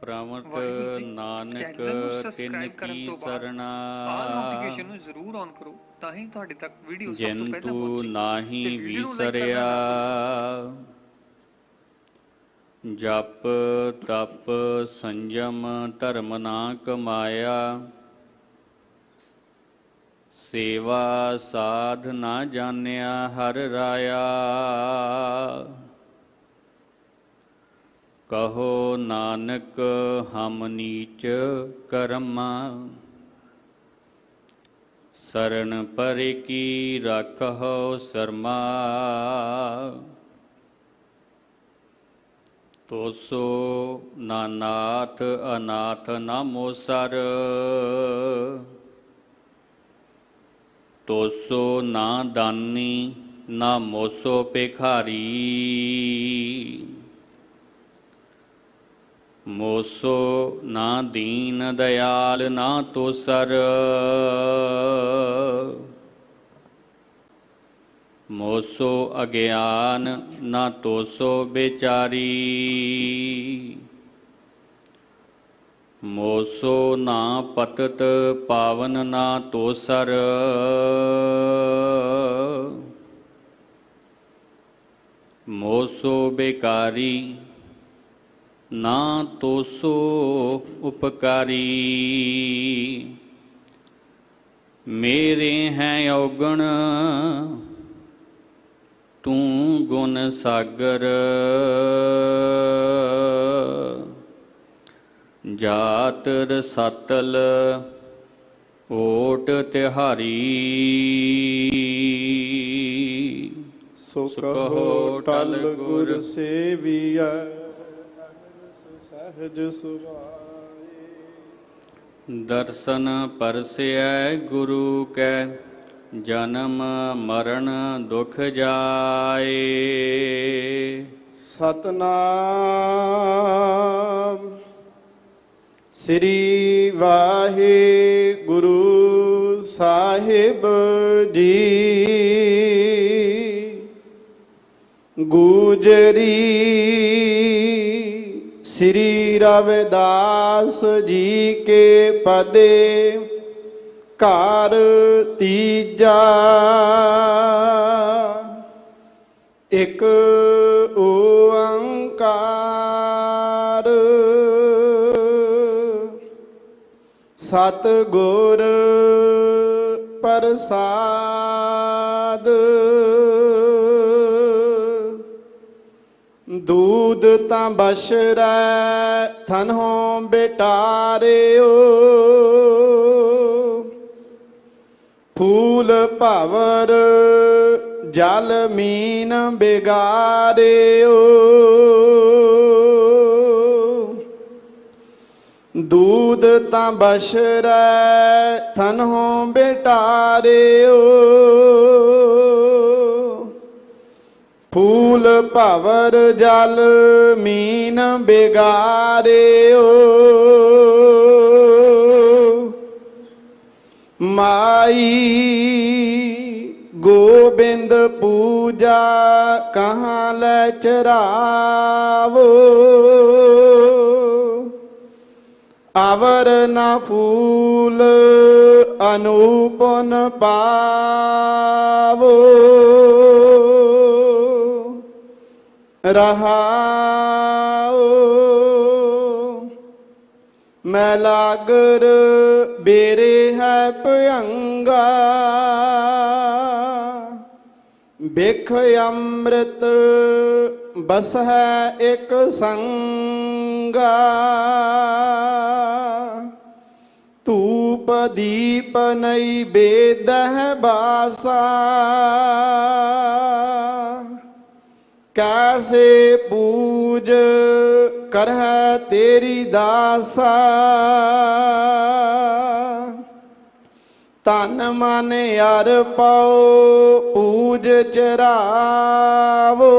ਪ੍ਰਮਤ Waheguru ji, Nanak channel ਨੂੰ ਤਿਨ subscribe ਕਰਨ ਕੀ ਤੋਂ ਬਾਅਦ ਸਰਣਾ। ਆਲ ਨੋਟੀਫਿਕੇਸ਼ਨ ਨੂੰ ਜ਼ਰੂਰ ਔਨ ਕਰੋ ਤਾਂ ਹੀ ਤੁਹਾਡੇ ਤੱਕ ਵੀਡੀਓ ਸਭ ਤੋਂ ਪਹਿਲਾਂ ਜੰਤੂ ਪਹੁੰਚੇਗੀ ਨਾਹੀ ਤੇ ਵੀਡੀਓ ਨੂੰ ਲਾਈਕ ਵਿਸਰਿਆ, ਕਰਨਾ ਨਾ ਭੁੱਲਣਾ। ਜਪ ਤਪ ਸੰਜਮ ਧਰਮ ਨਾ ਕਮਾਇਆ, ਸੇਵਾ ਸਾਧ ਨਾ ਜਾਣਿਆ ਹਰ ਰਾਇਆ। ਕਹੋ ਨਾਨਕ ਹਮ ਨੀਚ ਕਰਮਾ, ਸਰਣ ਪਰਿ ਕੀ ਰਾਖਹੁ ਸਰਮਾ। ਤੋਸੋ ਨਾ ਨਾਥ ਅਨਾਥ ਨਾ ਮੋਸਰ, ਤੋਸੋ ਨਾ ਦਾਨੀ ਨਾ ਮੋਸੋ ਭਿਖਾਰੀ। ਮੋਸੋ ਨਾ ਦੀਨ ਦਇਆਲ ਨਾ ਤੋਸਰ, ਮੋਸੋ ਅਗਿਆਨ ਨਾ ਤੋਸੋ ਵਿਚਾਰੀ। ਮੋਸੋ ਨਾ ਪਤਤ ਪਾਵਨ ਨਾ ਤੋਸਰ, ਮੋਸੋ ਬੇਕਾਰੀ ਨਾ ਤੋਸੋ ਉਪਕਾਰੀ। ਮੇਰੇ ਹੈ ਔਗਣ ਤੂੰ ਗੁਣ ਸਾਗਰ, ਜਾਤ ਰਸਤਲ ਓਟ ਤਿਹਾਰੀ। ਸੋ ਕਹੋ ਟਲ ਗੁਰ ਸੇਵੀਐ, ਸਹਿਜ ਸੁਭਾਏ। ਦਰਸ਼ਨ ਪਰਸੈ ਗੁਰੂ ਕੈ, ਜਨਮ ਮਰਨ ਦੁਖ ਜਾਏ। ਸਤਨਾਮ ਸ੍ਰੀ ਵਾਹਿਗੁਰੂ ਸਾਹਿਬ ਜੀ। ਗੂਜਰੀ ਸ੍ਰੀ ਰਵਿਦਾਸ ਜੀ ਕੇ ਪਦੇ, ਘਰ ਤੀਜਾ। ਇਕ ਓੰਕਾਰ ਸਤਿਗੁਰ ਪ੍ਰਸਾਦ। ਦੂਧ ਤਾਂ ਬਸ਼ਰੈ ਥਨਹੁ ਬਿਟਾਰਿਓ, ਫੂਲ ਭਵਰ ਜਲ ਮੀਨ ਬਿਗਾਰਿਓ। ਦੂਧ ਤਾਂ ਬਸ਼ਰੈ ਥਨਹੁ ਬਿਟਾਰਿਓ, ਫੂਲ ਭਵਰ ਜਲ ਮੀਨ ਬਿਗਾਰਿਓ। ਮਾਈ ਗੋਬਿੰਦ ਪੂਜਾ ਕਹਾਂ ਲੈ ਚਰਾਵੋ, ਅਵਰ ਨਾ ਫੂਲ ਅਨੂਪਨ ਪਾਵੋ। ਰਹਾਉ ਮੈਂ ਲਾਗਰ ਬੇਰੇ ਹੈ ਭਯੰਗਾ, ਬਿਖ ਅੰਮ੍ਰਿਤ ਬਸ ਹੈ ਇਕ ਸੰਗਾ। ਧੂਪ ਦੀਪ ਨੈਵੇਦਯ ਬਾਸਾ, ਕੈਸੇ ਪੂਜ ਕਰਹਿ ਤੇਰੀ ਦਾਸਾ। ਤਨ ਮਨ ਅਰਪਉ ਪੂਜ ਚਰਾਵੋ,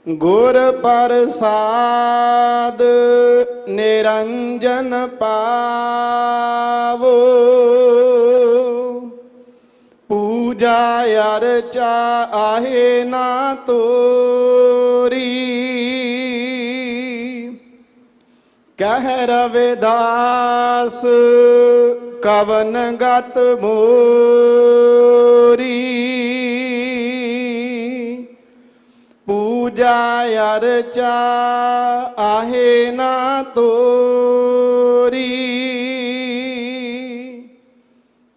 ਗੁਰ ਪ੍ਰਸਾਦ ਨਿਰੰਜਨ ਪਾਵੋ। ਪੂਜਾ ਅਰਚਾ ਆਹੇ ਨਾ ਤੋਰੀ, ਕਹਿ ਰਵਿਦਾਸ ਕਵਨ ਗਤ ਮੋਰੀ, ਪੂਜਾ ਅਰਚਾ ਆਹੇ ਨਾ ਤੋਰੀ।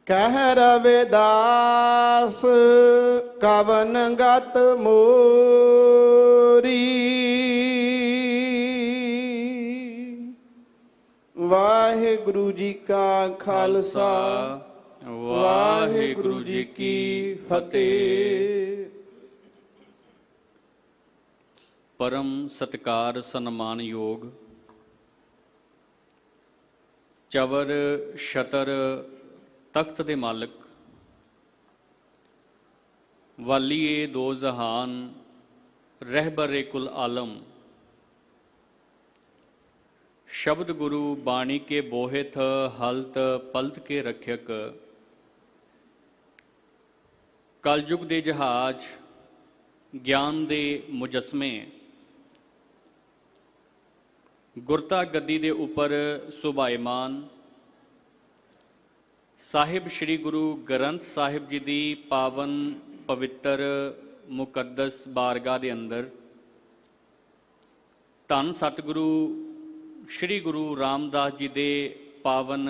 ਕਹਿ ਰਵਿਦਾਸ ਕਵਨ ਗਤ ਮੋਰੀ। ਵਾਹਿਗੁਰੂ ਜੀ ਕਾ ਖਾਲਸਾ, ਵਾਹਿਗੁਰੂ ਜੀ ਕੀ ਫਤਿਹ। ਪਰਮ ਸਤਿਕਾਰ ਸਨਮਾਨਯੋਗ ਚਵਰ ਛਤਰ ਤਖਤ ਦੇ ਮਾਲਕ, ਵਾਲੀਏ ਦੋ ਜਹਾਨ, ਰਹਿਬਰੇ ਕੁਲ ਆਲਮ, ਸ਼ਬਦ ਗੁਰੂ ਬਾਣੀ ਕੇ ਬੋਹਿਤ, ਹਲਤ ਪਲਤ ਕੇ ਰੱਖਿਅਕ, ਕਲਯੁਗ ਦੇ ਜਹਾਜ਼, ਗਿਆਨ ਦੇ ਮੁਜਸਮੇ, ਗੁਰਤਾ ਗੱਦੀ ਦੇ ਉੱਪਰ ਸੁਭਾਇਮਾਨ ਸਾਹਿਬ ਸ੍ਰੀ ਗੁਰੂ ਗ੍ਰੰਥ ਸਾਹਿਬ ਜੀ ਦੀ ਪਾਵਨ ਪਵਿੱਤਰ ਮੁਕੱਦਸ ਬਾਰਗਾਹ ਦੇ ਅੰਦਰ ਧੰਨ ਸਤਿਗੁਰੂ ਸ਼੍ਰੀ ਗੁਰੂ ਰਾਮਦਾਸ ਜੀ ਦੇ ਪਾਵਨ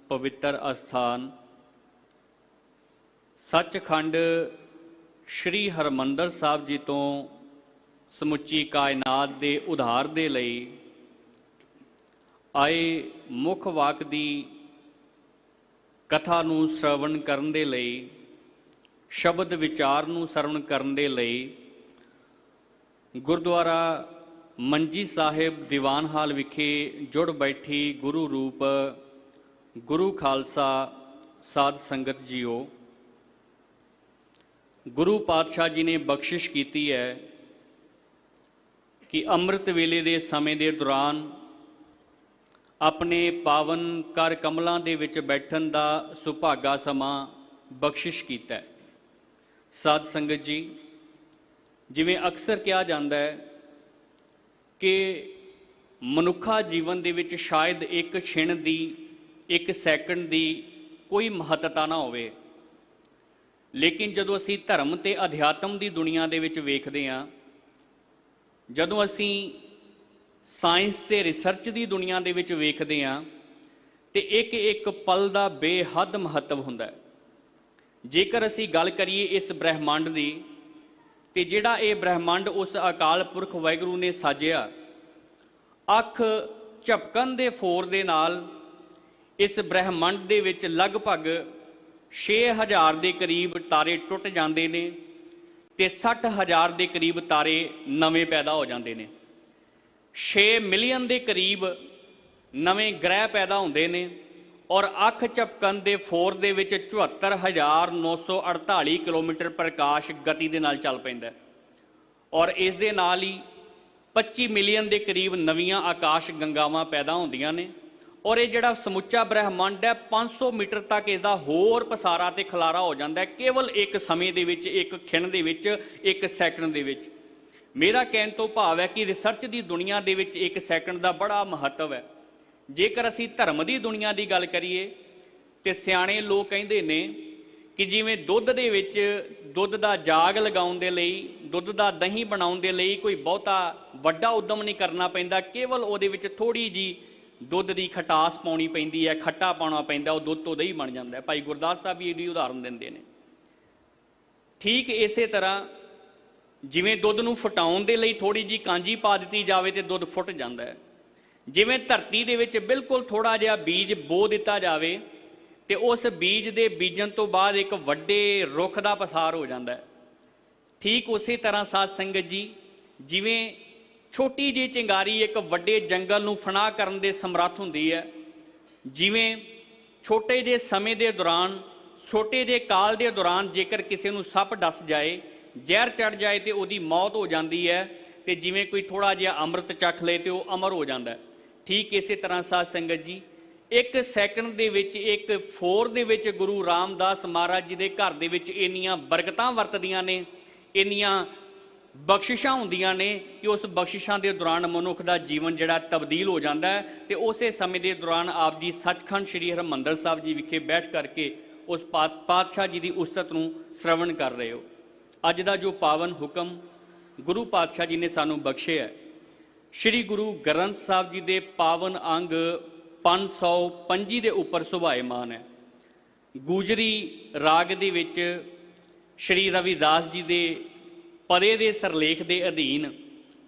ਪਵਿੱਤਰ ਅਸਥਾਨ ਸੱਚਖੰਡ ਸ਼੍ਰੀ ਹਰਿਮੰਦਰ ਸਾਹਿਬ ਜੀ ਤੋਂ ਸਮੁੱਚੀ ਕਾਇਨਾਤ ਦੇ ਉਧਾਰ ਦੇ ਲਈ ਆਏ ਮੁੱਖ ਵਾਕ ਦੀ ਕਥਾ ਨੂੰ ਸ਼ਰਵਣ ਕਰਨ ਦੇ ਲਈ, ਸ਼ਬਦ ਵਿਚਾਰ ਨੂੰ ਸਰਵਣ ਕਰਨ ਦੇ ਲਈ ਗੁਰਦੁਆਰਾ ਮੰਜੀ ਸਾਹਿਬ ਦੀਵਾਨ ਹਾਲ ਵਿਖੇ ਜੁੜ ਬੈਠੀ ਗੁਰੂ ਰੂਪ ਗੁਰੂ ਖਾਲਸਾ ਸਾਧ ਸੰਗਤ ਜੀਓ, ਗੁਰੂ ਪਾਤਸ਼ਾਹ ਜੀ ਨੇ ਬਖਸ਼ਿਸ਼ ਕੀਤੀ ਹੈ ਕਿ ਅੰਮ੍ਰਿਤ ਵੇਲੇ ਦੇ ਸਮੇਂ ਦੇ ਦੌਰਾਨ ਆਪਣੇ ਪਾਵਨ ਕਰ ਕਮਲਾਂ ਦੇ ਵਿੱਚ ਬੈਠਣ ਦਾ ਸੁਭਾਗਾ ਸਮਾਂ ਬਖਸ਼ਿਸ਼ ਕੀਤਾ ਹੈ। ਸਾਧ ਸੰਗਤ ਜੀ, ਜਿਵੇਂ ਅਕਸਰ ਕਿਹਾ ਜਾਂਦਾ ਹੈ ਕਿ ਮਨੁੱਖਾ ਜੀਵਨ ਦੇ ਵਿੱਚ ਸ਼ਾਇਦ ਇੱਕ ਛਿਣ ਦੀ, ਇੱਕ ਸੈਕਿੰਡ ਦੀ ਕੋਈ ਮਹੱਤਤਾ ਨਾ ਹੋਵੇ, ਲੇਕਿਨ ਜਦੋਂ ਅਸੀਂ ਧਰਮ ਤੇ ਅਧਿਆਤਮ ਦੀ ਦੁਨੀਆ ਦੇ ਵਿੱਚ ਵੇਖਦੇ ਹਾਂ, ਜਦੋਂ ਅਸੀਂ ਸਾਇੰਸ ਤੇ ਰਿਸਰਚ ਦੀ ਦੁਨੀਆ ਦੇ ਵਿੱਚ ਵੇਖਦੇ ਹਾਂ, ਤੇ ਇੱਕ ਇੱਕ ਪਲ ਦਾ ਬੇਹੱਦ ਮਹੱਤਵ ਹੁੰਦਾ ਹੈ। ਜੇਕਰ ਅਸੀਂ ਗੱਲ ਕਰੀਏ ਇਸ ਬ੍ਰਹਿਮੰਡ ਦੀ, ਤੇ ਜਿਹੜਾ ਇਹ ਬ੍ਰਹਿਮੰਡ ਉਸ ਅਕਾਲ ਪੁਰਖ ਵਾਹਿਗੁਰੂ ਨੇ ਸਾਜਿਆ, ਅੱਖ ਝਪਕਣ ਦੇ ਫੋਰ ਦੇ ਨਾਲ ਇਸ ਬ੍ਰਹਿਮੰਡ ਦੇ ਵਿੱਚ ਲਗਭਗ 6000 ਦੇ ਕਰੀਬ ਤਾਰੇ ਟੁੱਟ ਜਾਂਦੇ ਨੇ ਤੇ 60000 ਦੇ ਕਰੀਬ ਤਾਰੇ ਨਵੇਂ ਪੈਦਾ ਹੋ ਜਾਂਦੇ ਨੇ। 6 ਮਿਲੀਅਨ ਦੇ ਕਰੀਬ ਨਵੇਂ ਗ੍ਰਹਿ ਪੈਦਾ ਹੁੰਦੇ ਨੇ ਔਰ ਅੱਖ ਝਪਕਣ ਦੇ ਫੋਰ ਦੇ ਵਿੱਚ 74,948 ਕਿਲੋਮੀਟਰ ਪ੍ਰਕਾਸ਼ ਗਤੀ ਦੇ ਨਾਲ ਚੱਲ ਪੈਂਦਾ ਔਰ ਇਸ ਦੇ ਨਾਲ ਹੀ 25 ਮਿਲੀਅਨ ਦੇ ਕਰੀਬ ਨਵੀਆਂ ਆਕਾਸ਼ ਗੰਗਾਵਾਂ ਪੈਦਾ ਹੁੰਦੀਆਂ ਨੇ ਔਰ ਇਹ ਜਿਹੜਾ ਸਮੁੱਚਾ ਬ੍ਰਹਿਮੰਡ ਹੈ 500 ਮੀਟਰ ਤੱਕ ਇਸ ਦਾ ਹੋਰ ਪਸਾਰਾ ਤੇ ਖਲਾਰਾ ਹੋ ਜਾਂਦਾ ਹੈ ਕੇਵਲ ਇੱਕ ਸਮੇਂ ਦੇ ਵਿੱਚ, ਇੱਕ ਖਿਣ ਦੇ ਵਿੱਚ, ਇੱਕ ਸੈਕਿੰਡ ਦੇ ਵਿੱਚ। ਮੇਰਾ ਕਹਿਣ ਤੋਂ ਭਾਵ ਹੈ ਕਿ ਰਿਸਰਚ ਦੀ ਦੁਨੀਆ ਦੇ ਵਿੱਚ ਇੱਕ ਸੈਕਿੰਡ ਦਾ ਬੜਾ ਮਹੱਤਵ ਹੈ। ਜੇਕਰ ਅਸੀਂ ਧਰਮ ਦੀ ਦੁਨੀਆ ਦੀ ਗੱਲ ਕਰੀਏ ਤੇ ਸਿਆਣੇ ਲੋਕ ਕਹਿੰਦੇ ਨੇ ਕਿ ਜਿਵੇਂ ਦੁੱਧ ਦੇ ਵਿੱਚ ਦੁੱਧ ਦਾ ਜਾਗ ਲਗਾਉਣ ਦੇ ਲਈ, ਦੁੱਧ ਦਾ ਦਹੀਂ ਬਣਾਉਣ ਦੇ ਲਈ ਕੋਈ ਬਹੁਤਾ ਵੱਡਾ ਉਦਮ ਨਹੀਂ ਕਰਨਾ ਪੈਂਦਾ, ਕੇਵਲ ਉਹਦੇ ਵਿੱਚ ਥੋੜੀ ਜੀ ਦੁੱਧ ਦੀ ਖਟਾਸ ਪਾਉਣੀ ਪੈਂਦੀ ਹੈ, ਖੱਟਾ ਪਾਉਣਾ ਪੈਂਦਾ, ਉਹ ਦੁੱਧ ਤੋਂ ਦਹੀਂ ਬਣ ਜਾਂਦਾ ਹੈ। ਭਾਈ ਗੁਰਦਾਸ ਸਾਹਿਬ ਵੀ ਇਹਦੀ ਉਦਾਹਰਨ ਦਿੰਦੇ ਨੇ। ਠੀਕ ਇਸੇ ਤਰ੍ਹਾਂ ਜਿਵੇਂ ਦੁੱਧ ਨੂੰ ਫਟਾਉਣ ਦੇ ਲਈ ਥੋੜੀ ਜੀ ਕਾਂਜੀ ਪਾ ਦਿੱਤੀ ਜਾਵੇ ਤੇ ਦੁੱਧ ਫੁੱਟ ਜਾਂਦਾ ਹੈ, ਜਿਵੇਂ ਧਰਤੀ ਦੇ ਵਿੱਚ ਬਿਲਕੁਲ ਥੋੜਾ ਜਿਹਾ ਬੀਜ ਬੋ ਦਿੱਤਾ ਜਾਵੇ ਤੇ ਉਸ ਬੀਜ ਦੇ ਬੀਜਣ ਤੋਂ ਬਾਅਦ ਇੱਕ ਵੱਡੇ ਰੁੱਖ ਦਾ ਪਸਾਰ ਹੋ ਜਾਂਦਾ ਹੈ। ਠੀਕ ਉਸੇ ਤਰ੍ਹਾਂ ਸਾਧ ਸੰਗਤ ਜੀ, ਜਿਵੇਂ ਛੋਟੀ ਜਿਹੀ ਚਿੰਗਾਰੀ ਇੱਕ ਵੱਡੇ ਜੰਗਲ ਨੂੰ ਫਨਾਹ ਕਰਨ ਦੇ ਸਮਰੱਥ ਹੁੰਦੀ ਹੈ, ਜਿਵੇਂ ਛੋਟੇ ਜਿਹੇ ਸਮੇਂ ਦੇ ਦੌਰਾਨ, ਛੋਟੇ ਜਿਹੇ ਕਾਲ ਦੇ ਦੌਰਾਨ ਜੇਕਰ ਕਿਸੇ ਨੂੰ ਸੱਪ ਡਸ ਜਾਏ, ਜ਼ਹਿਰ ਚੜ ਜਾਏ ਤੇ ਉਹਦੀ ਮੌਤ ਹੋ ਜਾਂਦੀ ਹੈ, ਤੇ ਜਿਵੇਂ ਕੋਈ ਥੋੜਾ ਜਿਹਾ ਅੰਮ੍ਰਿਤ ਚੱਖ ਲਏ ਤੇ ਉਹ ਅਮਰ ਹੋ ਜਾਂਦਾ। ਠੀਕ ਇਸੇ ਤਰ੍ਹਾਂ ਸਾਧ ਸੰਗਤ ਜੀ, ਇੱਕ ਸੈਕਿੰਡ ਦੇ ਵਿੱਚ, ਇੱਕ ਫੋਰ ਦੇ ਵਿੱਚ ਗੁਰੂ ਰਾਮਦਾਸ ਮਹਾਰਾਜ ਜੀ ਦੇ ਘਰ ਦੇ ਵਿੱਚ ਇੰਨੀਆਂ ਬਰਕਤਾਂ ਵਰਤਦੀਆਂ ਨੇ, ਇੰਨੀਆਂ ਬਖਸ਼ਿਸ਼ਾਂ ਹੁੰਦੀਆਂ ਨੇ ਕਿ ਉਸ ਬਖਸ਼ਿਸ਼ਾਂ ਦੇ ਦੌਰਾਨ ਮਨੁੱਖ ਦਾ ਜੀਵਨ ਜਿਹੜਾ ਤਬਦੀਲ ਹੋ ਜਾਂਦਾ ਹੈ ਤੇ ਉਸੇ ਸਮੇਂ ਦੇ ਦੌਰਾਨ ਆਪ ਜੀ ਸੱਚਖੰਡ ਸ੍ਰੀ ਹਰਿਮੰਦਰ ਸਾਹਿਬ ਜੀ ਵਿਖੇ ਬੈਠ ਕਰਕੇ ਉਸ ਪਾਤਸ਼ਾਹ ਜੀ ਦੀ ਉਸਤਤ ਨੂੰ ਸ਼ਰਵਣ ਕਰ ਰਹੇ ਹੋ। ਅੱਜ ਦਾ ਜੋ ਪਾਵਨ ਹੁਕਮ ਗੁਰੂ ਪਾਤਸ਼ਾਹ ਜੀ ਨੇ ਸਾਨੂੰ ਬਖਸ਼ਿਆ, ਸ਼੍ਰੀ ਗੁਰੂ ਗ੍ਰੰਥ ਸਾਹਿਬ ਜੀ ਦੇ ਪਾਵਨ ਅੰਗ 525 ਦੇ ਉੱਪਰ ਸੁਭਾਏਮਾਨ ਹੈ। ਗੁਜਰੀ ਰਾਗ ਦੇ ਵਿੱਚ ਸ਼੍ਰੀ ਰਵਿਦਾਸ ਜੀ ਦੇ ਪਦੇ ਦੇ ਸਰਲੇਖ ਦੇ ਅਧੀਨ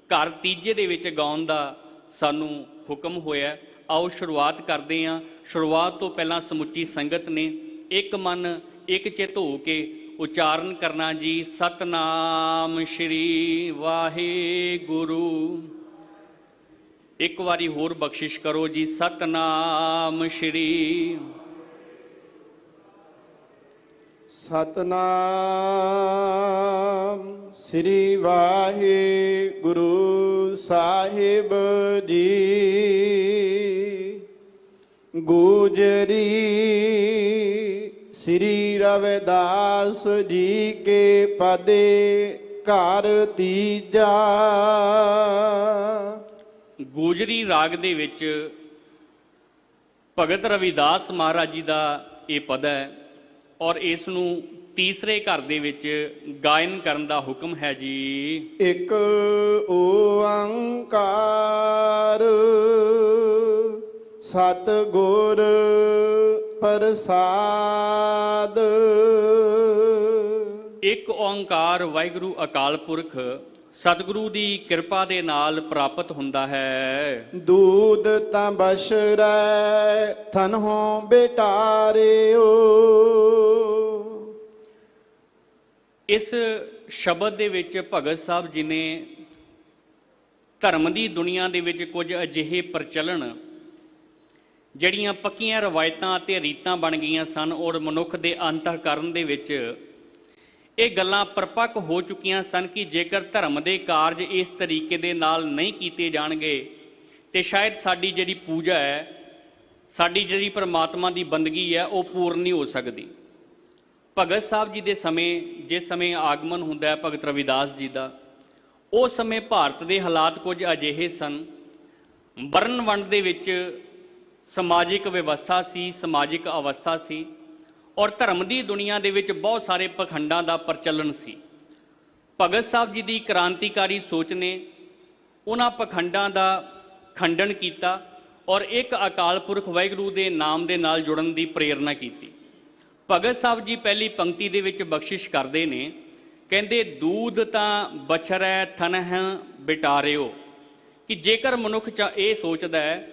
ਘਰ ਤੀਜੇ ਦੇ ਵਿੱਚ ਗਾਉਣ ਦਾ ਸਾਨੂੰ ਹੁਕਮ ਹੋਇਆ। ਆਓ ਸ਼ੁਰੂਆਤ ਕਰਦੇ ਹਾਂ। ਸ਼ੁਰੂਆਤ ਤੋਂ ਪਹਿਲਾਂ ਸਮੁੱਚੀ ਸੰਗਤ ਨੇ ਇੱਕ ਮਨ ਇੱਕ ਚਿੱਤ ਹੋ ਕੇ ਉਚਾਰਨ ਕਰਨਾ ਜੀ, ਸਤਨਾਮ ਸ਼੍ਰੀ ਵਾਹਿਗੁਰੂ। ਇੱਕ ਵਾਰੀ ਹੋਰ ਬਖਸ਼ਿਸ਼ ਕਰੋ ਜੀ, ਸਤਨਾਮ ਸ਼੍ਰੀ। ਸਤਨਾਮ ਸ੍ਰੀ ਵਾਹਿਗੁਰੂ ਸਾਹਿਬ ਜੀ। ਗੁਜਰੀ ਸ੍ਰੀ ਰਵਿਦਾਸ ਜੀ ਕੇ ਪਦੇ ਘਰ ਤੀਜਾ। ਗੁਜਰੀ ਰਾਗ ਦੇ ਵਿੱਚ ਭਗਤ ਰਵਿਦਾਸ ਮਹਾਰਾਜ ਜੀ ਦਾ ਇਹ ਪਦ ਹੈ ਔਰ ਇਸ ਨੂੰ ਤੀਸਰੇ ਘਰ ਦੇ ਵਿੱਚ ਗਾਇਨ ਕਰਨ ਦਾ ਹੁਕਮ ਹੈ ਜੀ। ਇੱਕ ਓੰਕਾਰ ਸਤਿਗੁਰ ਪ੍ਰਸਾਦ। ਇੱਕ ਓੰਕਾਰ ਵਾਹਿਗੁਰੂ ਅਕਾਲ ਪੁਰਖ ਸਤਿਗੁਰੂ ਦੀ ਕਿਰਪਾ ਦੇ ਨਾਲ ਪ੍ਰਾਪਤ ਹੁੰਦਾ ਹੈ। ਦੂਧ ਤਾਂ ਬਸ਼ਰੈ ਥਨਹੁ ਬਿਟਾਰਿਓ। ਇਸ ਸ਼ਬਦ ਦੇ ਵਿੱਚ ਭਗਤ ਸਾਹਿਬ ਜੀ ਨੇ ਧਰਮ ਦੀ ਦੁਨੀਆ ਦੇ ਵਿੱਚ ਕੁਝ ਅਜਿਹੇ ਪ੍ਰਚਲਨ ਜਿਹੜੀਆਂ ਪੱਕੀਆਂ ਰਵਾਇਤਾਂ ਅਤੇ ਰੀਤਾਂ ਬਣ ਗਈਆਂ ਸਨ ਔਰ ਮਨੁੱਖ ਦੇ ਅੰਤःਕਰਨ ਦੇ ਵਿੱਚ ਇਹ ਗੱਲਾਂ ਪਰਪੱਕ ਹੋ ਚੁੱਕੀਆਂ ਸਨ ਕਿ ਜੇਕਰ ਧਰਮ ਦੇ ਕਾਰਜ ਇਸ ਤਰੀਕੇ ਦੇ ਨਾਲ ਨਹੀਂ ਕੀਤੇ ਜਾਣਗੇ ਤੇ ਸ਼ਾਇਦ ਸਾਡੀ ਜਿਹੜੀ ਪੂਜਾ ਹੈ, ਸਾਡੀ ਜਿਹੜੀ ਪਰਮਾਤਮਾ ਦੀ ਬੰਦਗੀ ਹੈ, ਉਹ ਪੂਰਨ ਨਹੀਂ ਹੋ ਸਕਦੀ। ਭਗਤ ਸਾਹਿਬ ਜੀ ਦੇ ਸਮੇਂ, ਜਿਸ ਸਮੇਂ ਆਗਮਨ ਹੁੰਦਾ ਹੈ ਭਗਤ ਰਵਿਦਾਸ ਜੀ ਦਾ, ਉਸ ਸਮੇਂ ਭਾਰਤ ਦੇ ਹਾਲਾਤ ਕੁਝ ਅਜਿਹੇ ਸਨ। ਵਰਨ ਵੰਡ ਦੇ ਵਿੱਚ ਸਮਾਜਿਕ ਵਿਵਸਥਾ ਸੀ, ਸਮਾਜਿਕ ਅਵਸਥਾ ਸੀ ਔਰ ਧਰਮ ਦੀ ਦੁਨੀਆ ਦੇ ਵਿੱਚ ਬਹੁਤ ਸਾਰੇ ਪਖੰਡਾਂ ਦਾ ਪ੍ਰਚਲਨ ਸੀ। ਭਗਤ ਸਾਹਿਬ ਜੀ ਦੀ ਕ੍ਰਾਂਤੀਕਾਰੀ ਸੋਚ ਨੇ ਉਹਨਾਂ ਪਖੰਡਾਂ ਦਾ ਖੰਡਨ ਕੀਤਾ ਔਰ ਇੱਕ ਅਕਾਲ ਪੁਰਖ ਵਾਹਿਗੁਰੂ ਦੇ ਨਾਮ ਦੇ ਨਾਲ ਜੁੜਨ ਦੀ ਪ੍ਰੇਰਨਾ ਕੀਤੀ। ਭਗਤ ਸਾਹਿਬ ਜੀ ਪਹਿਲੀ ਪੰਕਤੀ ਦੇ ਵਿੱਚ ਬਖਸ਼ਿਸ਼ ਕਰਦੇ ਨੇ, ਕਹਿੰਦੇ ਦੂਧ ਤਾਂ ਬਛਰੈ ਥਨਹਿ ਬਿਟਾਰਿਓ, ਕਿ ਜੇਕਰ ਮਨੁੱਖ ਇਹ ਸੋਚਦਾ ਹੈ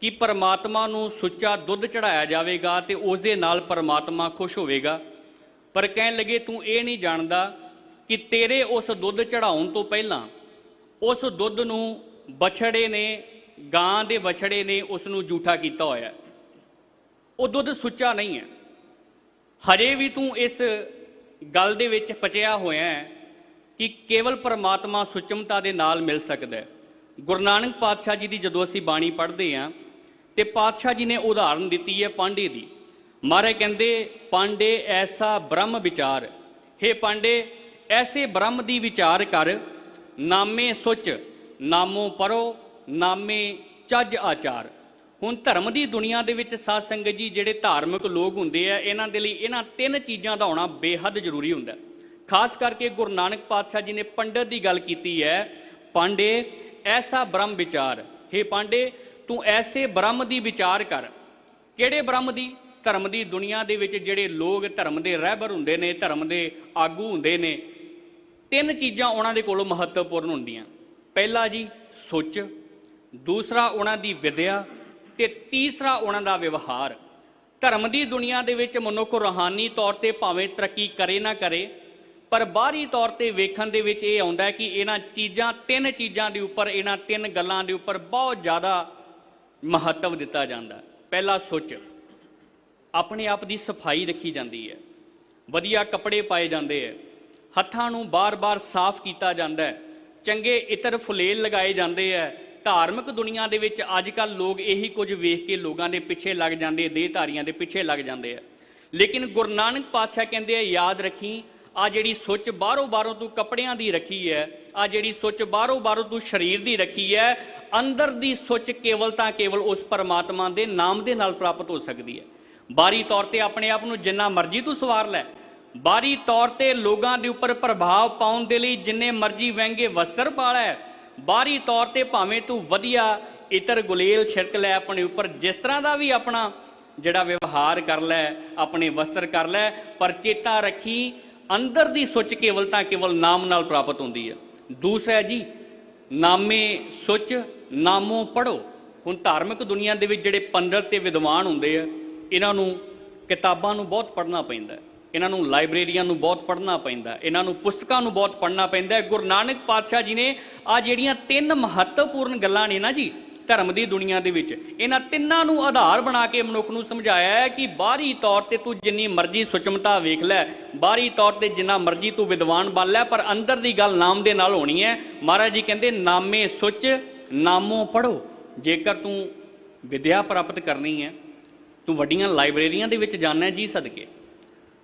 ਕਿ ਪਰਮਾਤਮਾ ਨੂੰ ਸੁੱਚਾ ਦੁੱਧ ਚੜਾਇਆ ਜਾਵੇਗਾ ਤੇ ਉਸ ਦੇ ਨਾਲ ਪਰਮਾਤਮਾ ਖੁਸ਼ ਹੋਵੇਗਾ, ਪਰ ਕਹਿਣ ਲੱਗੇ ਤੂੰ ਇਹ ਨਹੀਂ ਜਾਣਦਾ ਕਿ ਤੇਰੇ ਉਸ ਦੁੱਧ ਚੜਾਉਣ ਤੋਂ ਪਹਿਲਾਂ ਉਸ ਦੁੱਧ ਨੂੰ ਬਛੜੇ ਨੇ, ਗਾਂ ਦੇ ਬਛੜੇ ਨੇ ਉਸ ਨੂੰ ਜੂਠਾ ਕੀਤਾ ਹੋਇਆ। ਉਹ ਦੁੱਧ ਸੁੱਚਾ ਨਹੀਂ ਹੈ। ਹਜੇ ਵੀ ਤੂੰ ਇਸ ਗੱਲ ਦੇ ਵਿੱਚ ਪਚਿਆ ਹੋਇਆ ਹੈ ਕਿ ਕੇਵਲ ਪਰਮਾਤਮਾ ਸੁਚਮਤਾ ਦੇ ਨਾਲ ਮਿਲ ਸਕਦਾ ਹੈ। ਗੁਰੂ ਨਾਨਕ ਪਾਤਸ਼ਾਹ ਜੀ ਦੀ ਜਦੋਂ ਅਸੀਂ ਬਾਣੀ ਪੜ੍ਹਦੇ ਹਾਂ ਤੇ ਪਾਤਸ਼ਾਹ ਜੀ ਨੇ ਉਦਾਹਰਨ ਦਿੱਤੀ ਹੈ ਪਾਂਡੇ ਦੀ। ਮਹਾਰਾਜ ਕਹਿੰਦੇ ਪਾਂਡੇ ਐਸਾ ਬ੍ਰਹਮ ਵਿਚਾਰ, ਹੇ ਪਾਂਡੇ ਐਸੇ ਬ੍ਰਹਮ ਦੀ ਵਿਚਾਰ ਕਰ, ਨਾਮੇ ਸੁਚ ਨਾਮੋ ਪਰੋ ਨਾਮੇ ਚੱਜ ਆਚਾਰ। ਹੁਣ ਧਰਮ ਦੀ ਦੁਨੀਆ ਦੇ ਵਿੱਚ ਸਾਧ ਸੰਗਤ ਜੀ ਜਿਹੜੇ ਧਾਰਮਿਕ ਲੋਕ ਹੁੰਦੇ ਆ, ਇਹਨਾਂ ਦੇ ਲਈ ਇਹਨਾਂ ਤਿੰਨ ਚੀਜ਼ਾਂ ਦਾ ਹੋਣਾ ਬੇਹੱਦ ਜ਼ਰੂਰੀ ਹੁੰਦਾ। ਖਾਸ ਕਰਕੇ ਗੁਰੂ ਨਾਨਕ ਪਾਤਸ਼ਾਹ ਜੀ ਨੇ ਪੰਡਤ ਦੀ ਗੱਲ ਕੀਤੀ ਹੈ, ਪਾਂਡੇ ਐਸਾ ਬ੍ਰਹਮ ਵਿਚਾਰ, ਹੇ ਪਾਂਡੇ ਤੂੰ ਐਸੇ ਬ੍ਰਹਮ ਦੀ ਵਿਚਾਰ ਕਰ। ਕਿਹੜੇ ਬ੍ਰਹਮ ਦੀ? ਧਰਮ ਦੀ ਦੁਨੀਆ ਦੇ ਵਿੱਚ ਜਿਹੜੇ ਲੋਕ ਧਰਮ ਦੇ ਰਹਿਬਰ ਹੁੰਦੇ ਨੇ, ਧਰਮ ਦੇ ਆਗੂ ਹੁੰਦੇ ਨੇ, ਤਿੰਨ ਚੀਜ਼ਾਂ ਉਹਨਾਂ ਦੇ ਕੋਲੋਂ ਮਹੱਤਵਪੂਰਨ ਹੁੰਦੀਆਂ। ਪਹਿਲਾ ਜੀ ਸੁੱਚ, ਦੂਸਰਾ ਉਹਨਾਂ ਦੀ ਵਿਦਿਆ ਤੇ ਤੀਸਰਾ ਉਹਨਾਂ ਦਾ ਵਿਵਹਾਰ। ਧਰਮ ਦੀ ਦੁਨੀਆ ਦੇ ਵਿੱਚ ਮਨੁੱਖ ਰੂਹਾਨੀ ਤੌਰ ਤੇ ਭਾਵੇਂ ਤਰੱਕੀ ਕਰੇ ਨਾ ਕਰੇ, ਪਰ ਬਾਹਰੀ ਤੌਰ ਤੇ ਵੇਖਣ ਦੇ ਵਿੱਚ ਇਹ ਆਉਂਦਾ ਕਿ ਇਹਨਾਂ ਚੀਜ਼ਾਂ, ਤਿੰਨ ਚੀਜ਼ਾਂ ਦੇ ਉੱਪਰ, ਇਹਨਾਂ ਤਿੰਨ ਗੱਲਾਂ ਦੇ ਉੱਪਰ ਬਹੁਤ ਜ਼ਿਆਦਾ ਮਹੱਤਵ ਦਿੱਤਾ ਜਾਂਦਾ। ਪਹਿਲਾ ਸੁੱਚ, ਆਪਣੇ ਆਪ ਦੀ ਸਫਾਈ ਰੱਖੀ ਜਾਂਦੀ ਹੈ, ਵਧੀਆ ਕੱਪੜੇ ਪਾਏ ਜਾਂਦੇ ਹੈ, ਹੱਥਾਂ ਨੂੰ ਬਾਰ-ਬਾਰ ਸਾਫ਼ ਕੀਤਾ ਜਾਂਦਾ ਹੈ, ਚੰਗੇ ਇਤਰ ਫੁਲੇਲ ਲਗਾਏ ਜਾਂਦੇ ਹੈ। ਧਾਰਮਿਕ ਦੁਨੀਆ ਦੇ ਵਿੱਚ ਅੱਜ ਕੱਲ੍ਹ ਲੋਕ ਇਹੀ ਕੁਝ ਵੇਖ ਕੇ ਲੋਕਾਂ ਦੇ ਪਿੱਛੇ ਲੱਗ ਜਾਂਦੇ, ਦੇਹਧਾਰੀਆਂ ਦੇ ਪਿੱਛੇ ਲੱਗ ਜਾਂਦੇ ਆ। ਲੇਕਿਨ ਗੁਰੂ ਨਾਨਕ ਪਾਤਸ਼ਾਹ ਕਹਿੰਦੇ ਆ, ਯਾਦ ਰੱਖੀ ਆ ਜਿਹੜੀ ਸੁੱਚ ਬਾਹਰੋਂ ਤੂੰ ਕੱਪੜਿਆਂ ਦੀ ਰੱਖੀ ਹੈ, ਆ ਜਿਹੜੀ ਸੁੱਚ ਬਾਹਰੋਂ ਤੂੰ ਸਰੀਰ ਦੀ ਰੱਖੀ ਹੈ, ਅੰਦਰ ਦੀ ਸੁੱਚ ਕੇਵਲ ਤਾਂ ਕੇਵਲ ਉਸ ਪਰਮਾਤਮਾ ਦੇ ਨਾਮ ਦੇ ਨਾਲ ਪ੍ਰਾਪਤ ਹੋ ਸਕਦੀ ਹੈ। ਬਾਹਰੀ ਤੌਰ ਤੇ ਆਪਣੇ ਆਪ ਨੂੰ ਜਿੰਨਾ ਮਰਜ਼ੀ ਤੂੰ ਸਵਾਰ ਲੈ, ਬਾਹਰੀ ਤੌਰ ਤੇ ਲੋਕਾਂ ਦੇ ਉੱਪਰ ਪ੍ਰਭਾਵ ਪਾਉਣ ਦੇ ਲਈ ਜਿੰਨੇ ਮਰਜ਼ੀ ਮਹਿੰਗੇ ਵਸਤਰ ਪਾ ਲੈ, ਬਾਹਰੀ ਤੌਰ ਤੇ ਭਾਵੇਂ ਤੂੰ ਵਧੀਆ ਇਤਰ ਗੁਲੇਲ ਛਿੜਕ ਲੈ ਆਪਣੇ ਉੱਪਰ, ਜਿਸ ਤਰ੍ਹਾਂ ਦਾ ਵੀ ਆਪਣਾ ਜਿਹੜਾ ਵਿਵਹਾਰ ਕਰ ਲੈ, ਆਪਣੇ ਵਸਤਰ ਕਰ ਲੈ, ਪਰ ਚੇਤਾ ਰੱਖੀ ਅੰਦਰ ਦੀ ਸੁੱਚ ਕੇਵਲ ਤਾਂ ਕੇਵਲ ਨਾਮ ਨਾਲ ਪ੍ਰਾਪਤ ਹੁੰਦੀ ਹੈ। ਦੂਸਰਾ ਜੀ, ਨਾਮੇ ਸੁੱਚ ਨਾਮੋਂ ਪੜ੍ਹੋ। ਹੁਣ ਧਾਰਮਿਕ ਦੁਨੀਆ ਦੇ ਵਿੱਚ ਜਿਹੜੇ ਪੰਡਤ ਤੇ ਵਿਦਵਾਨ ਹੁੰਦੇ ਆ, ਇਹਨਾਂ ਨੂੰ ਕਿਤਾਬਾਂ ਨੂੰ ਬਹੁਤ ਪੜ੍ਹਨਾ ਪੈਂਦਾ, ਇਹਨਾਂ ਨੂੰ ਲਾਇਬ੍ਰੇਰੀਆਂ ਨੂੰ ਬਹੁਤ ਪੜ੍ਹਨਾ ਪੈਂਦਾ, ਇਹਨਾਂ ਨੂੰ ਪੁਸਤਕਾਂ ਨੂੰ ਬਹੁਤ ਪੜ੍ਹਨਾ ਪੈਂਦਾ। ਗੁਰੂ ਨਾਨਕ ਪਾਤਸ਼ਾਹ ਜੀ ਨੇ ਆ ਜਿਹੜੀਆਂ 3 ਮਹੱਤਵਪੂਰਨ ਗੱਲਾਂ ਨੇ ਨਾ ਜੀ ਧਰਮ ਦੀ ਦੁਨੀਆ ਦੇ ਵਿੱਚ, ਇਹਨਾਂ ਤਿੰਨਾਂ ਨੂੰ ਆਧਾਰ ਬਣਾ ਕੇ ਮਨੁੱਖ ਨੂੰ ਸਮਝਾਇਆ ਹੈ ਕਿ ਬਾਹਰੀ ਤੌਰ ਤੇ ਤੂੰ ਜਿੰਨੀ ਮਰਜ਼ੀ ਸੁਚਮਤਾ ਵੇਖ ਲੈ, ਬਾਹਰੀ ਤੌਰ ਤੇ ਜਿੰਨਾ ਮਰਜ਼ੀ ਤੂੰ ਵਿਦਵਾਨ ਬਣ ਲੈ, ਪਰ ਅੰਦਰ ਦੀ ਗੱਲ ਨਾਮ ਦੇ ਨਾਲ ਹੋਣੀ ਹੈ। ਮਹਾਰਾਜ ਜੀ ਕਹਿੰਦੇ ਨਾਮੇ ਸੁੱਚ ਨਾਮੋਂ ਪੜ੍ਹੋ। ਜੇਕਰ ਤੂੰ ਵਿਦਿਆ ਪ੍ਰਾਪਤ ਕਰਨੀ ਹੈ, ਤੂੰ ਵੱਡੀਆਂ ਲਾਇਬ੍ਰੇਰੀਆਂ ਦੇ ਵਿੱਚ ਜਾਣਾ ਜੀ ਸਦਕੇ,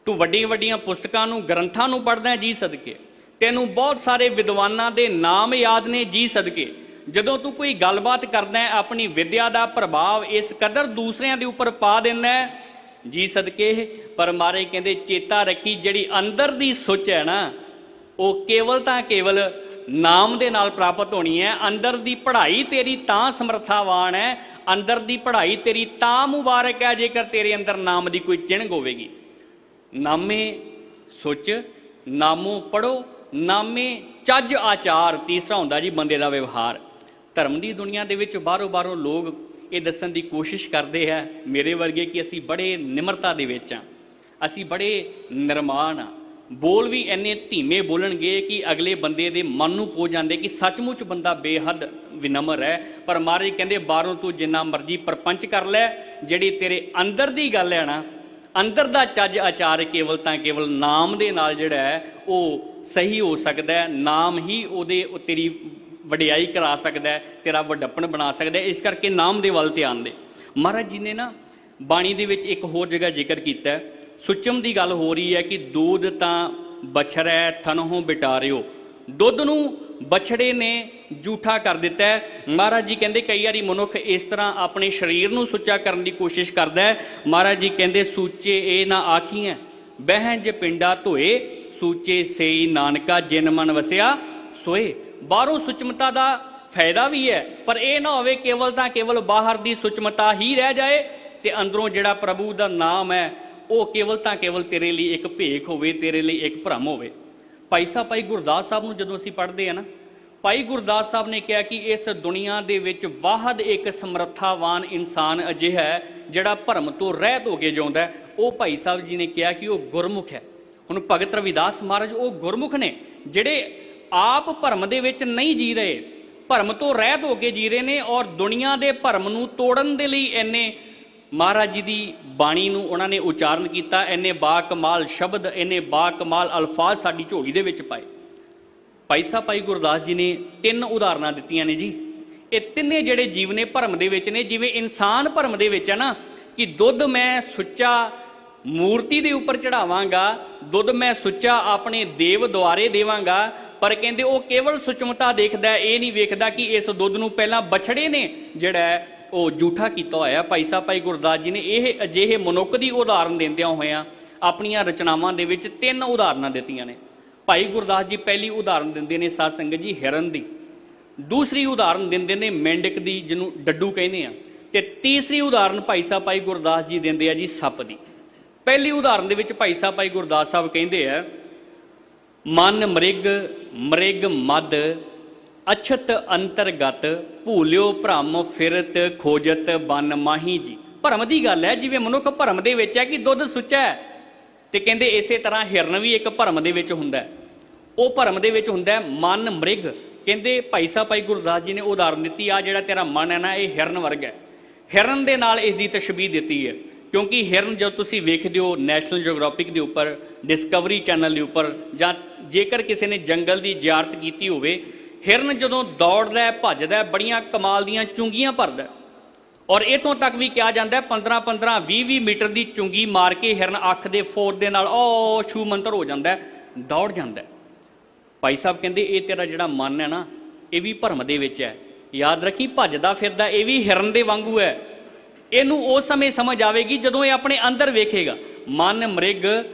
ਤੂੰ ਵੱਡੀਆਂ ਪੁਸਤਕਾਂ ਨੂੰ ਗ੍ਰੰਥਾਂ ਨੂੰ ਪੜ੍ਹਦਾ ਜੀ ਸਦਕੇ, ਤੈਨੂੰ ਬਹੁਤ ਸਾਰੇ ਵਿਦਵਾਨਾਂ ਦੇ ਨਾਮ ਯਾਦ ਨੇ ਜੀ ਸਦਕੇ। ਜਦੋਂ ਤੂੰ ਕੋਈ ਗੱਲਬਾਤ ਕਰਦਾ ਹੈ, ਆਪਣੀ ਵਿਦਿਆ ਦਾ ਪ੍ਰਭਾਵ ਇਸ ਕਦਰ ਦੂਸਰਿਆਂ ਦੇ ਉੱਪਰ ਪਾ ਦਿੰਦਾ ਜੀ ਸਦਕੇ। ਪਰ ਮਹਾਰਾਜ ਕਹਿੰਦੇ ਚੇਤਾ ਰੱਖੀ ਜਿਹੜੀ ਅੰਦਰ ਦੀ ਸੁੱਚ ਹੈ ਨਾ, ਉਹ ਕੇਵਲ ਤਾਂ ਕੇਵਲ ਨਾਮ ਦੇ ਨਾਲ ਪ੍ਰਾਪਤ ਹੋਣੀ ਹੈ। ਅੰਦਰ ਦੀ ਪੜ੍ਹਾਈ ਤੇਰੀ ਤਾਂ ਸਮਰੱਥਾਵਾਨ ਹੈ, ਅੰਦਰ ਦੀ ਪੜ੍ਹਾਈ ਤੇਰੀ ਤਾਂ ਮੁਬਾਰਕ ਹੈ ਜੇਕਰ ਤੇਰੇ ਅੰਦਰ ਨਾਮ ਦੀ ਕੋਈ ਚਿਣਗ ਹੋਵੇਗੀ। ਨਾਮੇ ਸੁੱਚ ਨਾਮੋਂ ਪੜ੍ਹੋ, ਨਾਮੇ ਚੱਜ ਆਚਾਰ। ਤੀਸਰਾ ਹੁੰਦਾ ਜੀ ਬੰਦੇ ਦਾ ਵਿਵਹਾਰ। ਧਰਮ ਦੀ ਦੁਨੀਆ ਦੇ ਵਿੱਚ ਬਾਹਰੋਂ ਲੋਕ ਇਹ ਦੱਸਣ ਦੀ ਕੋਸ਼ਿਸ਼ ਕਰਦੇ ਹੈ, ਮੇਰੇ ਵਰਗੇ, ਕਿ ਅਸੀਂ ਬੜੇ ਨਿਮਰਤਾ ਦੇ ਵਿੱਚ ਹਾਂ, ਅਸੀਂ ਬੜੇ ਨਿਰਮਾਣ ਹਾਂ। ਬੋਲ ਵੀ ਇੰਨੇ ਧੀਮੇ ਬੋਲਣਗੇ ਕਿ ਅਗਲੇ ਬੰਦੇ ਦੇ ਮਨ ਨੂੰ ਪਹੁੰਚ ਜਾਂਦੇ ਕਿ ਸੱਚਮੁੱਚ ਬੰਦਾ ਬੇਹੱਦ ਵਿਨਮਰ ਹੈ। ਪਰ ਮਹਾਰਾਜ ਕਹਿੰਦੇ ਬਾਹਰੋਂ ਤੂੰ ਜਿੰਨਾ ਮਰਜ਼ੀ ਪ੍ਰਪੰਚ ਕਰ ਲੈ, ਜਿਹੜੀ ਤੇਰੇ ਅੰਦਰ ਦੀ ਗੱਲ ਹੈ ਨਾ, ਅੰਦਰ ਦਾ ਚੱਜ ਆਚਾਰ ਕੇਵਲ ਤਾਂ ਕੇਵਲ ਨਾਮ ਦੇ ਨਾਲ ਜਿਹੜਾ ਹੈ ਉਹ ਸਹੀ ਹੋ ਸਕਦਾ ਹੈ। ਨਾਮ ਹੀ ਉਹਦੇ ਤੇਰੀ ਵਡਿਆਈ ਕਰਾ ਸਕਦਾ ਹੈ, ਤੇਰਾ ਵੱਡਪਣ ਬਣਾ ਸਕਦਾ ਹੈ। ਇਸ ਕਰਕੇ ਨਾਮ ਦੇ ਵੱਲ ਧਿਆਨ ਦੇ। ਮਹਾਰਾਜ ਜੀ ਨੇ ਨਾ ਬਾਣੀ ਦੇ ਵਿੱਚ ਇੱਕ ਹੋਰ ਜਗ੍ਹਾ ਜ਼ਿਕਰ ਕੀਤਾ, ਸੁਚਮ ਦੀ ਗੱਲ ਹੋ ਰਹੀ ਹੈ ਕਿ ਦੁੱਧ ਤਾਂ ਬਛੜੈ ਥਨਹੁ ਬਿਟਾਰਿਓ। ਦੁੱਧ ਨੂੰ ਬਛੜੇ ਨੇ ਜੂਠਾ ਕਰ ਦਿੱਤਾ ਹੈ। ਮਹਾਰਾਜ ਜੀ ਕਹਿੰਦੇ ਕਈ ਵਾਰੀ ਮਨੁੱਖ ਇਸ ਤਰ੍ਹਾਂ ਆਪਣੇ ਸਰੀਰ ਨੂੰ ਸੁੱਚਾ ਕਰਨ ਦੀ ਕੋਸ਼ਿਸ਼ ਕਰਦਾ ਹੈ। ਮਹਾਰਾਜ ਜੀ ਕਹਿੰਦੇ ਸੂਚੇ ਇਹ ਨਾ ਆਖੀਆਂ ਬਹਿ ਜੇ ਪਿੰਡਾ ਧੋਏ, ਸੂਚੇ ਸੇਈ ਨਾਨਕਾ ਜਿਨ ਮਨ ਵਸਿਆ ਸੋਏ। ਬਾਹਰੋਂ ਸੁਚਮਤਾ ਦਾ ਫਾਇਦਾ ਵੀ ਹੈ, ਪਰ ਇਹ ਨਾ ਹੋਵੇ ਕੇਵਲ ਤਾਂ ਕੇਵਲ ਬਾਹਰ ਦੀ ਸੁਚਮਤਾ ਹੀ ਰਹਿ ਜਾਏ ਤੇ ਅੰਦਰੋਂ ਜਿਹੜਾ ਪ੍ਰਭੂ ਦਾ ਨਾਮ ਹੈ ਉਹ ਕੇਵਲ ਤਾਂ ਕੇਵਲ ਤੇਰੇ ਲਈ ਇੱਕ ਭੇਖ ਹੋਵੇ, ਤੇਰੇ ਲਈ ਇੱਕ ਭਰਮ ਹੋਵੇ। ਭਾਈ ਗੁਰਦਾਸ ਸਾਹਿਬ ਨੂੰ ਜਦੋਂ ਅਸੀਂ ਪੜ੍ਹਦੇ ਹਾਂ ਨਾ, ਭਾਈ ਗੁਰਦਾਸ ਸਾਹਿਬ ਨੇ ਕਿਹਾ ਕਿ ਇਸ ਦੁਨੀਆ ਦੇ ਵਿੱਚ ਵਾਹਦ ਇੱਕ ਸਮਰੱਥਾਵਾਨ ਇਨਸਾਨ ਅਜਿਹਾ ਹੈ ਜਿਹੜਾ ਭਰਮ ਤੋਂ ਰਹਿਤ ਹੋ ਕੇ ਜਿਉਂਦਾ। ਉਹ ਭਾਈ ਸਾਹਿਬ ਜੀ ਨੇ ਕਿਹਾ ਕਿ ਉਹ ਗੁਰਮੁਖ ਹੈ। ਹੁਣ ਭਗਤ ਰਵਿਦਾਸ ਮਹਾਰਾਜ ਉਹ ਗੁਰਮੁਖ ਨੇ ਜਿਹੜੇ ਆਪ ਭਰਮ ਦੇ ਵਿੱਚ ਨਹੀਂ ਜੀ ਰਹੇ, ਭਰਮ ਤੋਂ ਰਹਿਤ ਹੋ ਕੇ ਜੀ ਰਹੇ ਨੇ, ਔਰ ਦੁਨੀਆ ਦੇ ਭਰਮ ਨੂੰ ਤੋੜਨ ਦੇ ਲਈ ਇੰਨੇ ਮਹਾਰਾਜ ਜੀ ਦੀ ਬਾਣੀ ਨੂੰ ਉਹਨਾਂ ਨੇ ਉਚਾਰਨ ਕੀਤਾ, ਇੰਨੇ ਬਾਕਮਾਲ ਸ਼ਬਦ, ਇੰਨੇ ਬਾਕਮਾਲ ਅਲਫਾਜ਼ ਸਾਡੀ ਝੋਲੀ ਦੇ ਵਿੱਚ ਪਾਏ। ਭਾਈ ਗੁਰਦਾਸ ਜੀ ਨੇ 3 ਉਦਾਹਰਨਾਂ ਦਿੱਤੀਆਂ ਨੇ ਜੀ। ਇਹ ਤਿੰਨੇ ਜਿਹੜੇ ਜੀਵ ਨੇ ਭਰਮ ਦੇ ਵਿੱਚ ਨੇ। ਜਿਵੇਂ ਇਨਸਾਨ ਭਰਮ ਦੇ ਵਿੱਚ ਹੈ ਨਾ ਕਿ ਦੁੱਧ ਮੈਂ ਸੁੱਚਾ ਮੂਰਤੀ ਦੇ ਉੱਪਰ ਚੜਾਵਾਂਗਾ, ਦੁੱਧ ਮੈਂ ਸੁੱਚਾ ਆਪਣੇ ਦੇਵ ਦੁਆਰੇ ਦੇਵਾਂਗਾ, ਪਰ ਕਹਿੰਦੇ ਉਹ ਕੇਵਲ ਸੁਚਮਤਾ ਦੇਖਦਾ, ਇਹ ਨਹੀਂ ਵੇਖਦਾ ਕਿ ਇਸ ਦੁੱਧ ਨੂੰ ਪਹਿਲਾਂ ਬਛੜੇ ਨੇ ਜਿਹੜਾ ਉਹ ਜੂਠਾ ਕੀਤਾ ਹੋਇਆ। ਭਾਈ ਗੁਰਦਾਸ ਜੀ ਨੇ ਇਹ ਅਜਿਹੇ ਮਨੁੱਖ ਦੀ ਉਦਾਹਰਨ ਦਿੰਦਿਆਂ ਹੋਇਆਂ ਆਪਣੀਆਂ ਰਚਨਾਵਾਂ ਦੇ ਵਿੱਚ 3 ਉਦਾਹਰਨਾਂ ਦਿੱਤੀਆਂ ਨੇ। ਭਾਈ ਗੁਰਦਾਸ ਜੀ ਪਹਿਲੀ ਉਦਾਹਰਨ ਦਿੰਦੇ ਨੇ ਸਾਧ ਸੰਗਤ ਜੀ ਹਿਰਨ ਦੀ, ਦੂਸਰੀ ਉਦਾਹਰਨ ਦਿੰਦੇ ਨੇ ਮੇਂਢਕ ਦੀ ਜਿਹਨੂੰ ਡੱਡੂ ਕਹਿੰਦੇ ਆ, ਤੇ ਤੀਸਰੀ ਉਦਾਹਰਨ ਭਾਈ ਗੁਰਦਾਸ ਜੀ ਦਿੰਦੇ ਆ ਜੀ ਸੱਪ ਦੀ। ਪਹਿਲੀ ਉਦਾਹਰਨ ਦੇ ਵਿੱਚ ਭਾਈ ਗੁਰਦਾਸ ਸਾਹਿਬ ਕਹਿੰਦੇ ਆ ਮਨ ਮ੍ਰਿਗ ਮਦ ਅਛਤ ਅੰਤਰਗਤ ਭੂਲਿਓ ਭ੍ਰਮ ਫਿਰਤ ਖੋਜਤ ਬਨ ਮਾਹੀ ਜੀ। ਭਰਮ ਦੀ ਗੱਲ ਹੈ, ਜਿਵੇਂ ਮਨੁੱਖ ਭਰਮ ਦੇ ਵਿੱਚ ਹੈ ਕਿ ਦੁੱਧ ਸੁੱਚਾ ਹੈ, ਤੇ ਕਹਿੰਦੇ ਇਸੇ ਤਰ੍ਹਾਂ ਹਿਰਨ ਵੀ ਇੱਕ ਭਰਮ ਦੇ ਵਿੱਚ ਹੁੰਦਾ। ਉਹ ਭਰਮ ਦੇ ਵਿੱਚ ਹੁੰਦਾ ਮਨ ਮ੍ਰਿਗ। ਕਹਿੰਦੇ ਭਾਈ ਗੁਰਦਾਸ ਜੀ ਨੇ ਉਦਾਹਰਨ ਦਿੱਤੀ, ਆ ਜਿਹੜਾ ਤੇਰਾ ਮਨ ਹੈ ਨਾ ਇਹ ਹਿਰਨ ਵਰਗਾ ਹੈ। ਹਿਰਨ ਦੇ ਨਾਲ ਇਸ ਦੀ ਤਸ਼ਬੀਹ ਦਿੱਤੀ ਹੈ, ਕਿਉਂਕਿ ਹਿਰਨ ਜਦੋਂ ਤੁਸੀਂ ਵੇਖਦੇ ਹੋ ਨੈਸ਼ਨਲ ਜਿਓਗ੍ਰਾਫਿਕ ਦੇ ਉੱਪਰ, ਡਿਸਕਵਰੀ ਚੈਨਲ ਦੇ ਉੱਪਰ, ਜਾਂ ਜੇਕਰ ਕਿਸੇ ਨੇ ਜੰਗਲ ਦੀ ਜ਼ਿਆਰਤ ਕੀਤੀ ਹੋਵੇ, ਹਿਰਨ ਜਦੋਂ ਦੌੜਦਾ ਭੱਜਦਾ ਬੜੀਆਂ ਕਮਾਲ ਦੀਆਂ ਚੁੰਗੀਆਂ ਭਰਦਾ, ਔਰ ਇਤੋਂ ਤੱਕ ਵੀ ਕਿਹਾ ਜਾਂਦਾ 15-20 ਮੀਟਰ ਦੀ ਚੁੰਗੀ ਮਾਰ ਕੇ ਹਿਰਨ ਅੱਖ ਦੇ ਫੋਰ ਦੇ ਨਾਲ ਉਹ ਛੂ ਮੰਤਰ ਹੋ ਜਾਂਦਾ। ਦੌੜ ਜਾਂਦਾ ਹੈ। ਭਾਈ ਸਾਹਿਬ ਕਹਿੰਦੇ ਇਹ ਤੇਰਾ ਜਿਹੜਾ ਮਨ ਹੈ ਨਾ, ਇਹ ਵੀ ਭਰਮ ਦੇ ਵਿੱਚ ਹੈ। ਯਾਦ ਰੱਖੀ, ਭੱਜਦਾ ਫਿਰਦਾ ਇਹ ਵੀ ਹਿਰਨ ਦੇ ਵਾਂਗੂ ਹੈ। ਇਹਨੂੰ ਉਸ ਸਮੇਂ ਸਮਝ ਆਵੇਗੀ ਜਦੋਂ ਇਹ ਆਪਣੇ ਅੰਦਰ ਵੇਖੇਗਾ। ਮਨ ਮ੍ਰਿਗ,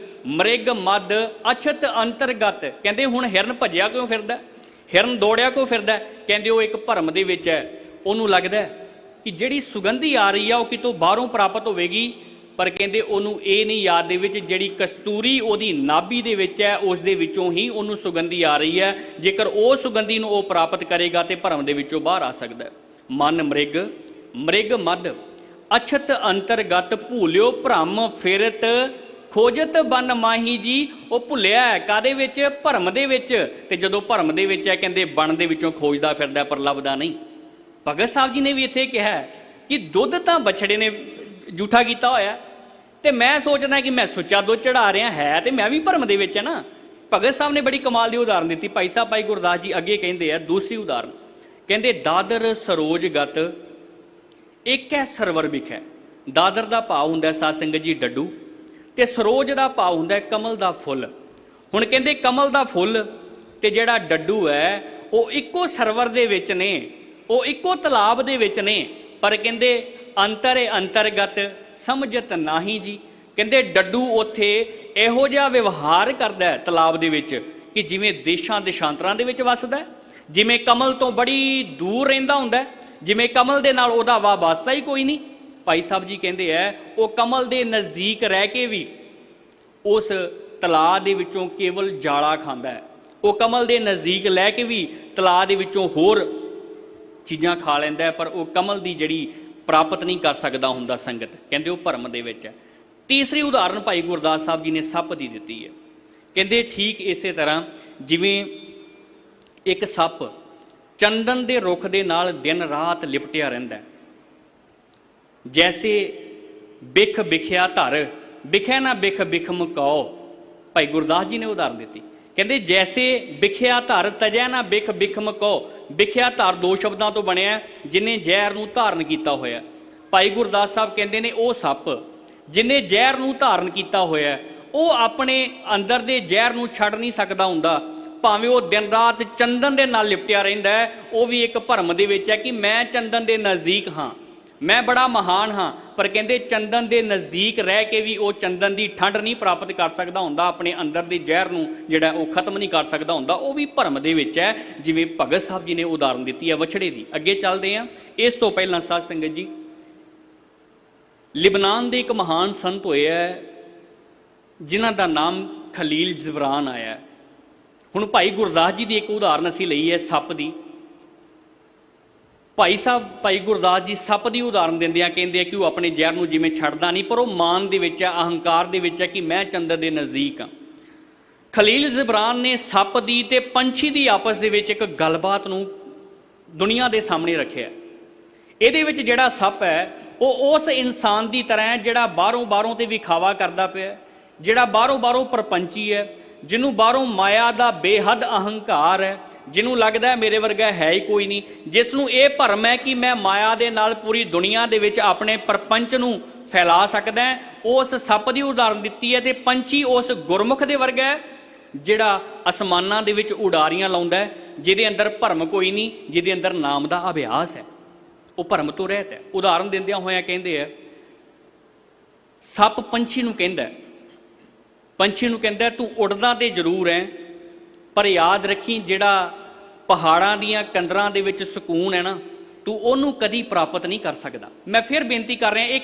ਮ੍ਰਿਗ ਮਦ ਅਛਤ ਅੰਤਰਗਤ। ਕਹਿੰਦੇ ਹੁਣ ਹਿਰਨ ਭੱਜਿਆ ਕਿਉਂ ਫਿਰਦਾ, ਹਿਰਨ ਦੌੜਿਆ ਕਿਉਂ ਫਿਰਦਾ? ਕਹਿੰਦੇ ਉਹ ਇੱਕ ਭਰਮ ਦੇ ਵਿੱਚ ਹੈ। ਉਹਨੂੰ ਲੱਗਦਾ ਕਿ ਜਿਹੜੀ ਸੁਗੰਧੀ ਆ ਰਹੀ ਆ ਉਹ ਕਿਤੋਂ ਬਾਹਰੋਂ ਪ੍ਰਾਪਤ ਹੋਵੇਗੀ, ਪਰ ਕਹਿੰਦੇ ਉਹਨੂੰ ਇਹ ਨਹੀਂ ਯਾਦ ਦੇ ਵਿੱਚ ਜਿਹੜੀ ਕਸਤੂਰੀ ਉਹਦੀ ਨਾਭੀ ਦੇ ਵਿੱਚ ਹੈ, ਉਸ ਦੇ ਵਿੱਚੋਂ ਹੀ ਉਹਨੂੰ ਸੁਗੰਧੀ ਆ ਰਹੀ ਹੈ। ਜੇਕਰ ਉਹ ਸੁਗੰਧੀ ਨੂੰ ਉਹ ਪ੍ਰਾਪਤ ਕਰੇਗਾ ਤੇ ਭਰਮ ਦੇ ਵਿੱਚੋਂ ਬਾਹਰ ਆ ਸਕਦਾ ਹੈ। ਮਨ ਮ੍ਰਿਗ, ਮ੍ਰਿਗ ਮਦ ਅਛਤ ਅੰਤਰਗਤ ਭੂਲਿਓ ਭ੍ਰਮ ਫਿਰਤ ਖੋਜਤ ਬਨ ਮਾਹੀ ਜੀ। ਉਹ ਭੁੱਲਿਆ ਹੈ ਕਾਦੇ ਵਿੱਚ? ਭਰਮ ਦੇ ਵਿੱਚ। ਤੇ ਜਦੋਂ ਭਰਮ ਦੇ ਵਿੱਚ ਹੈ, ਕਹਿੰਦੇ ਬਣ ਦੇ ਵਿੱਚੋਂ ਖੋਜਦਾ ਫਿਰਦਾ ਪਰ ਲੱਭਦਾ ਨਹੀਂ। ਭਗਤ ਸਾਹਿਬ ਜੀ ਨੇ ਵੀ ਇੱਥੇ ਕਿਹਾ ਕਿ ਦੁੱਧ ਤਾਂ ਬਛੜੇ ਨੇ ਜੂਠਾ ਕੀਤਾ ਹੋਇਆ, ਤੇ ਮੈਂ ਸੋਚਦਾ ਕਿ ਮੈਂ ਸੁੱਚਾ ਦੁੱਧ ਚੜਾ ਰਿਹਾ, ਹੈ ਤੇ ਮੈਂ ਵੀ ਭਰਮ ਦੇ ਵਿੱਚ ਹੈ ਨਾ। ਭਗਤ ਸਾਹਿਬ ਨੇ ਬੜੀ ਕਮਾਲ ਦੀ ਉਦਾਹਰਨ ਦਿੱਤੀ। ਭਾਈ ਸਾਹਿਬ ਭਾਈ ਗੁਰਦਾਸ ਜੀ ਅੱਗੇ ਕਹਿੰਦੇ ਆ ਦੂਸਰੀ ਉਦਾਹਰਨ, ਕਹਿੰਦੇ ਦਾਦਰ ਸਰੋਜਗਤ ਇੱਕ ਹੈ ਸਰਵਰ ਵਿਖੇ। ਦਾਦਰ ਦਾ ਭਾਵ ਹੁੰਦਾ ਸਾਧ ਸੰਗਤ ਜੀ ਡੱਡੂ, ਤੇ ਸਰੋਜ ਦਾ ਭਾਵ ਹੁੰਦਾ ਕਮਲ ਦਾ ਫੁੱਲ। ਹੁਣ ਕਹਿੰਦੇ ਕਮਲ ਦਾ ਫੁੱਲ ਤੇ ਜਿਹੜਾ ਡੱਡੂ ਹੈ ਉਹ ਇੱਕੋ ਸਰਵਰ ਦੇ ਵਿੱਚ ਨੇ, ਉਹ ਇੱਕੋ ਤਲਾਬ ਦੇ ਵਿੱਚ ਨੇ, ਪਰ ਕਹਿੰਦੇ ਅੰਤਰੇ ਅੰਤਰਗਤ ਸਮਝਤ ਨਾਹੀ ਜੀ। ਕਹਿੰਦੇ ਡੱਡੂ ਉੱਥੇ ਇਹੋ ਜਿਹਾ ਵਿਵਹਾਰ ਕਰਦਾ ਤਲਾਬ ਦੇ ਵਿੱਚ ਕਿ ਜਿਵੇਂ ਦੇਸ਼ਾਂ ਦੇਸ਼ਾਂਤਰਾਂ ਦੇ ਵਿੱਚ ਵੱਸਦਾ, ਜਿਵੇਂ ਕਮਲ ਤੋਂ ਬੜੀ ਦੂਰ ਰਹਿੰਦਾ ਹੁੰਦਾ, ਜਿਵੇਂ ਕਮਲ ਦੇ ਨਾਲ ਉਹਦਾ ਵਾਸਤਾ ਹੀ ਕੋਈ ਨਹੀਂ। ਭਾਈ ਸਾਹਿਬ ਜੀ ਕਹਿੰਦੇ ਹੈ ਉਹ ਕਮਲ ਦੇ ਨਜ਼ਦੀਕ ਰਹਿ ਕੇ ਵੀ ਉਸ ਤਲਾਬ ਦੇ ਵਿੱਚੋਂ ਕੇਵਲ ਜਾਲਾ ਖਾਂਦਾ ਹੈ। ਉਹ ਕਮਲ ਦੇ ਨਜ਼ਦੀਕ ਲੈ ਕੇ ਵੀ ਤਲਾਬ ਦੇ ਵਿੱਚੋਂ ਹੋਰ ਚੀਜ਼ਾਂ ਖਾ ਲੈਂਦਾ ਹੈ, ਪਰ ਉਹ ਕਮਲ ਦੀ ਜਿਹੜੀ ਪ੍ਰਾਪਤ ਨਹੀਂ ਕਰ ਸਕਦਾ ਹੁੰਦਾ ਸੰਗਤ। ਕਹਿੰਦੇ ਉਹ ਭਰਮ ਦੇ ਵਿੱਚ ਹੈ। ਤੀਸਰੀ ਉਦਾਹਰਨ ਭਾਈ ਗੁਰਦਾਸ ਸਾਹਿਬ ਜੀ ਨੇ ਸੱਪ ਦੀ ਦਿੱਤੀ ਹੈ। ਕਹਿੰਦੇ ਠੀਕ ਇਸੇ ਤਰ੍ਹਾਂ ਜਿਵੇਂ ਇੱਕ ਸੱਪ ਚੰਦਨ ਦੇ ਰੁੱਖ ਦੇ ਨਾਲ ਦਿਨ ਰਾਤ ਲਿਪਟਿਆ ਰਹਿੰਦਾ ਹੈ, ਜੈਸੇ ਬਿਖ ਬਿਖਿਆ ਧਰ ਬਿਖੈ ਨਾ ਬਿਖ ਬਿਖ ਮੁਕਾਓ। ਭਾਈ ਗੁਰਦਾਸ ਜੀ ਨੇ ਉਦਾਹਰਨ ਦਿੱਤੀ। ਕਹਿੰਦੇ ਜੈਸੇ ਬਿਖਿਆ ਧਰ ਤਜੈ ਨਾ ਬਿਖ ਬਿਖ ਮੁਕਾਓ। ਬਿਖਿਆ ਧਰ ਦੋ ਸ਼ਬਦਾਂ ਤੋਂ ਬਣਿਆ, ਜਿਹਨੇ ਜ਼ਹਿਰ ਨੂੰ ਧਾਰਨ ਕੀਤਾ ਹੋਇਆ। ਭਾਈ ਗੁਰਦਾਸ ਸਾਹਿਬ ਕਹਿੰਦੇ ਨੇ ਉਹ ਸੱਪ ਜਿਹਨੇ ਜ਼ਹਿਰ ਨੂੰ ਧਾਰਨ ਕੀਤਾ ਹੋਇਆ, ਉਹ ਆਪਣੇ ਅੰਦਰ ਦੇ ਜ਼ਹਿਰ ਨੂੰ ਛੱਡ ਨਹੀਂ ਸਕਦਾ ਹੁੰਦਾ। ਭਾਵੇਂ ਉਹ ਦਿਨ ਰਾਤ ਚੰਦਨ ਦੇ ਨਾਲ ਲਿਪਟਿਆ ਰਹਿੰਦਾ ਹੈ, ਉਹ ਵੀ ਇੱਕ ਭਰਮ ਦੇ ਵਿੱਚ ਹੈ ਕਿ ਮੈਂ ਚੰਦਨ ਦੇ ਨਜ਼ਦੀਕ ਹਾਂ, ਮੈਂ ਬੜਾ ਮਹਾਨ ਹਾਂ, ਪਰ ਕਹਿੰਦੇ ਚੰਦਨ ਦੇ ਨਜ਼ਦੀਕ ਰਹਿ ਕੇ ਵੀ ਉਹ ਚੰਦਨ ਦੀ ਠੰਡ ਨਹੀਂ ਪ੍ਰਾਪਤ ਕਰ ਸਕਦਾ ਹੁੰਦਾ, ਆਪਣੇ ਅੰਦਰ ਦੇ ਜ਼ਹਿਰ ਨੂੰ ਜਿਹੜਾ ਉਹ ਖਤਮ ਨਹੀਂ ਕਰ ਸਕਦਾ ਹੁੰਦਾ, ਉਹ ਵੀ ਭਰਮ ਦੇ ਵਿੱਚ ਹੈ। ਜਿਵੇਂ ਭਗਤ ਸਾਹਿਬ ਜੀ ਨੇ ਉਦਾਹਰਨ ਦਿੱਤੀ ਹੈ ਵਛੜੇ ਦੀ। ਅੱਗੇ ਚੱਲਦੇ ਹਾਂ। ਇਸ ਤੋਂ ਪਹਿਲਾਂ ਸਾਧ ਸੰਗਤ ਜੀ, ਲਿਬਨਾਨ ਦੇ ਇੱਕ ਮਹਾਨ ਸੰਤ ਹੋਏ ਹੈ ਜਿਨ੍ਹਾਂ ਦਾ ਨਾਮ ਖਲੀਲ ਜਿਬਰਾਨ ਆਇਆ। ਹੁਣ ਭਾਈ ਗੁਰਦਾਸ ਜੀ ਦੀ ਇੱਕ ਉਦਾਹਰਨ ਅਸੀਂ ਲਈ ਹੈ ਸੱਪ ਦੀ। ਭਾਈ ਗੁਰਦਾਸ ਜੀ ਸੱਪ ਦੀ ਉਦਾਹਰਨ ਦਿੰਦਿਆਂ ਕਹਿੰਦੇ ਆ ਕਿ ਉਹ ਆਪਣੇ ਜ਼ਹਿਰ ਨੂੰ ਜਿਵੇਂ ਛੱਡਦਾ ਨਹੀਂ, ਪਰ ਉਹ ਮਾਨ ਦੇ ਵਿੱਚ ਹੈ, ਅਹੰਕਾਰ ਦੇ ਵਿੱਚ ਹੈ ਕਿ ਮੈਂ ਚੰਦਨ ਦੇ ਨਜ਼ਦੀਕ ਹਾਂ। ਖਲੀਲ ਜਿਬਰਾਨ ਨੇ ਸੱਪ ਦੀ ਤੇ ਪੰਛੀ ਦੀ ਆਪਸ ਦੇ ਵਿੱਚ ਇੱਕ ਗੱਲਬਾਤ ਨੂੰ ਦੁਨੀਆ ਦੇ ਸਾਹਮਣੇ ਰੱਖਿਆ। ਇਹਦੇ ਵਿੱਚ ਜਿਹੜਾ ਸੱਪ ਹੈ ਉਹ ਉਸ ਇਨਸਾਨ ਦੀ ਤਰ੍ਹਾਂ ਹੈ ਜਿਹੜਾ ਬਾਹਰੋਂ ਤੇ ਵਿਖਾਵਾ ਕਰਦਾ ਪਿਆ, ਜਿਹੜਾ ਬਾਹਰੋਂ ਪ੍ਰਪੰਚੀ ਹੈ, ਜਿਹਨੂੰ ਬਾਹਰੋਂ ਮਾਇਆ ਦਾ ਬੇਹੱਦ ਅਹੰਕਾਰ ਹੈ, ਜਿਹਨੂੰ ਲੱਗਦਾ ਮੇਰੇ ਵਰਗਾ ਹੈ ਹੀ ਕੋਈ ਨਹੀਂ, ਜਿਸ ਨੂੰ ਇਹ ਭਰਮ ਹੈ ਕਿ ਮੈਂ ਮਾਇਆ ਦੇ ਨਾਲ ਪੂਰੀ ਦੁਨੀਆ ਦੇ ਵਿੱਚ ਆਪਣੇ ਪ੍ਰਪੰਚ ਨੂੰ ਫੈਲਾ ਸਕਦਾ। ਉਸ ਸੱਪ ਦੀ ਉਦਾਹਰਨ ਦਿੱਤੀ ਹੈ। ਤੇ ਪੰਛੀ ਉਸ ਗੁਰਮੁਖ ਦੇ ਵਰਗਾ ਹੈ ਜਿਹੜਾ ਅਸਮਾਨਾਂ ਦੇ ਵਿੱਚ ਉਡਾਰੀਆਂ ਲਾਉਂਦਾ, ਜਿਹਦੇ ਅੰਦਰ ਭਰਮ ਕੋਈ ਨਹੀਂ, ਜਿਹਦੇ ਅੰਦਰ ਨਾਮ ਦਾ ਅਭਿਆਸ ਹੈ, ਉਹ ਭਰਮ ਤੋਂ ਰਹਿਤ ਹੈ। ਉਦਾਹਰਨ ਦਿੰਦਿਆਂ ਹੋਇਆਂ ਕਹਿੰਦੇ ਆ ਸੱਪ ਪੰਛੀ ਨੂੰ ਕਹਿੰਦਾ ਤੂੰ ਉੱਡਦਾ ਤੇ ਜ਼ਰੂਰ ਹੈ, ਪਰ ਯਾਦ ਰੱਖੀ ਜਿਹੜਾ ਪਹਾੜਾਂ ਦੀਆਂ ਕੰਦਰਾਂ ਦੇ ਵਿੱਚ ਸਕੂਨ ਹੈ ਨਾ, ਤੂੰ ਉਹਨੂੰ ਕਦੀ ਪ੍ਰਾਪਤ ਨਹੀਂ ਕਰ ਸਕਦਾ। ਮੈਂ ਫਿਰ ਬੇਨਤੀ ਕਰ ਰਿਹਾ, ਇਹ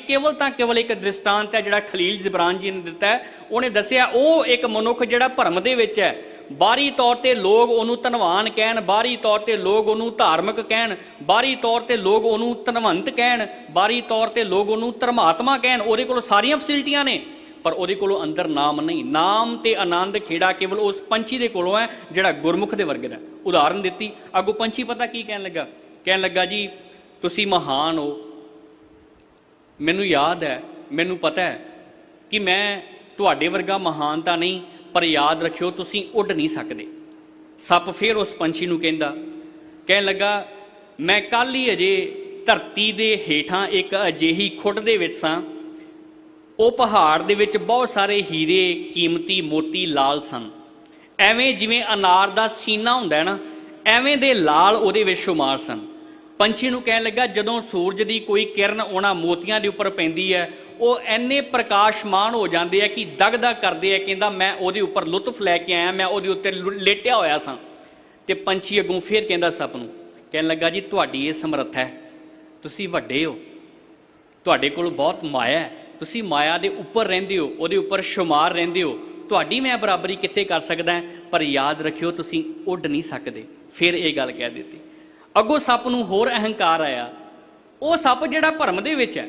ਕੇਵਲ ਇੱਕ ਦ੍ਰਿਸ਼ਟਾਂਤ ਹੈ ਜਿਹੜਾ ਖਲੀਲ ਜਿਬਰਾਨ ਜੀ ਨੇ ਦਿੱਤਾ ਹੈ। ਉਹਨੇ ਦੱਸਿਆ ਉਹ ਇੱਕ ਮਨੁੱਖ ਜਿਹੜਾ ਭਰਮ ਦੇ ਵਿੱਚ ਹੈ, ਬਾਹਰੀ ਤੌਰ ਤੇ ਲੋਕ ਉਹਨੂੰ ਧਨਵਾਨ ਕਹਿਣ, ਬਾਹਰੀ ਤੌਰ ਤੇ ਲੋਕ ਉਹਨੂੰ ਧਾਰਮਿਕ ਕਹਿਣ, ਬਾਹਰੀ ਤੌਰ ਤੇ ਲੋਕ ਉਹਨੂੰ ਧਨਵੰਤ ਕਹਿਣ, ਬਾਹਰੀ ਤੌਰ ਤੇ ਲੋਕ ਉਹਨੂੰ ਧਰਮਾਤਮਾ ਕਹਿਣ, ਉਹਦੇ ਕੋਲ ਸਾਰੀਆਂ ਫੈਸਿਲਿਟੀਆਂ ਨੇ, ਪਰ ਉਹਦੇ ਕੋਲੋਂ ਅੰਦਰ ਨਾਮ ਨਹੀਂ। ਨਾਮ ਤੇ ਆਨੰਦ ਖੇੜਾ ਕੇਵਲ ਉਸ ਪੰਛੀ ਦੇ ਕੋਲੋਂ ਹੈ ਜਿਹੜਾ ਗੁਰਮੁਖ ਦੇ ਵਰਗੇ ਦਾ। ਉਦਾਹਰਨ ਦਿੱਤੀ। ਅੱਗੋਂ ਪੰਛੀ ਪਤਾ ਕੀ ਕਹਿਣ ਲੱਗਾ ਜੀ ਤੁਸੀਂ ਮਹਾਨ ਹੋ, ਮੈਨੂੰ ਯਾਦ ਹੈ, ਮੈਨੂੰ ਪਤਾ ਹੈ ਕਿ ਮੈਂ ਤੁਹਾਡੇ ਵਰਗਾ ਮਹਾਨ ਤਾਂ ਨਹੀਂ, ਪਰ ਯਾਦ ਰੱਖਿਓ ਤੁਸੀਂ ਉੱਡ ਨਹੀਂ ਸਕਦੇ। ਸੱਪ ਫਿਰ ਉਸ ਪੰਛੀ ਨੂੰ ਕਹਿਣ ਲੱਗਾ ਮੈਂ ਕੱਲ੍ਹ ਹੀ ਅਜੇ ਧਰਤੀ ਦੇ ਹੇਠਾਂ ਇੱਕ ਅਜਿਹੀ ਖੁੱਡ ਦੇ ਵਿੱਚ ਸਾਂ, ਉਹ ਪਹਾੜ ਦੇ ਵਿੱਚ ਬਹੁਤ ਸਾਰੇ ਹੀਰੇ ਕੀਮਤੀ ਮੋਤੀ ਲਾਲ ਸਨ। ਐਵੇਂ ਜਿਵੇਂ ਅਨਾਰ ਦਾ ਸੀਨਾ ਹੁੰਦਾ ਨਾ, ਐਵੇਂ ਦੇ ਲਾਲ ਉਹਦੇ ਵਿੱਚ ਸ਼ੁਮਾਰ ਸਨ। ਪੰਛੀ ਨੂੰ ਕਹਿਣ ਲੱਗਾ, ਜਦੋਂ ਸੂਰਜ ਦੀ ਕੋਈ ਕਿਰਨ ਉਹਨਾਂ ਮੋਤੀਆਂ ਦੇ ਉੱਪਰ ਪੈਂਦੀ ਹੈ, ਉਹ ਇੰਨੇ ਪ੍ਰਕਾਸ਼ਮਾਨ ਹੋ ਜਾਂਦੇ ਆ ਕਿ ਦਗਦਗ ਕਰਦੇ ਆ। ਕਹਿੰਦਾ ਮੈਂ ਉਹਦੇ ਉੱਪਰ ਲੁਤਫ ਲੈ ਕੇ ਆਇਆ, ਮੈਂ ਉਹਦੇ ਉੱਤੇ ਲੇਟਿਆ ਹੋਇਆ ਸਾਂ। ਤੇ ਪੰਛੀ ਅੱਗੋਂ ਫੇਰ ਕਹਿੰਦਾ ਸੱਪ ਨੂੰ, ਕਹਿਣ ਲੱਗਾ ਜੀ ਤੁਹਾਡੀ ਇਹ ਸਮਰੱਥਾ ਹੈ, ਤੁਸੀਂ ਵੱਡੇ ਹੋ, ਤੁਹਾਡੇ ਕੋਲ ਬਹੁਤ ਮਾਇਆ ਹੈ, ਤੁਸੀਂ ਮਾਇਆ ਦੇ ਉੱਪਰ ਰਹਿੰਦੇ ਹੋ, ਉਹਦੇ ਉੱਪਰ ਸ਼ੁਮਾਰ ਰਹਿੰਦੇ ਹੋ, ਤੁਹਾਡੀ ਮੈਂ ਬਰਾਬਰੀ ਕਿੱਥੇ ਕਰ ਸਕਦਾ, ਪਰ ਯਾਦ ਰੱਖਿਓ ਤੁਸੀਂ ਉੱਡ ਨਹੀਂ ਸਕਦੇ। ਫਿਰ ਇਹ ਗੱਲ ਕਹਿ ਦਿੱਤੀ। ਅੱਗੋਂ ਸੱਪ ਨੂੰ ਹੋਰ ਅਹੰਕਾਰ ਆਇਆ। ਉਹ ਸੱਪ ਜਿਹੜਾ ਭਰਮ ਦੇ ਵਿੱਚ ਹੈ,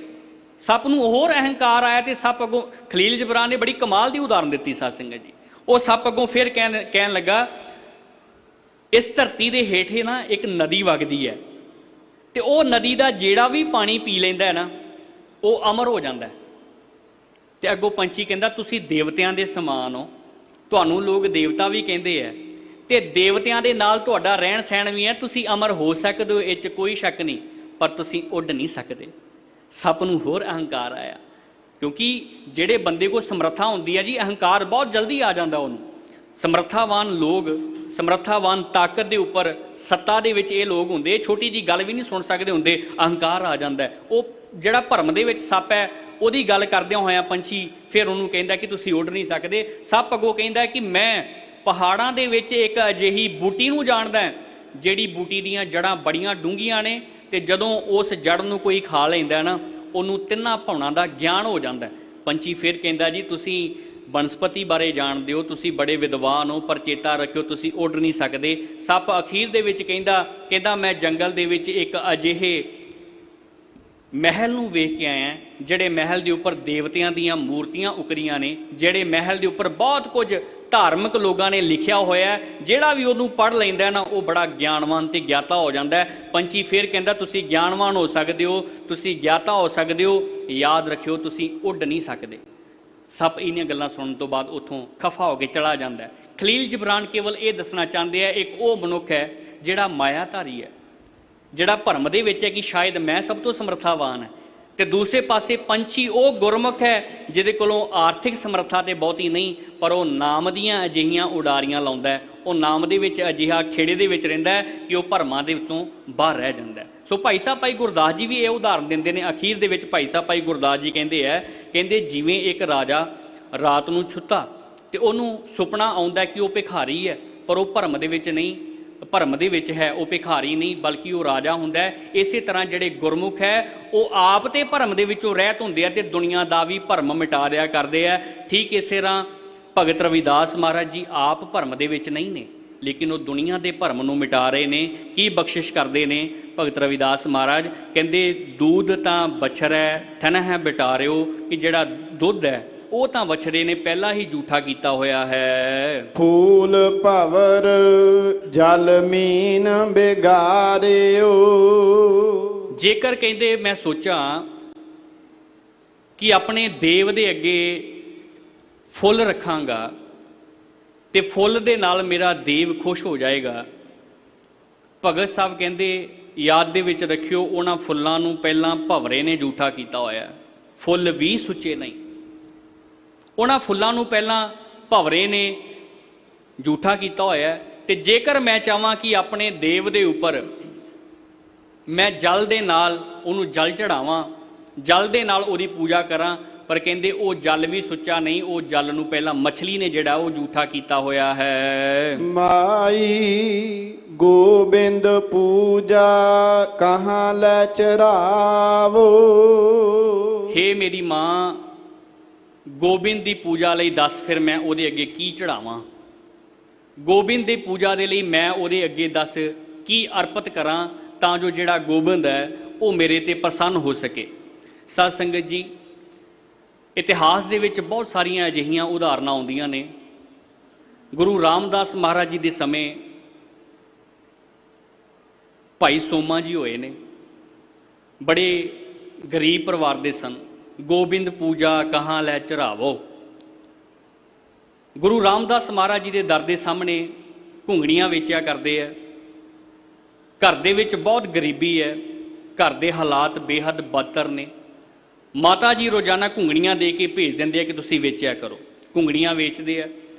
ਸੱਪ ਨੂੰ ਹੋਰ ਅਹੰਕਾਰ ਆਇਆ ਤੇ ਸੱਪ ਅੱਗੋਂ, ਖਲੀਲ ਜਬਰਾਨ ਨੇ ਬੜੀ ਕਮਾਲ ਦੀ ਉਦਾਹਰਨ ਦਿੱਤੀ ਸਾਧ ਸੰਗਤ ਜੀ। ਉਹ ਸੱਪ ਅੱਗੋਂ ਫਿਰ ਕਹਿਣ ਲੱਗਾ, ਇਸ ਧਰਤੀ ਦੇ ਹੇਠੇ ਨਾ ਇੱਕ ਨਦੀ ਵਗਦੀ ਹੈ, ਤੇ ਉਹ ਨਦੀ ਦਾ ਜਿਹੜਾ ਵੀ ਪਾਣੀ ਪੀ ਲੈਂਦਾ ਹੈ ਨਾ, ਉਹ ਅਮਰ ਹੋ ਜਾਂਦਾ ਹੈ। ਤੇ ਅੱਗੋਂ ਪੰਛੀ ਕਹਿੰਦਾ, ਤੁਸੀਂ ਦੇਵਤਿਆਂ ਦੇ ਸਮਾਨ ਹੋ, ਤੁਹਾਨੂੰ ਲੋਕ ਦੇਵਤਾ ਵੀ ਕਹਿੰਦੇ ਆ, ਤੇ ਦੇਵਤਿਆਂ ਦੇ ਨਾਲ ਤੁਹਾਡਾ ਰਹਿਣ ਸਹਿਣ ਵੀ ਹੈ, ਤੁਸੀਂ ਅਮਰ ਹੋ ਸਕਦੇ ਹੋ, ਇਹ 'ਚ ਕੋਈ ਸ਼ੱਕ ਨਹੀਂ, ਪਰ ਤੁਸੀਂ ਉੱਡ ਨਹੀਂ ਸਕਦੇ। ਸੱਪ ਨੂੰ ਹੋਰ ਅਹੰਕਾਰ ਆਇਆ, ਕਿਉਂਕਿ ਜਿਹੜੇ ਬੰਦੇ ਕੋਲ ਸਮਰੱਥਾ ਹੁੰਦੀ ਹੈ ਜੀ, ਅਹੰਕਾਰ ਬਹੁਤ ਜਲਦੀ ਆ ਜਾਂਦਾ ਉਹਨੂੰ। ਸਮਰੱਥਾਵਾਨ ਲੋਕ, ਸਮਰੱਥਾਵਾਨ ਤਾਕਤ ਦੇ ਉੱਪਰ, ਸੱਤਾ ਦੇ ਵਿੱਚ ਇਹ ਲੋਕ ਹੁੰਦੇ, ਛੋਟੀ ਜੀ ਗੱਲ ਵੀ ਨਹੀਂ ਸੁਣ ਸਕਦੇ ਹੁੰਦੇ, ਅਹੰਕਾਰ ਆ ਜਾਂਦਾ। ਉਹ ਜਿਹੜਾ ਭਰਮ ਦੇ ਵਿੱਚ ਸੱਪ ਹੈ, ਉਹਦੀ ਗੱਲ ਕਰਦਿਆਂ ਹੋਇਆਂ ਪੰਛੀ ਫਿਰ ਉਹਨੂੰ ਕਹਿੰਦਾ ਕਿ ਤੁਸੀਂ ਉੱਡ ਨਹੀਂ ਸਕਦੇ। ਸੱਪ ਅੱਗੋਂ ਕਹਿੰਦਾ ਕਿ ਮੈਂ ਪਹਾੜਾਂ ਦੇ ਵਿੱਚ ਇੱਕ ਅਜਿਹੀ ਬੂਟੀ ਨੂੰ ਜਾਣਦਾ, ਜਿਹੜੀ ਬੂਟੀ ਦੀਆਂ ਜੜ੍ਹਾਂ ਬੜੀਆਂ ਡੂੰਘੀਆਂ ਨੇ, ਤੇ ਜਦੋਂ ਉਸ ਜੜ ਨੂੰ ਕੋਈ ਖਾ ਲੈਂਦਾ ਨਾ, ਉਹਨੂੰ ਤਿੰਨਾਂ ਭੌਣਾਂ ਦਾ ਗਿਆਨ ਹੋ ਜਾਂਦਾ। ਪੰਛੀ ਫਿਰ ਕਹਿੰਦਾ, ਜੀ ਤੁਸੀਂ ਬਨਸਪਤੀ ਬਾਰੇ ਜਾਣਦੇ ਹੋ, ਤੁਸੀਂ ਬੜੇ ਵਿਦਵਾਨ ਹੋ, ਪਰ ਚੇਤਾ ਰੱਖਿਓ ਤੁਸੀਂ ਉੱਡ ਨਹੀਂ ਸਕਦੇ। ਸੱਪ ਅਖੀਰ ਦੇ ਵਿੱਚ ਕਹਿੰਦਾ ਮੈਂ ਜੰਗਲ ਦੇ ਵਿੱਚ ਇੱਕ ਅਜਿਹੇ ਮਹਿਲ ਨੂੰ ਵੇਖ ਕੇ ਆਇਆ, ਜਿਹੜੇ ਮਹਿਲ ਦੇ ਉੱਪਰ ਦੇਵਤਿਆਂ ਦੀਆਂ ਮੂਰਤੀਆਂ ਉਕਰੀਆਂ ਨੇ, ਜਿਹੜੇ ਮਹਿਲ ਦੇ ਉੱਪਰ ਬਹੁਤ ਕੁਝ ਧਾਰਮਿਕ ਲੋਕਾਂ ਨੇ ਲਿਖਿਆ ਹੋਇਆ, ਜਿਹੜਾ ਵੀ ਉਹਨੂੰ ਪੜ੍ਹ ਲੈਂਦਾ ਨਾ, ਉਹ ਬੜਾ ਗਿਆਨਵਾਨ ਤੇ ਗਿਆਤਾ ਹੋ ਜਾਂਦਾ ਹੈ। ਪੰਛੀ ਫਿਰ ਕਹਿੰਦਾ, ਤੁਸੀਂ ਗਿਆਨਵਾਨ ਹੋ ਸਕਦੇ ਹੋ, ਤੁਸੀਂ ਗਿਆਤਾ ਹੋ ਸਕਦੇ ਹੋ, ਯਾਦ ਰੱਖਿਓ ਤੁਸੀਂ ਉੱਡ ਨਹੀਂ ਸਕਦੇ। ਸੱਪ ਇਹਨੀਆਂ ਗੱਲਾਂ ਸੁਣਨ ਤੋਂ ਬਾਅਦ ਉੱਥੋਂ ਖਫਾ ਹੋ ਕੇ ਚਲਾ ਜਾਂਦਾ। ਖਲੀਲ ਜਬਰਾਨ ਕੇਵਲ ਇਹ ਦੱਸਣਾ ਚਾਹੁੰਦੇ ਆ, ਇੱਕ ਉਹ ਮਨੁੱਖ ਹੈ ਜਿਹੜਾ ਮਾਇਆਧਾਰੀ ਹੈ, ਜਿਹੜਾ ਭਰਮ ਦੇ ਵਿੱਚ ਹੈ ਕਿ ਸ਼ਾਇਦ ਮੈਂ ਸਭ ਤੋਂ ਸਮਰੱਥਾਵਾਨ ਹੈ, ਤੇ ਦੂਸਰੇ ਪਾਸੇ ਪੰਛੀ ਉਹ ਗੁਰਮੁਖ ਹੈ ਜਿਹਦੇ ਕੋਲੋਂ ਆਰਥਿਕ ਸਮਰੱਥਾ ਤੇ ਬਹੁਤੀ ਨਹੀਂ, ਪਰ ਉਹ ਨਾਮ ਦੀਆਂ ਅਜਿਹੀਆਂ ਉਡਾਰੀਆਂ ਲਾਉਂਦਾ ਹੈ, ਉਹ ਨਾਮ ਦੇ ਵਿੱਚ ਅਜਿਹਾ ਖੇੜੇ ਦੇ ਵਿੱਚ ਰਹਿੰਦਾ ਹੈ ਕਿ ਉਹ ਭਰਮਾਂ ਦੇ ਵਿੱਚੋਂ ਬਾਹਰ ਰਹਿ ਜਾਂਦਾ। ਸੋ ਭਾਈ ਸਾਹਿਬ ਭਾਈ ਗੁਰਦਾਸ ਜੀ ਵੀ ਇਹ ਉਦਾਹਰਨ ਦਿੰਦੇ ਨੇ। ਅਖੀਰ ਦੇ ਵਿੱਚ ਭਾਈ ਸਾਹਿਬ ਭਾਈ ਗੁਰਦਾਸ ਜੀ ਕਹਿੰਦੇ ਜਿਵੇਂ ਇੱਕ ਰਾਜਾ ਰਾਤ ਨੂੰ ਛੁੱਤਾ ਤੇ ਉਹਨੂੰ ਸੁਪਨਾ ਆਉਂਦਾ ਕਿ ਉਹ ਭਿਖਾਰੀ ਹੈ, ਪਰ ਉਹ ਭਰਮ ਦੇ ਵਿੱਚ ਨਹੀਂ, ਭਰਮ ਦੇ ਵਿੱਚ ਹੈ, ਉਹ ਭਿਖਾਰੀ ਨਹੀਂ ਬਲਕਿ ਉਹ ਰਾਜਾ ਹੁੰਦਾ ਹੈ। ਇਸੇ ਤਰ੍ਹਾਂ ਜਿਹੜੇ ਗੁਰਮੁਖ ਹੈ, ਉਹ ਆਪ ਤੇ ਭਰਮ ਦੇ ਵਿੱਚੋਂ ਰਹਿਤ ਹੁੰਦੇ ਆ ਤੇ ਦੁਨੀਆ ਦਾ ਵੀ ਭਰਮ ਮਿਟਾ ਦਿਆ ਕਰਦੇ ਆ। ਠੀਕ ਇਸੇ ਤਰ੍ਹਾਂ ਭਗਤ ਰਵਿਦਾਸ ਮਹਾਰਾਜ ਜੀ ਆਪ ਭਰਮ ਦੇ ਵਿੱਚ ਨਹੀਂ ਨੇ, ਲੇਕਿਨ ਉਹ ਦੁਨੀਆ ਦੇ ਭਰਮ ਨੂੰ ਮਿਟਾ ਰਹੇ ਨੇ। ਕੀ ਬਖਸ਼ਿਸ਼ ਕਰਦੇ ਨੇ ਭਗਤ ਰਵਿਦਾਸ ਮਹਾਰਾਜ? ਕਹਿੰਦੇ ਦੂਧ ਤਾਂ ਬਛੜੈ ਥਨ ਹੈ ਬਿਟਾਰਿਓ, ਕਿ ਜਿਹੜਾ ਦੁੱਧ ਹੈ ਉਹ ਤਾਂ ਵਛੜੇ ਨੇ ਪਹਿਲਾਂ ਹੀ ਝੂਠਾ ਕੀਤਾ ਹੋਇਆ ਹੈ। ਫੂਲ ਭਵਰ ਜਲ ਮੀਨ ਬਿਗਾਰਿਓ। ਜੇਕਰ ਕਹਿੰਦੇ ਮੈਂ ਸੋਚਾਂ ਕਿ ਆਪਣੇ ਦੇਵ ਦੇ ਅੱਗੇ ਫੁੱਲ ਰੱਖਾਂਗਾ ਤੇ ਫੁੱਲ ਦੇ ਨਾਲ ਮੇਰਾ ਦੇਵ ਖੁਸ਼ ਹੋ ਜਾਏਗਾ। ਭਗਤ ਸਾਹਿਬ ਕਹਿੰਦੇ ਯਾਦ ਦੇ ਵਿੱਚ ਰੱਖਿਓ, ਉਹਨਾਂ ਫੁੱਲਾਂ ਨੂੰ ਪਹਿਲਾਂ ਭਵਰੇ ਨੇ ਝੂਠਾ ਕੀਤਾ ਹੋਇਆ, ਫੁੱਲ ਵੀ ਸੁੱਚੇ ਨਹੀਂ। ਉਹਨਾਂ ਫੁੱਲਾਂ ਨੂੰ ਪਹਿਲਾਂ ਭਵਰੇ ਨੇ ਝੂਠਾ ਕੀਤਾ ਹੋਇਆ। ਤੇ ਜੇਕਰ ਮੈਂ ਚਾਹਾਂ ਕਿ ਆਪਣੇ ਦੇਵ ਦੇ ਉੱਪਰ ਮੈਂ ਜਲ ਦੇ ਨਾਲ ਉਹਨੂੰ ਜਲ ਚੜਾਵਾਂ, ਜਲ ਦੇ ਨਾਲ ਉਹਦੀ ਪੂਜਾ ਕਰਾਂ, ਪਰ ਕਹਿੰਦੇ ਉਹ ਜਲ ਵੀ ਸੁੱਚਾ ਨਹੀਂ, ਉਹ ਜਲ ਨੂੰ ਪਹਿਲਾਂ ਮੱਛਲੀ ਨੇ ਜਿਹੜਾ ਉਹ ਝੂਠਾ ਕੀਤਾ ਹੋਇਆ ਹੈ। ਮਾਈ ਗੋਬਿੰਦ ਪੂਜਾ ਕਹਾਂ ਲੈ ਚਰਾਵੋ। ਹੇ ਮੇਰੀ ਮਾਂ, ਗੋਬਿੰਦ ਦੀ ਪੂਜਾ ਲਈ ਦੱਸ ਫਿਰ ਮੈਂ ਉਹਦੇ ਅੱਗੇ ਕੀ ਚੜਾਵਾਂ? ਗੋਬਿੰਦ ਦੀ ਪੂਜਾ ਦੇ ਲਈ ਮੈਂ ਉਹਦੇ ਅੱਗੇ ਦੱਸ ਕੀ ਅਰਪਿਤ ਕਰਾਂ, ਤਾਂ ਜੋ ਜਿਹੜਾ ਗੋਬਿੰਦ ਹੈ ਉਹ ਮੇਰੇ ਤੇ ਪ੍ਰਸੰਨ ਹੋ ਸਕੇ। ਸਾਧ ਸੰਗਤ ਜੀ, ਇਤਿਹਾਸ ਦੇ ਵਿੱਚ ਬਹੁਤ ਸਾਰੀਆਂ ਅਜਿਹੀਆਂ ਉਦਾਹਰਨਾਂ ਆਉਂਦੀਆਂ ਨੇ। ਗੁਰੂ ਰਾਮਦਾਸ ਮਹਾਰਾਜ ਜੀ ਦੇ ਸਮੇਂ ਭਾਈ ਸੋਮਾ ਜੀ ਹੋਏ ਨੇ, ਬੜੇ ਗਰੀਬ ਪਰਿਵਾਰ ਦੇ ਸਨ। ਗੋਬਿੰਦ ਪੂਜਾ ਕਹਾਂ ਲੈ ਚੜਾਵੋ। ਗੁਰੂ ਰਾਮਦਾਸ ਮਹਾਰਾਜ ਜੀ ਦੇ ਦਰ ਦੇ ਸਾਹਮਣੇ ਘੁੰਗਣੀਆਂ ਵੇਚਿਆ ਕਰਦੇ ਆ। ਘਰ ਦੇ ਵਿੱਚ ਬਹੁਤ ਗਰੀਬੀ ਹੈ, ਘਰ ਦੇ ਹਾਲਾਤ ਬੇਹੱਦ ਬਦਤਰ ਨੇ। ਮਾਤਾ ਜੀ ਰੋਜ਼ਾਨਾ ਘੁੰਗਣੀਆਂ ਦੇ ਕੇ ਭੇਜ ਦਿੰਦੇ ਆ ਕਿ ਤੁਸੀਂ ਵੇਚਿਆ ਕਰੋ। ਘੁੰਗਣੀਆਂ ਵੇਚਦੇ ਆ।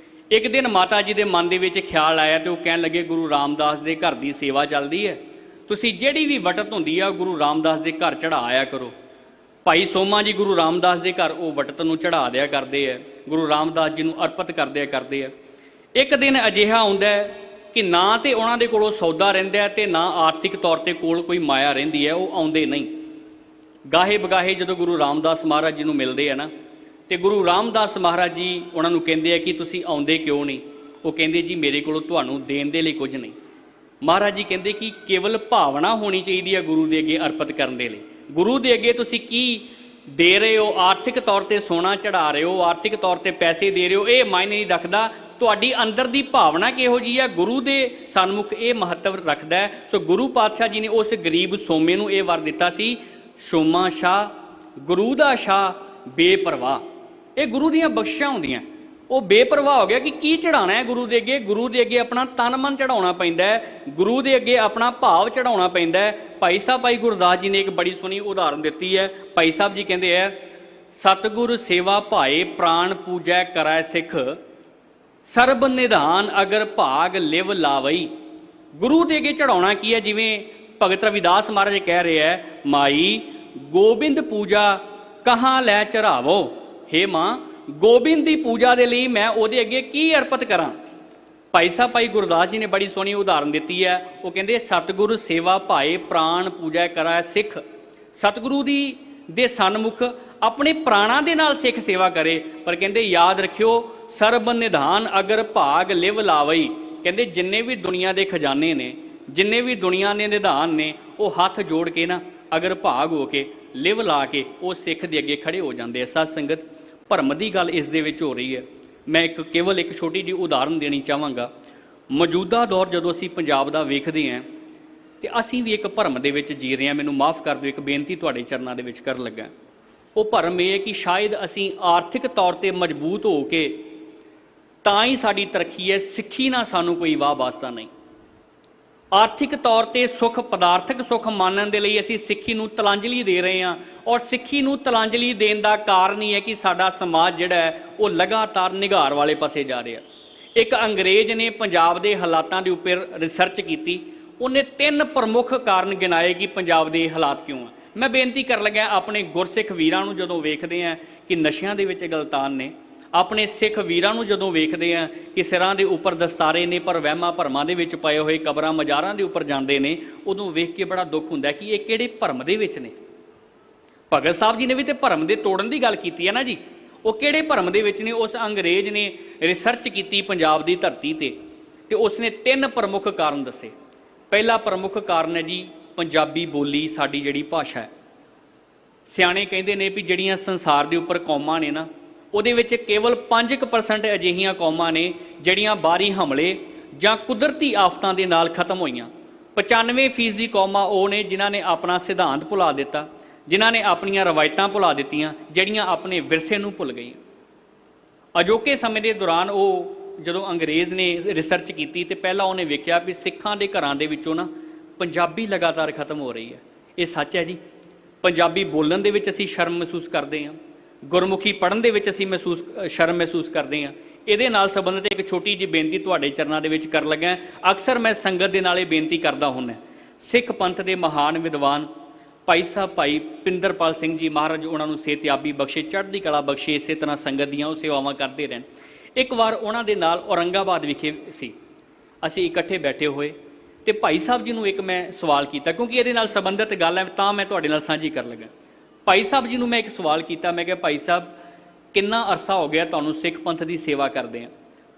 ਇੱਕ ਦਿਨ ਮਾਤਾ ਜੀ ਦੇ ਮਨ ਦੇ ਵਿੱਚ ਖਿਆਲ ਆਇਆ ਤੇ ਉਹ ਕਹਿਣ ਲੱਗੇ ਗੁਰੂ ਰਾਮਦਾਸ ਦੇ ਘਰ ਦੀ ਸੇਵਾ ਚੱਲਦੀ ਹੈ, ਤੁਸੀਂ ਜਿਹੜੀ ਵੀ ਵਟਤ ਹੁੰਦੀ ਆ ਗੁਰੂ ਰਾਮਦਾਸ ਦੇ ਘਰ ਚੜਾ ਆਇਆ ਕਰੋ। ਭਾਈ ਸੋਮਾ ਜੀ ਗੁਰੂ ਰਾਮਦਾਸ ਦੇ ਘਰ ਉਹ ਵਟਤ ਨੂੰ ਚੜਾ ਦਿਆ ਕਰਦੇ ਆ, ਗੁਰੂ ਰਾਮਦਾਸ ਜੀ ਨੂੰ ਅਰਪਿਤ ਕਰਦੇ ਆ। ਇੱਕ ਦਿਨ ਅਜਿਹਾ ਆਉਂਦਾ ਕਿ ਨਾ ਤੇ ਉਹਨਾਂ ਦੇ ਕੋਲੋਂ ਸੌਦਾ ਰਹਿੰਦਾ ਤੇ ਨਾ ਆਰਥਿਕ ਤੌਰ ਤੇ ਕੋਲ ਕੋਈ ਮਾਇਆ ਰਹਿੰਦੀ ਹੈ, ਉਹ ਆਉਂਦੇ ਨਹੀਂ। ਗਾਹੇ ਬਗਾਹੇ ਜਦੋਂ ਗੁਰੂ ਰਾਮਦਾਸ ਮਹਾਰਾਜ ਜੀ ਨੂੰ ਮਿਲਦੇ ਆ ਨਾ, ਤੇ ਗੁਰੂ ਰਾਮਦਾਸ ਮਹਾਰਾਜ ਜੀ ਉਹਨਾਂ ਨੂੰ ਕਹਿੰਦੇ ਆ ਕਿ ਤੁਸੀਂ ਆਉਂਦੇ ਕਿਉਂ ਨਹੀਂ? ਉਹ ਕਹਿੰਦੇ ਜੀ ਮੇਰੇ ਕੋਲੋਂ ਤੁਹਾਨੂੰ ਦੇਣ ਦੇ ਲਈ ਕੁਝ ਨਹੀਂ। ਮਹਾਰਾਜ ਜੀ ਕਹਿੰਦੇ ਕਿ ਕੇਵਲ ਭਾਵਨਾ ਹੋਣੀ ਚਾਹੀਦੀ ਹੈ ਗੁਰੂ ਦੇ ਅੱਗੇ ਅਰਪਿਤ ਕਰਨ ਦੇ ਲਈ। ਗੁਰੂ ਦੇ ਅੱਗੇ ਤੁਸੀਂ ਕੀ ਦੇ ਰਹੇ ਹੋ? ਆਰਥਿਕ ਤੌਰ ਤੇ ਸੋਨਾ ਚੜਾ ਰਹੇ ਹੋ, ਆਰਥਿਕ ਤੌਰ ਤੇ ਪੈਸੇ ਦੇ ਰਹੇ ਹੋ, ਇਹ ਮਾਇਨੇ ਨਹੀਂ ਰੱਖਦਾ। ਤੁਹਾਡੀ ਅੰਦਰ ਦੀ ਭਾਵਨਾ ਕਿਹੋ ਜਿਹੀ ਹੈ, ਗੁਰੂ ਦੇ ਸਨਮੁਖ ਇਹ ਮਹੱਤਵ ਰੱਖਦਾ ਹੈ। ਸੋ ਗੁਰੂ ਪਾਤਸ਼ਾਹ ਜੀ ਨੇ ਉਸ ਗਰੀਬ ਸੋਮੇ ਨੂੰ ਇਹ ਵਰ ਦਿੱਤਾ ਸੀ, ਸੋਮਾ ਸ਼ਾਹ ਗੁਰੂ ਦਾ ਸ਼ਾਹ ਬੇਪਰਵਾਹ। ਇਹ ਗੁਰੂ ਦੀਆਂ ਬਖਸ਼ਾਂ ਹੁੰਦੀਆਂ। ਉਹ ਬੇਪਰਵਾਹ ਹੋ ਗਿਆ ਕਿ ਕੀ ਚੜਾਉਣਾ ਹੈ ਗੁਰੂ ਦੇ ਅੱਗੇ। ਗੁਰੂ ਦੇ ਅੱਗੇ ਆਪਣਾ ਤਨ ਮਨ ਚੜਾਉਣਾ ਪੈਂਦਾ ਹੈ, ਗੁਰੂ ਦੇ ਅੱਗੇ ਆਪਣਾ ਭਾਵ ਚੜਾਉਣਾ ਪੈਂਦਾ ਹੈ। ਭਾਈ ਸਾਹਿਬ ਭਾਈ ਗੁਰਦਾਸ ਜੀ ਨੇ ਇੱਕ ਬੜੀ ਸੋਹਣੀ ਉਦਾਹਰਨ ਦਿੱਤੀ ਹੈ। ਭਾਈ ਸਾਹਿਬ ਜੀ ਕਹਿੰਦੇ ਹੈ, ਸਤਿਗੁਰ ਸੇਵਾ ਭਾਏ ਪ੍ਰਾਣ ਪੂਜੈ ਕਰੈ ਸਿੱਖ, ਸਰਬ ਨਿਧਾਨ ਅਗਰ ਭਾਗ ਲਿਵ ਲਾਵਈ। ਗੁਰੂ ਦੇ ਅੱਗੇ ਚੜਾਉਣਾ ਕੀ ਹੈ? ਜਿਵੇਂ ਭਗਤ ਰਵਿਦਾਸ ਮਹਾਰਾਜ ਕਹਿ ਰਹੇ ਹੈ, ਮਾਈ ਗੋਬਿੰਦ ਪੂਜਾ ਕਹਾਂ ਲੈ ਚੜਾਵੋ। ਹੇ ਮਾਂ, ਗੋਬਿੰਦ ਦੀ ਪੂਜਾ ਦੇ ਲਈ ਮੈਂ ਉਹਦੇ ਅੱਗੇ ਕੀ ਅਰਪਿਤ ਕਰਾਂ? ਭਾਈ ਸਾਹਿਬ ਭਾਈ ਗੁਰਦਾਸ ਜੀ ਨੇ ਬੜੀ ਸੋਹਣੀ ਉਦਾਹਰਨ ਦਿੱਤੀ ਹੈ। ਉਹ ਕਹਿੰਦੇ ਸਤਿਗੁਰੂ ਸੇਵਾ ਭਾਏ ਪ੍ਰਾਣ ਪੂਜਾ ਕਰੈ ਸਿੱਖ। ਸਤਿਗੁਰੂ ਦੀ ਦੇ ਸਨਮੁਖ ਆਪਣੇ ਪ੍ਰਾਣਾਂ ਦੇ ਨਾਲ ਸਿੱਖ ਸੇਵਾ ਕਰੇ। ਪਰ ਕਹਿੰਦੇ ਯਾਦ ਰੱਖਿਓ, ਸਰਬ ਨਿਧਾਨ ਅਗਰ ਭਾਗ ਲਿਵ ਲਾਵਈ। ਕਹਿੰਦੇ ਜਿੰਨੇ ਵੀ ਦੁਨੀਆ ਦੇ ਖਜ਼ਾਨੇ ਨੇ, ਜਿੰਨੇ ਵੀ ਦੁਨੀਆ ਦੇ ਨਿਧਾਨ ਨੇ, ਉਹ ਹੱਥ ਜੋੜ ਕੇ ਨਾ ਅਗਰ ਭਾਗ ਹੋ ਕੇ ਲਿਵ ਲਾ ਕੇ ਉਹ ਸਿੱਖ ਦੇ ਅੱਗੇ ਖੜੇ ਹੋ ਜਾਂਦੇ ਆ। ਸਤ ਸੰਗਤ, ਭਰਮ ਦੀ ਗੱਲ ਇਸ ਦੇ ਵਿੱਚ ਹੋ ਰਹੀ ਹੈ। ਮੈਂ ਕੇਵਲ ਇੱਕ ਛੋਟੀ ਜਿਹੀ ਉਦਾਹਰਨ ਦੇਣੀ ਚਾਹਾਂਗਾ। ਮੌਜੂਦਾ ਦੌਰ ਜਦੋਂ ਅਸੀਂ ਪੰਜਾਬ ਦਾ ਵੇਖਦੇ ਹਾਂ ਤੇ ਅਸੀਂ ਵੀ ਇੱਕ ਭਰਮ ਦੇ ਵਿੱਚ ਜੀ ਰਹੇ ਹਾਂ। ਮੈਨੂੰ ਮਾਫ ਕਰ ਦਿਓ, ਇੱਕ ਬੇਨਤੀ ਤੁਹਾਡੇ ਚਰਨਾਂ ਦੇ ਵਿੱਚ ਕਰਨ ਲੱਗਾ। ਉਹ ਭਰਮ ਇਹ ਹੈ ਕਿ ਸ਼ਾਇਦ ਅਸੀਂ ਆਰਥਿਕ ਤੌਰ ਤੇ ਮਜ਼ਬੂਤ ਹੋ ਕੇ ਤਾਂ ਹੀ ਸਾਡੀ ਤਰੱਕੀ ਹੈ, ਸਿੱਖੀ ਨਾਲ ਸਾਨੂੰ ਕੋਈ ਵਾਹ ਵਾਸਤਾ ਨਹੀਂ। ਆਰਥਿਕ ਤੌਰ ਤੇ ਸੁੱਖ, ਪਦਾਰਥਕ ਸੁੱਖ ਮਾਣਨ ਦੇ ਲਈ ਅਸੀਂ ਸਿੱਖੀ ਨੂੰ ਤਲਾਂਜਲੀ ਦੇ ਰਹੇ ਹਾਂ। ਔਰ ਸਿੱਖੀ ਨੂੰ ਤਲਾਂਜਲੀ ਦੇਣ ਦਾ ਕਾਰਨ ਹੀ ਹੈ ਕਿ ਸਾਡਾ ਸਮਾਜ ਜਿਹੜਾ ਹੈ ਉਹ ਲਗਾਤਾਰ ਨਿਘਾਰ ਵਾਲੇ ਪਾਸੇ ਜਾ ਰਿਹਾ। ਇੱਕ ਅੰਗਰੇਜ਼ ਨੇ ਪੰਜਾਬ ਦੇ ਹਾਲਾਤਾਂ ਦੇ ਉੱਪਰ ਰਿਸਰਚ ਕੀਤੀ। ਉਹਨੇ 3 ਪ੍ਰਮੁੱਖ ਕਾਰਨ ਗਿਣਾਏ ਕਿ ਪੰਜਾਬ ਦੇ ਹਾਲਾਤ ਕਿਉਂ ਆ। ਮੈਂ ਬੇਨਤੀ ਕਰਨ ਲੱਗਾ ਆਪਣੇ ਗੁਰਸਿੱਖ ਵੀਰਾਂ ਨੂੰ ਜਦੋਂ ਵੇਖਦੇ ਹਾਂ ਕਿ ਨਸ਼ਿਆਂ ਦੇ ਵਿੱਚ ਗਲਤਾਨ ਨੇ, ਆਪਣੇ ਸਿੱਖ ਵੀਰਾਂ ਨੂੰ ਜਦੋਂ ਵੇਖਦੇ ਹਾਂ ਕਿ ਸਿਰਾਂ ਦੇ ਉੱਪਰ ਦਸਤਾਰੇ ਨੇ ਪਰ ਵਹਿਮਾਂ ਭਰਮਾਂ ਦੇ ਵਿੱਚ ਪਏ ਹੋਏ ਕਬਰਾਂ ਮਜ਼ਾਰਾਂ ਦੇ ਉੱਪਰ ਜਾਂਦੇ ਨੇ, ਉਦੋਂ ਵੇਖ ਕੇ ਬੜਾ ਦੁੱਖ ਹੁੰਦਾ ਕਿ ਇਹ ਕਿਹੜੇ ਭਰਮ ਦੇ ਵਿੱਚ ਨੇ। ਭਗਤ ਸਾਹਿਬ ਜੀ ਨੇ ਵੀ ਤੇ ਭਰਮ ਦੇ ਤੋੜਨ ਦੀ ਗੱਲ ਕੀਤੀ ਹੈ ਨਾ ਜੀ। ਉਹ ਕਿਹੜੇ ਭਰਮ ਦੇ ਵਿੱਚ ਨੇ? ਉਸ ਅੰਗਰੇਜ਼ ਨੇ ਰਿਸਰਚ ਕੀਤੀ ਪੰਜਾਬ ਦੀ ਧਰਤੀ ਤੇ ਉਸਨੇ 3 ਪ੍ਰਮੁੱਖ ਕਾਰਨ ਦੱਸੇ। ਪਹਿਲਾ ਪ੍ਰਮੁੱਖ ਕਾਰਨ ਹੈ ਜੀ ਪੰਜਾਬੀ ਬੋਲੀ, ਸਾਡੀ ਜਿਹੜੀ ਭਾਸ਼ਾ ਹੈ। ਸਿਆਣੇ ਕਹਿੰਦੇ ਨੇ ਵੀ ਜਿਹੜੀਆਂ ਸੰਸਾਰ ਦੇ ਉੱਪਰ ਕੌਮਾਂ ਨੇ ਨਾ, ਉਹਦੇ ਵਿੱਚ ਕੇਵਲ 5% ਅਜਿਹੀਆਂ ਕੌਮਾਂ ਨੇ ਜਿਹੜੀਆਂ ਬਾਹਰੀ ਹਮਲੇ ਜਾਂ ਕੁਦਰਤੀ ਆਫਤਾਂ ਦੇ ਨਾਲ ਖਤਮ ਹੋਈਆਂ। 95% ਕੌਮਾਂ ਉਹ ਨੇ ਜਿਨ੍ਹਾਂ ਨੇ ਆਪਣਾ ਸਿਧਾਂਤ ਭੁਲਾ ਦਿੱਤਾ, ਜਿਨ੍ਹਾਂ ਨੇ ਆਪਣੀਆਂ ਰਵਾਇਤਾਂ ਭੁਲਾ ਦਿੱਤੀਆਂ, ਜਿਹੜੀਆਂ ਆਪਣੇ ਵਿਰਸੇ ਨੂੰ ਭੁੱਲ ਗਈਆਂ। ਅਜੋਕੇ ਸਮੇਂ ਦੇ ਦੌਰਾਨ ਉਹ ਜਦੋਂ ਅੰਗਰੇਜ਼ ਨੇ ਰਿਸਰਚ ਕੀਤੀ ਤੇ ਪਹਿਲਾਂ ਉਹਨੇ ਵੇਖਿਆ ਵੀ ਸਿੱਖਾਂ ਦੇ ਘਰਾਂ ਦੇ ਵਿੱਚੋਂ ਨਾ ਪੰਜਾਬੀ ਲਗਾਤਾਰ ਖਤਮ ਹੋ ਰਹੀ ਹੈ। ਇਹ ਸੱਚ ਹੈ ਜੀ। ਪੰਜਾਬੀ ਬੋਲਣ ਦੇ ਵਿੱਚ ਅਸੀਂ ਸ਼ਰਮ ਮਹਿਸੂਸ ਕਰਦੇ ਹਾਂ, ਗੁਰਮੁਖੀ ਪੜ੍ਹਨ ਦੇ ਵਿੱਚ ਅਸੀਂ ਸ਼ਰਮ ਮਹਿਸੂਸ ਕਰਦੇ ਹਾਂ। ਇਹਦੇ ਨਾਲ ਸੰਬੰਧਿਤ ਇੱਕ ਛੋਟੀ ਜਿਹੀ ਬੇਨਤੀ ਤੁਹਾਡੇ ਚਰਨਾਂ ਦੇ ਵਿੱਚ ਕਰਨ ਲੱਗਾ। ਅਕਸਰ ਮੈਂ ਸੰਗਤ ਦੇ ਨਾਲ ਇਹ ਬੇਨਤੀ ਕਰਦਾ ਹੁੰਦਾ, ਸਿੱਖ ਪੰਥ ਦੇ ਮਹਾਨ ਵਿਦਵਾਨ ਭਾਈ ਸਾਹਿਬ ਭਾਈ ਪਿੰਦਰਪਾਲ ਸਿੰਘ ਜੀ ਮਹਾਰਾਜ, ਉਹਨਾਂ ਨੂੰ ਸਿਹਤਯਾਬੀ ਬਖਸ਼ੇ, ਚੜ੍ਹਦੀ ਕਲਾ ਬਖਸ਼ੇ, ਇਸੇ ਤਰ੍ਹਾਂ ਸੰਗਤ ਦੀਆਂ ਉਹ ਸੇਵਾਵਾਂ ਕਰਦੇ ਰਹਿਣ। ਇੱਕ ਵਾਰ ਉਹਨਾਂ ਦੇ ਨਾਲ ਔਰੰਗਾਬਾਦ ਵਿਖੇ ਸੀ, ਅਸੀਂ ਇਕੱਠੇ ਬੈਠੇ ਹੋਏ ਤੇ ਭਾਈ ਸਾਹਿਬ ਜੀ ਨੂੰ ਇੱਕ ਮੈਂ ਸਵਾਲ ਕੀਤਾ, ਕਿਉਂਕਿ ਇਹਦੇ ਨਾਲ ਸੰਬੰਧਿਤ ਗੱਲ ਹੈ ਤਾਂ ਮੈਂ ਤੁਹਾਡੇ ਨਾਲ ਸਾਂਝੀ ਕਰਨ ਲੱਗਾ। ਭਾਈ ਸਾਹਿਬ ਜੀ ਨੂੰ ਮੈਂ ਇੱਕ ਸਵਾਲ ਕੀਤਾ। ਮੈਂ ਕਿਹਾ ਭਾਈ ਸਾਹਿਬ, ਕਿੰਨਾ ਅਰਸਾ ਹੋ ਗਿਆ ਤੁਹਾਨੂੰ ਸਿੱਖ ਪੰਥ ਦੀ ਸੇਵਾ ਕਰਦੇ ਆ?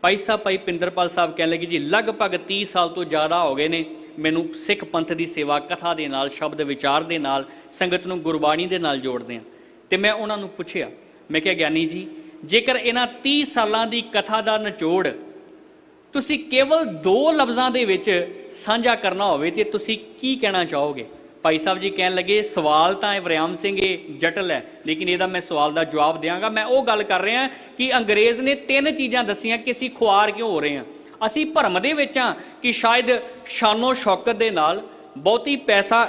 ਭਾਈ ਸਾਹਿਬ ਭਾਈ ਪਿੰਦਰਪਾਲ ਸਾਹਿਬ ਕਹਿਣ ਲੱਗੇ ਜੀ ਲਗਭਗ 30 ਸਾਲ ਤੋਂ ਜ਼ਿਆਦਾ ਹੋ ਗਏ ਨੇ ਮੈਨੂੰ ਸਿੱਖ ਪੰਥ ਦੀ ਸੇਵਾ ਕਥਾ ਦੇ ਨਾਲ, ਸ਼ਬਦ ਵਿਚਾਰ ਦੇ ਨਾਲ, ਸੰਗਤ ਨੂੰ ਗੁਰਬਾਣੀ ਦੇ ਨਾਲ ਜੋੜਦੇ ਆ। ਤੇ ਮੈਂ ਉਹਨਾਂ ਨੂੰ ਪੁੱਛਿਆ, ਮੈਂ ਕਿਹਾ ਗਿਆਨੀ ਜੀ, ਜੇਕਰ ਇਹਨਾਂ 30 ਸਾਲਾਂ ਦੀ ਕਥਾ ਦਾ ਨਿਚੋੜ ਤੁਸੀਂ ਕੇਵਲ 2 ਲਫ਼ਜ਼ਾਂ ਦੇ ਵਿੱਚ ਸਾਂਝਾ ਕਰਨਾ ਹੋਵੇ ਤੇ ਤੁਸੀਂ ਕੀ ਕਹਿਣਾ ਚਾਹੋਗੇ? ਭਾਈ ਸਾਹਿਬ ਜੀ ਕਹਿਣ ਲੱਗੇ, ਸਵਾਲ ਤਾਂ ਇਹ ਵਰਿਆਮ ਸਿੰਘ ਇਹ ਜਟਲ ਹੈ, ਲੇਕਿਨ ਇਹਦਾ ਮੈਂ ਸਵਾਲ ਦਾ ਜਵਾਬ ਦਿਆਂਗਾ। ਮੈਂ ਉਹ ਗੱਲ ਕਰ ਰਿਹਾ ਕਿ ਅੰਗਰੇਜ਼ ਨੇ 3 ਚੀਜ਼ਾਂ ਦੱਸੀਆਂ ਕਿ ਅਸੀਂ ਖੁਆਰ ਕਿਉਂ ਹੋ ਰਹੇ ਹਾਂ। ਅਸੀਂ ਭਰਮ ਦੇ ਵਿੱਚ ਹਾਂ ਕਿ ਸ਼ਾਇਦ ਸ਼ਾਨੋ ਸ਼ੌਕਤ ਦੇ ਨਾਲ, ਬਹੁਤੀ ਪੈਸਾ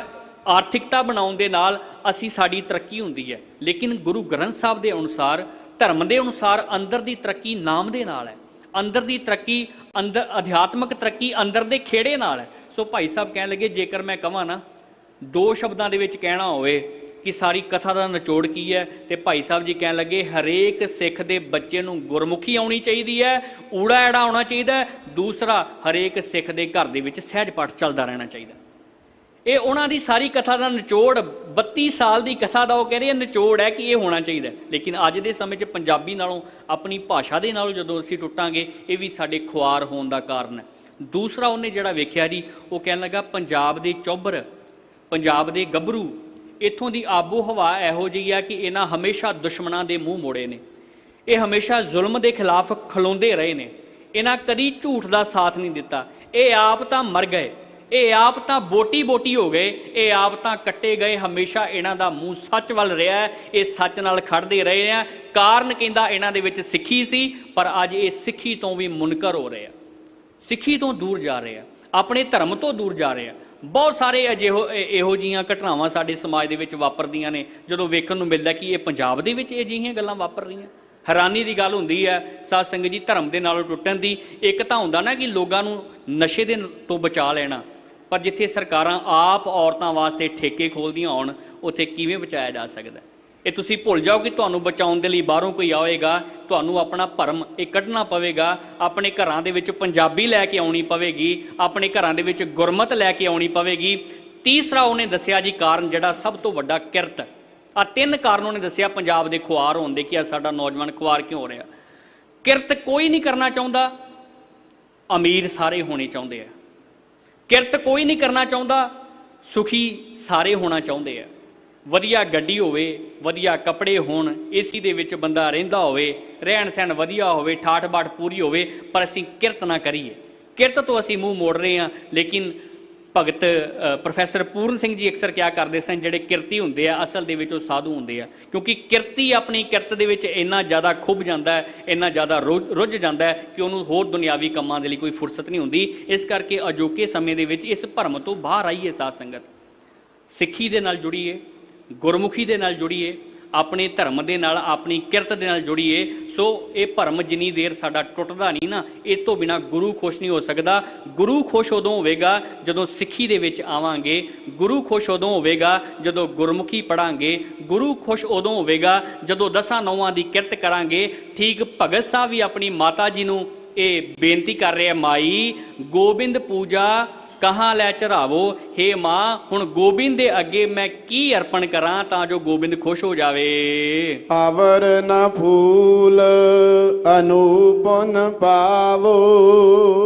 ਆਰਥਿਕਤਾ ਬਣਾਉਣ ਦੇ ਨਾਲ ਅਸੀਂ ਸਾਡੀ ਤਰੱਕੀ ਹੁੰਦੀ ਹੈ, ਲੇਕਿਨ ਗੁਰੂ ਗ੍ਰੰਥ ਸਾਹਿਬ ਦੇ ਅਨੁਸਾਰ, ਧਰਮ ਦੇ ਅਨੁਸਾਰ ਅੰਦਰ ਦੀ ਤਰੱਕੀ ਨਾਮ ਦੇ ਨਾਲ ਹੈ। ਅੰਦਰ ਦੀ ਤਰੱਕੀ, ਅੰਦਰ ਅਧਿਆਤਮਕ ਤਰੱਕੀ ਅੰਦਰ ਦੇ ਖੇੜੇ ਨਾਲ ਹੈ। ਸੋ ਭਾਈ ਸਾਹਿਬ ਕਹਿਣ ਲੱਗੇ, ਜੇਕਰ ਮੈਂ ਕਹਾਂ ਨਾ 2 ਸ਼ਬਦਾਂ ਦੇ ਵਿੱਚ ਕਹਿਣਾ ਹੋਵੇ ਕਿ ਸਾਰੀ ਕਥਾ ਦਾ ਨਿਚੋੜ ਕੀ ਹੈ, ਤੇ ਭਾਈ ਸਾਹਿਬ ਜੀ ਕਹਿਣ ਲੱਗੇ ਹਰੇਕ ਸਿੱਖ ਦੇ ਬੱਚੇ ਨੂੰ ਗੁਰਮੁਖੀ ਆਉਣੀ ਚਾਹੀਦੀ ਹੈ, ਊੜਾ ਐੜਾ ਆਉਣਾ ਚਾਹੀਦਾ ਹੈ। ਦੂਸਰਾ, ਹਰੇਕ ਸਿੱਖ ਦੇ ਘਰ ਦੇ ਵਿੱਚ ਸਹਿਜ ਪਾਠ ਚੱਲਦਾ ਰਹਿਣਾ ਚਾਹੀਦਾ। ਇਹ ਉਹਨਾਂ ਦੀ ਸਾਰੀ ਕਥਾ ਦਾ ਨਿਚੋੜ, 32 ਸਾਲ ਦੀ ਕਥਾ ਦਾ ਉਹ ਕਹਿ ਰਹੇ ਨਿਚੋੜ ਹੈ ਕਿ ਇਹ ਹੋਣਾ ਚਾਹੀਦਾ। ਲੇਕਿਨ ਅੱਜ ਦੇ ਸਮੇਂ 'ਚ ਪੰਜਾਬੀ ਨਾਲੋਂ, ਆਪਣੀ ਭਾਸ਼ਾ ਦੇ ਨਾਲੋਂ ਜਦੋਂ ਅਸੀਂ ਟੁੱਟਾਂਗੇ, ਇਹ ਵੀ ਸਾਡੇ ਖੁਆਰ ਹੋਣ ਦਾ ਕਾਰਨ ਹੈ। ਦੂਸਰਾ ਉਹਨੇ ਜਿਹੜਾ ਵੇਖਿਆ ਜੀ, ਉਹ ਕਹਿਣ ਲੱਗਾ ਪੰਜਾਬ ਦੇ ਚੌਬਰ, ਪੰਜਾਬ ਦੇ ਗੱਭਰੂ, ਇੱਥੋਂ ਦੀ ਆਬੋ ਹਵਾ ਇਹੋ ਜਿਹੀ ਆ ਕਿ ਇਹਨਾਂ ਹਮੇਸ਼ਾ ਦੁਸ਼ਮਣਾਂ ਦੇ ਮੂੰਹ ਮੋੜੇ ਨੇ, ਇਹ ਹਮੇਸ਼ਾ ਜ਼ੁਲਮ ਦੇ ਖਿਲਾਫ ਖਲੋਂਦੇ ਰਹੇ ਨੇ, ਇਹਨਾਂ ਕਦੀ ਝੂਠ ਦਾ ਸਾਥ ਨਹੀਂ ਦਿੱਤਾ। ਇਹ ਆਪ ਤਾਂ ਮਰ ਗਏ, ਇਹ ਆਪ ਤਾਂ ਬੋਟੀ ਹੋ ਗਏ, ਇਹ ਆਪ ਤਾਂ ਕੱਟੇ ਗਏ, ਹਮੇਸ਼ਾ ਇਹਨਾਂ ਦਾ ਮੂੰਹ ਸੱਚ ਵੱਲ ਰਿਹਾ, ਇਹ ਸੱਚ ਨਾਲ ਖੜਦੇ ਰਹੇ ਆ। ਕਾਰਨ ਕਹਿੰਦਾ ਇਹਨਾਂ ਦੇ ਵਿੱਚ ਸਿੱਖੀ ਸੀ, ਪਰ ਅੱਜ ਇਹ ਸਿੱਖੀ ਤੋਂ ਵੀ ਮੁਨਕਰ ਹੋ ਰਹੇ ਆ, ਸਿੱਖੀ ਤੋਂ ਦੂਰ ਜਾ ਰਹੇ ਆ, ਆਪਣੇ ਧਰਮ ਤੋਂ ਦੂਰ ਜਾ ਰਹੇ ਆ। ਬਹੁਤ ਸਾਰੇ ਇਹੋ ਜਿਹੀਆਂ ਘਟਨਾਵਾਂ ਸਾਡੇ ਸਮਾਜ ਦੇ ਵਿੱਚ ਵਾਪਰਦੀਆਂ ਨੇ, ਜਦੋਂ ਵੇਖਣ ਨੂੰ ਮਿਲਦਾ ਕਿ ਇਹ ਪੰਜਾਬ ਦੇ ਵਿੱਚ ਅਜਿਹੀਆਂ ਗੱਲਾਂ ਵਾਪਰ ਰਹੀਆਂ। ਹੈਰਾਨੀ ਦੀ ਗੱਲ ਹੁੰਦੀ ਹੈ ਸਾਧ ਸੰਗਤ ਜੀ, ਧਰਮ ਦੇ ਨਾਲੋਂ ਟੁੱਟਣ ਦੀ। ਇੱਕ ਤਾਂ ਹੁੰਦਾ ਨਾ ਕਿ ਲੋਕਾਂ ਨੂੰ ਨਸ਼ੇ ਦੇ ਤੋਂ ਬਚਾ ਲੈਣਾ, ਪਰ ਜਿੱਥੇ ਸਰਕਾਰਾਂ ਆਪ ਔਰਤਾਂ ਵਾਸਤੇ ਠੇਕੇ ਖੋਲ੍ਹਦੀਆਂ ਹੋਣ, ਉੱਥੇ ਕਿਵੇਂ ਬਚਾਇਆ ਜਾ ਸਕਦਾ? ਇਹ ਤੁਸੀਂ ਭੁੱਲ ਜਾਓ ਕਿ ਤੁਹਾਨੂੰ ਬਚਾਉਣ ਦੇ ਲਈ ਬਾਹਰੋਂ ਕੋਈ ਆਵੇਗਾ, ਤੁਹਾਨੂੰ ਆਪਣਾ ਭਰਮ ਇਹ ਕੱਢਣਾ ਪਵੇਗਾ, ਆਪਣੇ ਘਰਾਂ ਦੇ ਵਿੱਚ ਪੰਜਾਬੀ ਲੈ ਕੇ ਆਉਣੀ ਪਵੇਗੀ, ਆਪਣੇ ਘਰਾਂ ਦੇ ਵਿੱਚ ਗੁਰਮਤ ਲੈ ਕੇ ਆਉਣੀ ਪਵੇਗੀ। ਤੀਸਰਾ ਉਹਨੇ ਦੱਸਿਆ ਜੀ ਕਾਰਨ, ਜਿਹੜਾ ਸਭ ਤੋਂ ਵੱਡਾ, ਕਿਰਤ। ਆ 3 ਕਾਰਨ ਉਹਨੇ ਦੱਸਿਆ ਪੰਜਾਬ ਦੇ ਖੁਆਰ ਹੋਣ ਦੇ, ਕਿ ਆ ਸਾਡਾ ਨੌਜਵਾਨ ਖੁਆਰ ਕਿਉਂ ਹੋ ਰਿਹਾ। ਕਿਰਤ ਕੋਈ ਨਹੀਂ ਕਰਨਾ ਚਾਹੁੰਦਾ, ਅਮੀਰ ਸਾਰੇ ਹੋਣੇ ਚਾਹੁੰਦੇ ਆ। ਕਿਰਤ ਕੋਈ ਨਹੀਂ ਕਰਨਾ ਚਾਹੁੰਦਾ, ਸੁਖੀ ਸਾਰੇ ਹੋਣਾ ਚਾਹੁੰਦੇ ਆ। ਵਧੀਆ ਗੱਡੀ ਹੋਵੇ, ਵਧੀਆ ਕੱਪੜੇ ਹੋਣ, ਏਸੀ ਦੇ ਵਿੱਚ ਬੰਦਾ ਰਹਿੰਦਾ ਹੋਵੇ, ਰਹਿਣ ਸਹਿਣ ਵਧੀਆ ਹੋਵੇ, ਠਾਠ ਬਾਠ ਪੂਰੀ ਹੋਵੇ, ਪਰ ਅਸੀਂ ਕਿਰਤ ਨਾ ਕਰੀਏ। ਕਿਰਤ ਤੋਂ ਅਸੀਂ ਮੂੰਹ ਮੋੜ ਰਹੇ ਹਾਂ। ਲੇਕਿਨ ਭਗਤ ਪ੍ਰੋਫੈਸਰ ਪੂਰਨ ਸਿੰਘ ਜੀ ਅਕਸਰ ਕਿਹਾ ਕਰਦੇ ਸਨ, ਜਿਹੜੇ ਕਿਰਤੀ ਹੁੰਦੇ ਆ ਅਸਲ ਦੇ ਵਿੱਚ ਉਹ ਸਾਧੂ ਹੁੰਦੇ ਆ, ਕਿਉਂਕਿ ਕਿਰਤੀ ਆਪਣੀ ਕਿਰਤ ਦੇ ਵਿੱਚ ਇੰਨਾ ਜ਼ਿਆਦਾ ਖੁੱਭ ਜਾਂਦਾ ਹੈ, ਇੰਨਾ ਜ਼ਿਆਦਾ ਰੁੱਝ ਜਾਂਦਾ ਹੈ ਕਿ ਉਹਨੂੰ ਹੋਰ ਦੁਨਿਆਵੀ ਕੰਮਾਂ ਦੇ ਲਈ ਕੋਈ ਫੁਰਸਤ ਨਹੀਂ ਹੁੰਦੀ। ਇਸ ਕਰਕੇ ਅਜੋਕੇ ਸਮੇਂ ਦੇ ਵਿੱਚ ਇਸ ਭਰਮ ਤੋਂ ਬਾਹਰ ਆਈਏ ਸਾਧ ਸੰਗਤ, ਸਿੱਖੀ ਦੇ ਨਾਲ ਜੁੜੀਏ, ਗੁਰਮੁਖੀ ਦੇ ਨਾਲ ਜੁੜੀਏ, ਆਪਣੇ ਧਰਮ ਦੇ ਨਾਲ, ਆਪਣੀ ਕਿਰਤ ਦੇ ਨਾਲ ਜੁੜੀਏ। ਸੋ ਇਹ ਭਰਮ ਜਿੰਨੀ ਦੇਰ ਸਾਡਾ ਟੁੱਟਦਾ ਨਹੀਂ ਨਾ, ਇਸ ਤੋਂ ਬਿਨਾਂ ਗੁਰੂ ਖੁਸ਼ ਨਹੀਂ ਹੋ ਸਕਦਾ। ਗੁਰੂ ਖੁਸ਼ ਉਦੋਂ ਹੋਵੇਗਾ ਜਦੋਂ ਸਿੱਖੀ ਦੇ ਵਿੱਚ ਆਵਾਂਗੇ, ਗੁਰੂ ਖੁਸ਼ ਉਦੋਂ ਹੋਵੇਗਾ ਜਦੋਂ ਗੁਰਮੁਖੀ ਪੜਾਂਗੇ, ਗੁਰੂ ਖੁਸ਼ ਉਦੋਂ ਹੋਵੇਗਾ ਜਦੋਂ 10 ਨੌਆਂ ਦੀ ਕਿਰਤ ਕਰਾਂਗੇ। ਠੀਕ ਭਗਤ ਸਾਹਿਬ ਵੀ ਆਪਣੀ ਮਾਤਾ ਜੀ ਨੂੰ ਇਹ ਬੇਨਤੀ ਕਰ ਰਹੇ ਆ, ਮਾਈ ਗੋਬਿੰਦ ਪੂਜਾ ਕਹਾਂ ਲੈ ਚੜਾਵੋ, ਹੇ ਮਾਂ ਹੁਣ ਗੋਬਿੰਦ ਦੇ ਅੱਗੇ ਮੈਂ ਕੀ ਅਰਪਣ ਕਰਾਂ ਤਾਂ ਜੋ ਗੋਬਿੰਦ ਖੁਸ਼ ਹੋ ਜਾਵੇ। ਆਵਰ ਨਾ ਫੂਲ ਅਨੂਪਨ ਪਾਵੋ।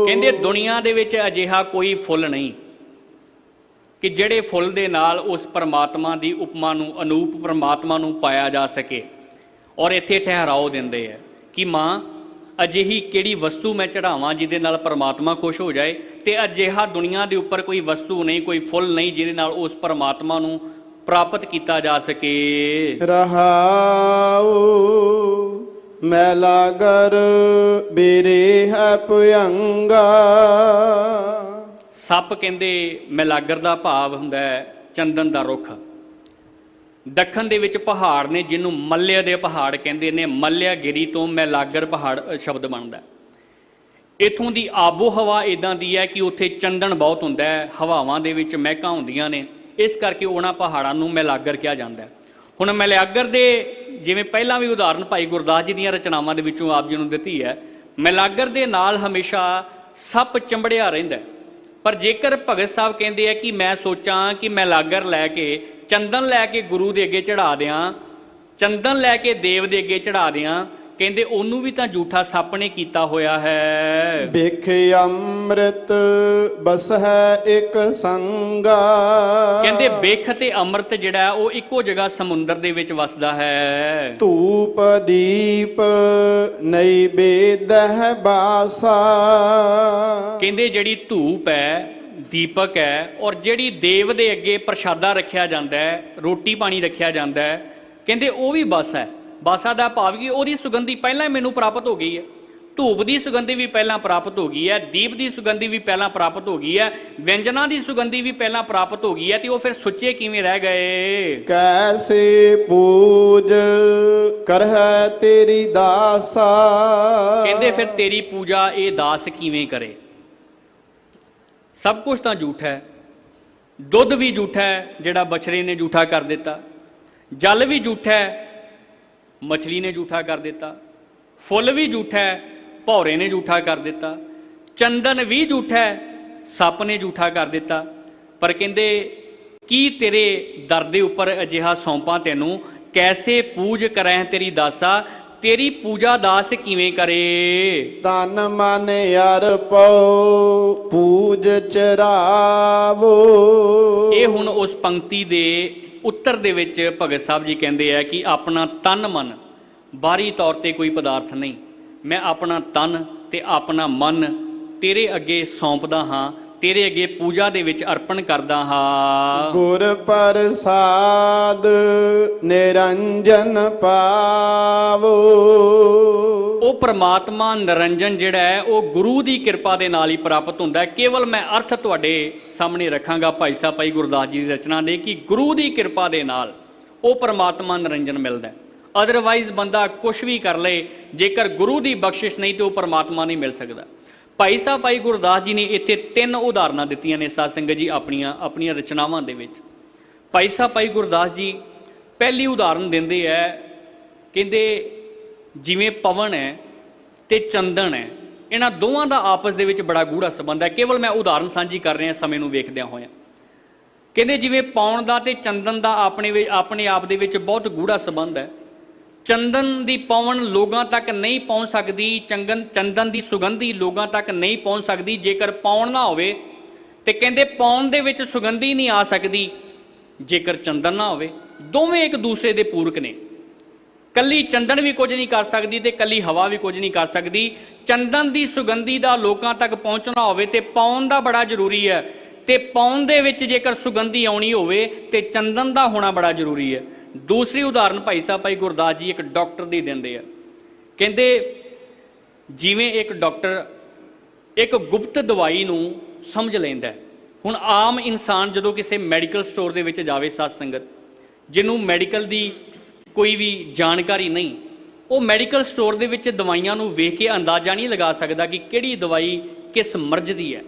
ਕਹਿੰਦੇ ਦੁਨੀਆ ਦੇ ਵਿੱਚ ਅਜਿਹਾ ਕੋਈ ਫੁੱਲ ਨਹੀਂ ਕਿ ਜਿਹੜੇ ਫੁੱਲ ਦੇ ਨਾਲ ਉਸ ਪਰਮਾਤਮਾ ਦੀ ਉਪਮਾ ਨੂੰ, ਅਨੂਪ ਪਰਮਾਤਮਾ ਨੂੰ ਪਾਇਆ ਜਾ ਸਕੇ। ਔਰ ਇੱਥੇ ਠਹਿਰਾਓ ਦਿੰਦੇ ਆ ਕਿ ਮਾਂ ਅਜਿਹੀ ਕਿਹੜੀ ਵਸਤੂ ਮੈਂ ਚੜਾਵਾਂ ਜਿਹਦੇ ਨਾਲ ਪਰਮਾਤਮਾ ਖੁਸ਼ ਹੋ ਜਾਏ, ਤੇ ਅਜਿਹਾ ਦੁਨੀਆ ਦੇ ਉੱਪਰ ਕੋਈ ਵਸਤੂ ਨਹੀਂ, ਕੋਈ ਫੁੱਲ ਨਹੀਂ ਜਿਹਦੇ ਨਾਲ ਉਸ ਪਰਮਾਤਮਾ ਨੂੰ ਪ੍ਰਾਪਤ ਕੀਤਾ ਜਾ ਸਕੇ। ਰਹਾਉ ਮੈਲਾ ਗਰ ਬੇਰੇ ਹੈ ਭਯੰਗਾ। ਸੱਪ ਕਹਿੰਦੇ ਮੈਲਾਗਰ ਦਾ ਭਾਵ ਹੁੰਦਾ ਹੈ ਚੰਦਨ ਦਾ ਰੁੱਖ। ਦੱਖਣ ਦੇ ਵਿੱਚ ਪਹਾੜ ਨੇ ਜਿਹਨੂੰ ਮੱਲਿਆ ਦੇ ਪਹਾੜ ਕਹਿੰਦੇ ਨੇ, ਮੱਲਿਆਗਿਰੀ ਤੋਂ ਮੈਲਾਗਰ ਪਹਾੜ ਸ਼ਬਦ ਬਣਦਾ। ਇੱਥੋਂ ਦੀ ਆਬੋ ਹਵਾ ਇਦਾਂ ਦੀ ਹੈ ਕਿ ਉੱਥੇ ਚੰਦਨ ਬਹੁਤ ਹੁੰਦਾ ਹੈ, ਹਵਾਵਾਂ ਦੇ ਵਿੱਚ ਮਹਿਕਾਂ ਹੁੰਦੀਆਂ ਨੇ, ਇਸ ਕਰਕੇ ਉਹਨਾਂ ਪਹਾੜਾਂ ਨੂੰ ਮੈਲਾਗਰ ਕਿਹਾ ਜਾਂਦਾ। ਹੁਣ ਮੈਲਾਗਰ ਦੇ ਜਿਵੇਂ ਪਹਿਲਾਂ ਵੀ ਉਦਾਹਰਨ ਭਾਈ ਗੁਰਦਾਸ ਜੀ ਦੀਆਂ ਰਚਨਾਵਾਂ ਦੇ ਵਿੱਚੋਂ ਆਪ ਜੀ ਨੂੰ ਦਿੱਤੀ ਹੈ, ਮੈਲਾਗਰ ਦੇ ਨਾਲ ਹਮੇਸ਼ਾ ਸੱਪ ਚੰਬੜਿਆ ਰਹਿੰਦਾ। ਪਰ ਜੇਕਰ ਭਗਤ ਸਾਹਿਬ ਕਹਿੰਦੇ ਆ ਕਿ ਮੈਂ ਸੋਚਾਂ ਕਿ ਮੈਲਾਗਰ ਲੈ ਕੇ, ਚੰਦਨ ਲੈ ਕੇ ਗੁਰੂ ਦੇ ਅੱਗੇ ਚੜਾ ਦਿਆਂ, ਚੰਦਨ ਲੈ ਕੇ ਦੇਵ ਦੇ ਅੱਗੇ ਚੜਾ ਦਿਆਂ, ਕਹਿੰਦੇ ਉਹਨੂੰ ਵੀ ਤਾਂ ਝੂਠਾ ਸੱਪ ਨੇ ਕੀਤਾ ਹੋਇਆ ਹੈ। ਬਿਖ ਅੰਮ੍ਰਿਤ ਬਸ ਹੈ ਇੱਕ ਸੰਗਾ। ਕਹਿੰਦੇ ਬਿਖ ਤੇ ਅੰਮ੍ਰਿਤ ਜਿਹੜਾ ਉਹ ਇੱਕੋ ਜਗ੍ਹਾ ਸਮੁੰਦਰ ਦੇ ਵਿੱਚ ਵਸਦਾ ਹੈ। ਧੂਪ ਦੀਪ ਨੈਵੇਦ ਹੈ ਬਾਸਾ। ਕਹਿੰਦੇ ਜਿਹੜੀ ਧੂਪ ਹੈ, ਦੀਪਕ ਹੈ, ਔਰ ਜਿਹੜੀ ਦੇਵ ਦੇ ਅੱਗੇ ਪ੍ਰਸ਼ਾਦਾ ਰੱਖਿਆ ਜਾਂਦਾ ਹੈ, ਰੋਟੀ ਪਾਣੀ ਰੱਖਿਆ ਜਾਂਦਾ ਹੈ, ਕਹਿੰਦੇ ਉਹ ਵੀ ਬਸ ਹੈ। ਬਾਸਾ ਦਾ ਭਾਵ ਕਿ ਉਹਦੀ ਸੁਗੰਧੀ ਪਹਿਲਾਂ ਹੀ ਮੈਨੂੰ ਪ੍ਰਾਪਤ ਹੋ ਗਈ ਹੈ। ਧੂਪ ਦੀ ਸੁਗੰਧੀ ਵੀ ਪਹਿਲਾਂ ਪ੍ਰਾਪਤ ਹੋ ਗਈ ਹੈ, ਦੀਪ ਦੀ ਸੁਗੰਧੀ ਵੀ ਪਹਿਲਾਂ ਪ੍ਰਾਪਤ ਹੋ ਗਈ ਹੈ, ਵਿਅੰਜਨਾਂ ਦੀ ਸੁਗੰਧੀ ਵੀ ਪਹਿਲਾਂ ਪ੍ਰਾਪਤ ਹੋ ਗਈ ਹੈ, ਤੇ ਉਹ ਫਿਰ ਸੁੱਚੇ ਕਿਵੇਂ ਰਹਿ ਗਏ? ਕੈਸੇ ਪੂਜ ਕਰਹਿ ਤੇਰੀ ਦਾਸਾ। ਕਹਿੰਦੇ ਫਿਰ ਤੇਰੀ ਪੂਜਾ ਇਹ ਦਾਸ ਕਿਵੇਂ ਕਰੇ? ਸਭ ਕੁਝ ਤਾਂ ਝੂਠਾ ਹੈ, ਦੁੱਧ ਵੀ ਝੂਠਾ ਹੈ ਜਿਹੜਾ ਬਛੜੇ ਨੇ ਝੂਠਾ ਕਰ ਦਿੱਤਾ, ਜਲ ਵੀ ਝੂਠਾ ਹੈ ਮਛਲੀ ਨੇ ਝੂਠਾ ਕਰ ਦਿੱਤਾ, ਫੁੱਲ ਵੀ ਝੂਠਾ ਹੈ ਭੌਰੇ ਨੇ ਝੂਠਾ ਕਰ ਦਿੱਤਾ, ਚੰਦਨ ਵੀ ਝੂਠਾ ਹੈ ਸੱਪ ਨੇ ਝੂਠਾ ਕਰ ਦਿੱਤਾ। ਪਰ ਕਹਿੰਦੇ ਕੀ ਤੇਰੇ ਦਰ ਦੇ ਉੱਪਰ ਅਜਿਹਾ ਸੌਂਪਾਂ ਤੈਨੂੰ, ਕੈਸੇ ਪੂਜ ਕਰੈ ਤੇਰੀ ਦਾਸਾ, ਤੇਰੀ ਪੂਜਾ ਦਾਸ ਕਿਵੇਂ ਕਰੇ? ਤਨ ਮਨ ਅਰਪੋ ਪੂਜ ਚਰਾਵੋ। ਇਹ ਹੁਣ ਉਸ ਪੰਕਤੀ ਦੇ ਉੱਤਰ ਦੇ ਵਿੱਚ ਭਗਤ ਸਾਹਿਬ ਜੀ ਕਹਿੰਦੇ ਆ ਕਿ ਆਪਣਾ ਤਨ ਮਨ, ਬਾਹਰੀ ਤੌਰ ਤੇ ਕੋਈ ਪਦਾਰਥ ਨਹੀਂ, ਮੈਂ ਆਪਣਾ ਤਨ ਤੇ ਆਪਣਾ ਮਨ ਤੇਰੇ ਅੱਗੇ ਸੌਂਪਦਾ ਹਾਂ, ਤੇਰੇ ਅੱਗੇ ਪੂਜਾ ਦੇ ਵਿੱਚ ਅਰਪਣ ਕਰਦਾ ਹਾਂ। ਗੁਰ ਪ੍ਰਸਾਦ ਨਿਰੰਜਨ ਪਾਵੋ। ਉਹ ਪ੍ਰਮਾਤਮਾ ਨਿਰੰਜਨ ਜਿਹੜਾ ਹੈ ਉਹ ਗੁਰੂ ਦੀ ਕਿਰਪਾ ਦੇ ਨਾਲ ਹੀ ਪ੍ਰਾਪਤ ਹੁੰਦਾ ਹੈ। ਕੇਵਲ ਮੈਂ ਅਰਥ ਤੁਹਾਡੇ ਸਾਹਮਣੇ ਰੱਖਾਂਗਾ ਭਾਈ ਸਾਹਿਬ ਭਾਈ ਗੁਰਦਾਸ ਜੀ ਦੀ ਰਚਨਾ ਦੇ ਕਿ ਗੁਰੂ ਦੀ ਕਿਰਪਾ ਦੇ ਨਾਲ ਉਹ ਪ੍ਰਮਾਤਮਾ ਨਿਰੰਜਨ ਮਿਲਦਾ ਹੈ। ਅਦਰਵਾਈਜ਼ ਬੰਦਾ ਕੁਛ ਵੀ ਕਰ ਲਏ, ਜੇਕਰ ਗੁਰੂ ਦੀ ਬਖਸ਼ਿਸ਼ ਨਹੀਂ ਤੇ ਉਹ ਪਰਮਾਤਮਾ ਨਹੀਂ ਮਿਲ ਸਕਦਾ। ਭਾਈ ਸਾਹਿਬ ਭਾਈ ਗੁਰਦਾਸ ਜੀ ਨੇ ਇੱਥੇ 3 ਉਦਾਹਰਨਾਂ ਦਿੱਤੀਆਂ ਨੇ ਸਾਧ ਸੰਗਤ ਜੀ ਆਪਣੀਆਂ ਰਚਨਾਵਾਂ ਦੇ ਵਿੱਚ। ਭਾਈ ਸਾਹਿਬ ਭਾਈ ਗੁਰਦਾਸ ਜੀ ਪਹਿਲੀ ਉਦਾਹਰਨ ਦਿੰਦੇ ਹੈ, ਕਹਿੰਦੇ ਜਿਵੇਂ ਪਵਨ ਹੈ ਤੇ ਚੰਦਨ ਹੈ, ਇਹਨਾਂ ਦੋਵਾਂ ਦਾ ਆਪਸ ਦੇ ਵਿੱਚ ਬੜਾ ਗੂੜਾ ਸੰਬੰਧ ਹੈ। ਕੇਵਲ ਮੈਂ ਉਦਾਹਰਨ ਸਾਂਝੀ ਕਰ ਰਿਹਾ ਸਮੇਂ ਨੂੰ ਵੇਖਦਿਆਂ ਹੋਇਆਂ। ਕਹਿੰਦੇ ਜਿਵੇਂ ਪੌਣ ਦਾ ਤੇ ਚੰਦਨ ਦਾ ਆਪਣੇ ਆਪ ਦੇ ਵਿੱਚ ਬਹੁਤ ਗੂੜਾ ਸੰਬੰਧ ਹੈ। ਚੰਦਨ ਦੀ ਪਵਨ ਲੋਕਾਂ ਤੱਕ ਨਹੀਂ ਪਹੁੰਚ ਸਕਦੀ, ਚੰਦਨ ਦੀ ਸੁਗੰਧੀ ਲੋਕਾਂ ਤੱਕ ਨਹੀਂ ਪਹੁੰਚ ਸਕਦੀ ਜੇਕਰ ਪੌਣ ਨਾ ਹੋਵੇ, ਤੇ ਕਹਿੰਦੇ ਪੌਣ ਦੇ ਵਿੱਚ ਸੁਗੰਧੀ ਨਹੀਂ ਆ ਸਕਦੀ ਜੇਕਰ ਚੰਦਨ ਨਾ ਹੋਵੇ। ਦੋਵੇਂ ਇੱਕ ਦੂਸਰੇ ਦੇ ਪੂਰਕ ਨੇ। ਕੱਲੀ ਚੰਦਨ ਵੀ ਕੁਝ ਨਹੀਂ ਕਰ ਸਕਦੀ ਤੇ ਕੱਲੀ ਹਵਾ ਵੀ ਕੁਝ ਨਹੀਂ ਕਰ ਸਕਦੀ। ਚੰਦਨ ਦੀ ਸੁਗੰਧੀ ਦਾ ਲੋਕਾਂ ਤੱਕ ਪਹੁੰਚਣਾ ਹੋਵੇ ਤੇ ਪੌਣ ਦਾ ਬੜਾ ਜ਼ਰੂਰੀ ਹੈ, ਤੇ ਪੌਣ ਦੇ ਵਿੱਚ ਜੇਕਰ ਸੁਗੰਧੀ ਆਉਣੀ ਹੋਵੇ ਤੇ ਚੰਦਨ ਦਾ ਹੋਣਾ ਬੜਾ ਜ਼ਰੂਰੀ ਹੈ। ਦੂਸਰੀ ਉਦਾਹਰਨ ਭਾਈ ਸਾਹਿਬ ਭਾਈ ਗੁਰਦਾਸ ਜੀ ਇੱਕ ਡਾਕਟਰ ਦੀ ਦਿੰਦੇ ਆ। ਕਹਿੰਦੇ ਜਿਵੇਂ ਇੱਕ ਡਾਕਟਰ ਇੱਕ ਗੁਪਤ ਦਵਾਈ ਨੂੰ ਸਮਝ ਲੈਂਦਾ। ਹੁਣ ਆਮ ਇਨਸਾਨ ਜਦੋਂ ਕਿਸੇ ਮੈਡੀਕਲ ਸਟੋਰ ਦੇ ਵਿੱਚ ਜਾਵੇ ਸਾਧ ਸੰਗਤ, ਜਿਹਨੂੰ ਮੈਡੀਕਲ ਦੀ ਕੋਈ ਵੀ ਜਾਣਕਾਰੀ ਨਹੀਂ, ਉਹ ਮੈਡੀਕਲ ਸਟੋਰ ਦੇ ਵਿੱਚ ਦਵਾਈਆਂ ਨੂੰ ਵੇਖ ਕੇ ਅੰਦਾਜ਼ਾ ਨਹੀਂ ਲਗਾ ਸਕਦਾ ਕਿ ਕਿਹੜੀ ਦਵਾਈ ਕਿਸ ਮਰਜ਼ ਦੀ ਹੈ,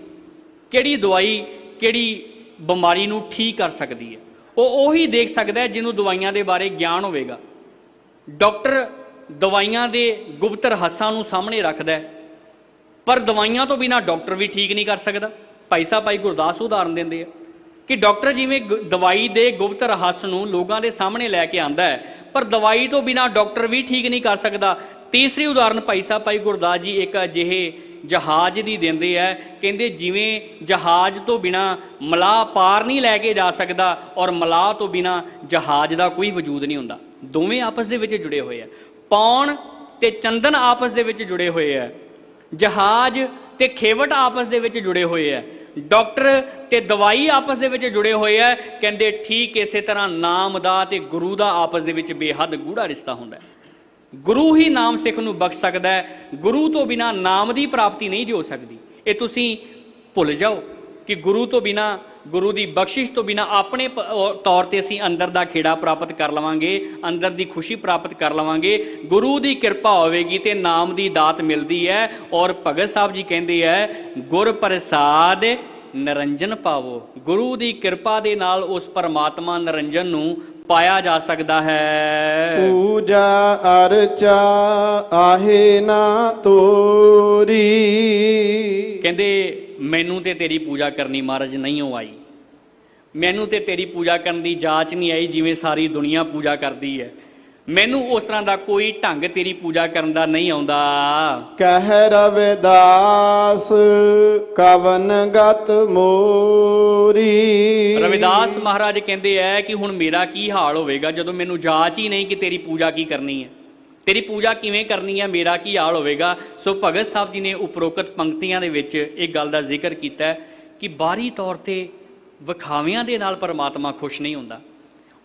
ਕਿਹੜੀ ਦਵਾਈ ਕਿਹੜੀ ਬਿਮਾਰੀ ਨੂੰ ਠੀਕ ਕਰ ਸਕਦੀ ਹੈ। ਉਹ ਉਹੀ ਦੇਖ ਸਕਦਾ ਹੈ ਜਿਹਨੂੰ ਦਵਾਈਆਂ ਦੇ ਬਾਰੇ ਗਿਆਨ ਹੋਵੇਗਾ। ਡਾਕਟਰ ਦਵਾਈਆਂ ਦੇ ਗੁਪਤ ਰਹੱਸਾਂ ਨੂੰ ਸਾਹਮਣੇ ਰੱਖਦਾ ਹੈ, ਪਰ ਦਵਾਈਆਂ ਤੋਂ ਬਿਨਾਂ ਡਾਕਟਰ ਵੀ ਠੀਕ ਨਹੀਂ ਕਰ ਸਕਦਾ। ਭਾਈ ਸਾਹਿਬ ਭਾਈ ਗੁਰਦਾਸ ਉਦਾਹਰਨ ਦਿੰਦੇ ਆ ਕਿ ਡਾਕਟਰ ਜਿਵੇਂ ਦਵਾਈ ਦੇ ਗੁਪਤ ਰਹੱਸ ਨੂੰ ਲੋਕਾਂ ਦੇ ਸਾਹਮਣੇ ਲੈ ਕੇ ਆਂਦਾ ਹੈ, ਪਰ ਦਵਾਈ ਤੋਂ ਬਿਨਾਂ ਡਾਕਟਰ ਵੀ ਠੀਕ ਨਹੀਂ ਕਰ ਸਕਦਾ। ਤੀਸਰੀ ਉਦਾਹਰਨ ਭਾਈ ਸਾਹਿਬ ਭਾਈ ਗੁਰਦਾਸ ਜੀ ਇੱਕ ਅਜਿਹੇ ਜਹਾਜ਼ ਦੀ ਦਿੰਦੇ ਹੈ। ਕਹਿੰਦੇ ਜਿਵੇਂ ਜਹਾਜ਼ ਤੋਂ ਬਿਨਾਂ ਮਲਾਹ ਪਾਰ ਨਹੀਂ ਲੈ ਕੇ ਜਾ ਸਕਦਾ, ਔਰ ਮਲਾਹ ਤੋਂ ਬਿਨਾਂ ਜਹਾਜ਼ ਦਾ ਕੋਈ ਵਜੂਦ ਨਹੀਂ ਹੁੰਦਾ। ਦੋਵੇਂ ਆਪਸ ਦੇ ਵਿੱਚ ਜੁੜੇ ਹੋਏ ਆ। ਪੌਣ ਤੇ ਚੰਦਨ ਆਪਸ ਦੇ ਵਿੱਚ ਜੁੜੇ ਹੋਏ ਆ, ਜਹਾਜ਼ ਤੇ ਖੇਵਟ ਆਪਸ ਦੇ ਵਿੱਚ ਜੁੜੇ ਹੋਏ ਆ, ਡਾਕਟਰ ਤੇ ਦਵਾਈ ਆਪਸ ਦੇ ਵਿੱਚ ਜੁੜੇ ਹੋਏ ਆ। ਕਹਿੰਦੇ ਠੀਕ ਇਸੇ ਤਰ੍ਹਾਂ ਨਾਮ ਦਾ ਤੇ ਗੁਰੂ ਦਾ ਆਪਸ ਦੇ ਵਿੱਚ ਬੇਹੱਦ ਗੂੜਾ ਰਿਸ਼ਤਾ ਹੁੰਦਾ ਹੈ। ਗੁਰੂ ਹੀ ਨਾਮ ਸਿੱਖ ਨੂੰ ਬਖਸ਼ ਸਕਦਾ ਹੈ, ਗੁਰੂ ਤੋਂ ਬਿਨਾਂ ਨਾਮ ਦੀ ਪ੍ਰਾਪਤੀ ਨਹੀਂ ਹੋ ਸਕਦੀ। ਇਹ ਤੁਸੀਂ ਭੁੱਲ ਜਾਓ ਕਿ ਗੁਰੂ ਤੋਂ ਬਿਨਾਂ, ਗੁਰੂ ਦੀ ਬਖਸ਼ਿਸ਼ ਤੋਂ ਬਿਨਾਂ ਆਪਣੇ ਤੌਰ ਤੇ ਅਸੀਂ ਅੰਦਰ ਦਾ ਖੇੜਾ ਪ੍ਰਾਪਤ ਕਰ ਲਵਾਂਗੇ, ਅੰਦਰ ਦੀ ਖੁਸ਼ੀ ਪ੍ਰਾਪਤ ਕਰ ਲਵਾਂਗੇ। ਗੁਰੂ ਦੀ ਕਿਰਪਾ ਹੋਵੇਗੀ ਤੇ ਨਾਮ ਦੀ ਦਾਤ ਮਿਲਦੀ ਹੈ। ਔਰ ਭਗਤ ਸਾਹਿਬ ਜੀ ਕਹਿੰਦੇ ਹੈ ਗੁਰ ਪ੍ਰਸਾਦ ਨਿਰੰਜਨ ਪਾਵੋ। ਗੁਰੂ ਦੀ ਕਿਰਪਾ ਦੇ ਨਾਲ ਉਸ ਪਰਮਾਤਮਾ ਨਿਰੰਜਨ ਨੂੰ ਪਾਇਆ ਜਾ ਸਕਦਾ ਹੈ। ਪੂਜਾ ਅਰਚਾ ਆਹੇ ਨਾ ਤੋਰੀ। ਕਹਿੰਦੇ ਮੈਨੂੰ ਤੇ ਤੇਰੀ ਪੂਜਾ ਕਰਨੀ ਮਹਾਰਾਜ ਨਹੀਂ ਹੋ ਆਈ, ਮੈਨੂੰ ਤੇ ਤੇਰੀ ਪੂਜਾ ਕਰਨ ਦੀ ਜਾਚ ਨਹੀਂ ਆਈ ਜਿਵੇਂ ਸਾਰੀ ਦੁਨੀਆ ਪੂਜਾ ਕਰਦੀ ਹੈ। ਮੈਨੂੰ ਉਸ ਤਰ੍ਹਾਂ ਦਾ ਕੋਈ ਢੰਗ ਤੇਰੀ ਪੂਜਾ ਕਰਨ ਦਾ ਨਹੀਂ ਆਉਂਦਾ। ਕਹਿ ਰਵਿਦਾਸ ਕਵਨ ਗਤ ਮੋਰੀ। ਰਵਿਦਾਸ ਮਹਾਰਾਜ ਕਹਿੰਦੇ ਹੈ ਕਿ ਹੁਣ ਮੇਰਾ ਕੀ ਹਾਲ ਹੋਵੇਗਾ ਜਦੋਂ ਮੈਨੂੰ ਜਾਚ ਹੀ ਨਹੀਂ ਕਿ ਤੇਰੀ ਪੂਜਾ ਕੀ ਕਰਨੀ ਹੈ, ਤੇਰੀ ਪੂਜਾ ਕਿਵੇਂ ਕਰਨੀ ਹੈ, ਮੇਰਾ ਕੀ ਹਾਲ ਹੋਵੇਗਾ। ਸੋ ਭਗਤ ਸਾਹਿਬ ਜੀ ਨੇ ਉਪਰੋਕਤ ਪੰਕਤੀਆਂ ਦੇ ਵਿੱਚ ਇੱਕ ਗੱਲ ਦਾ ਜ਼ਿਕਰ ਕੀਤਾ ਕਿ ਬਾਹਰੀ ਤੌਰ ਤੇ ਵਿਖਾਵਿਆਂ ਦੇ ਨਾਲ ਪਰਮਾਤਮਾ ਖੁਸ਼ ਨਹੀਂ ਹੁੰਦਾ।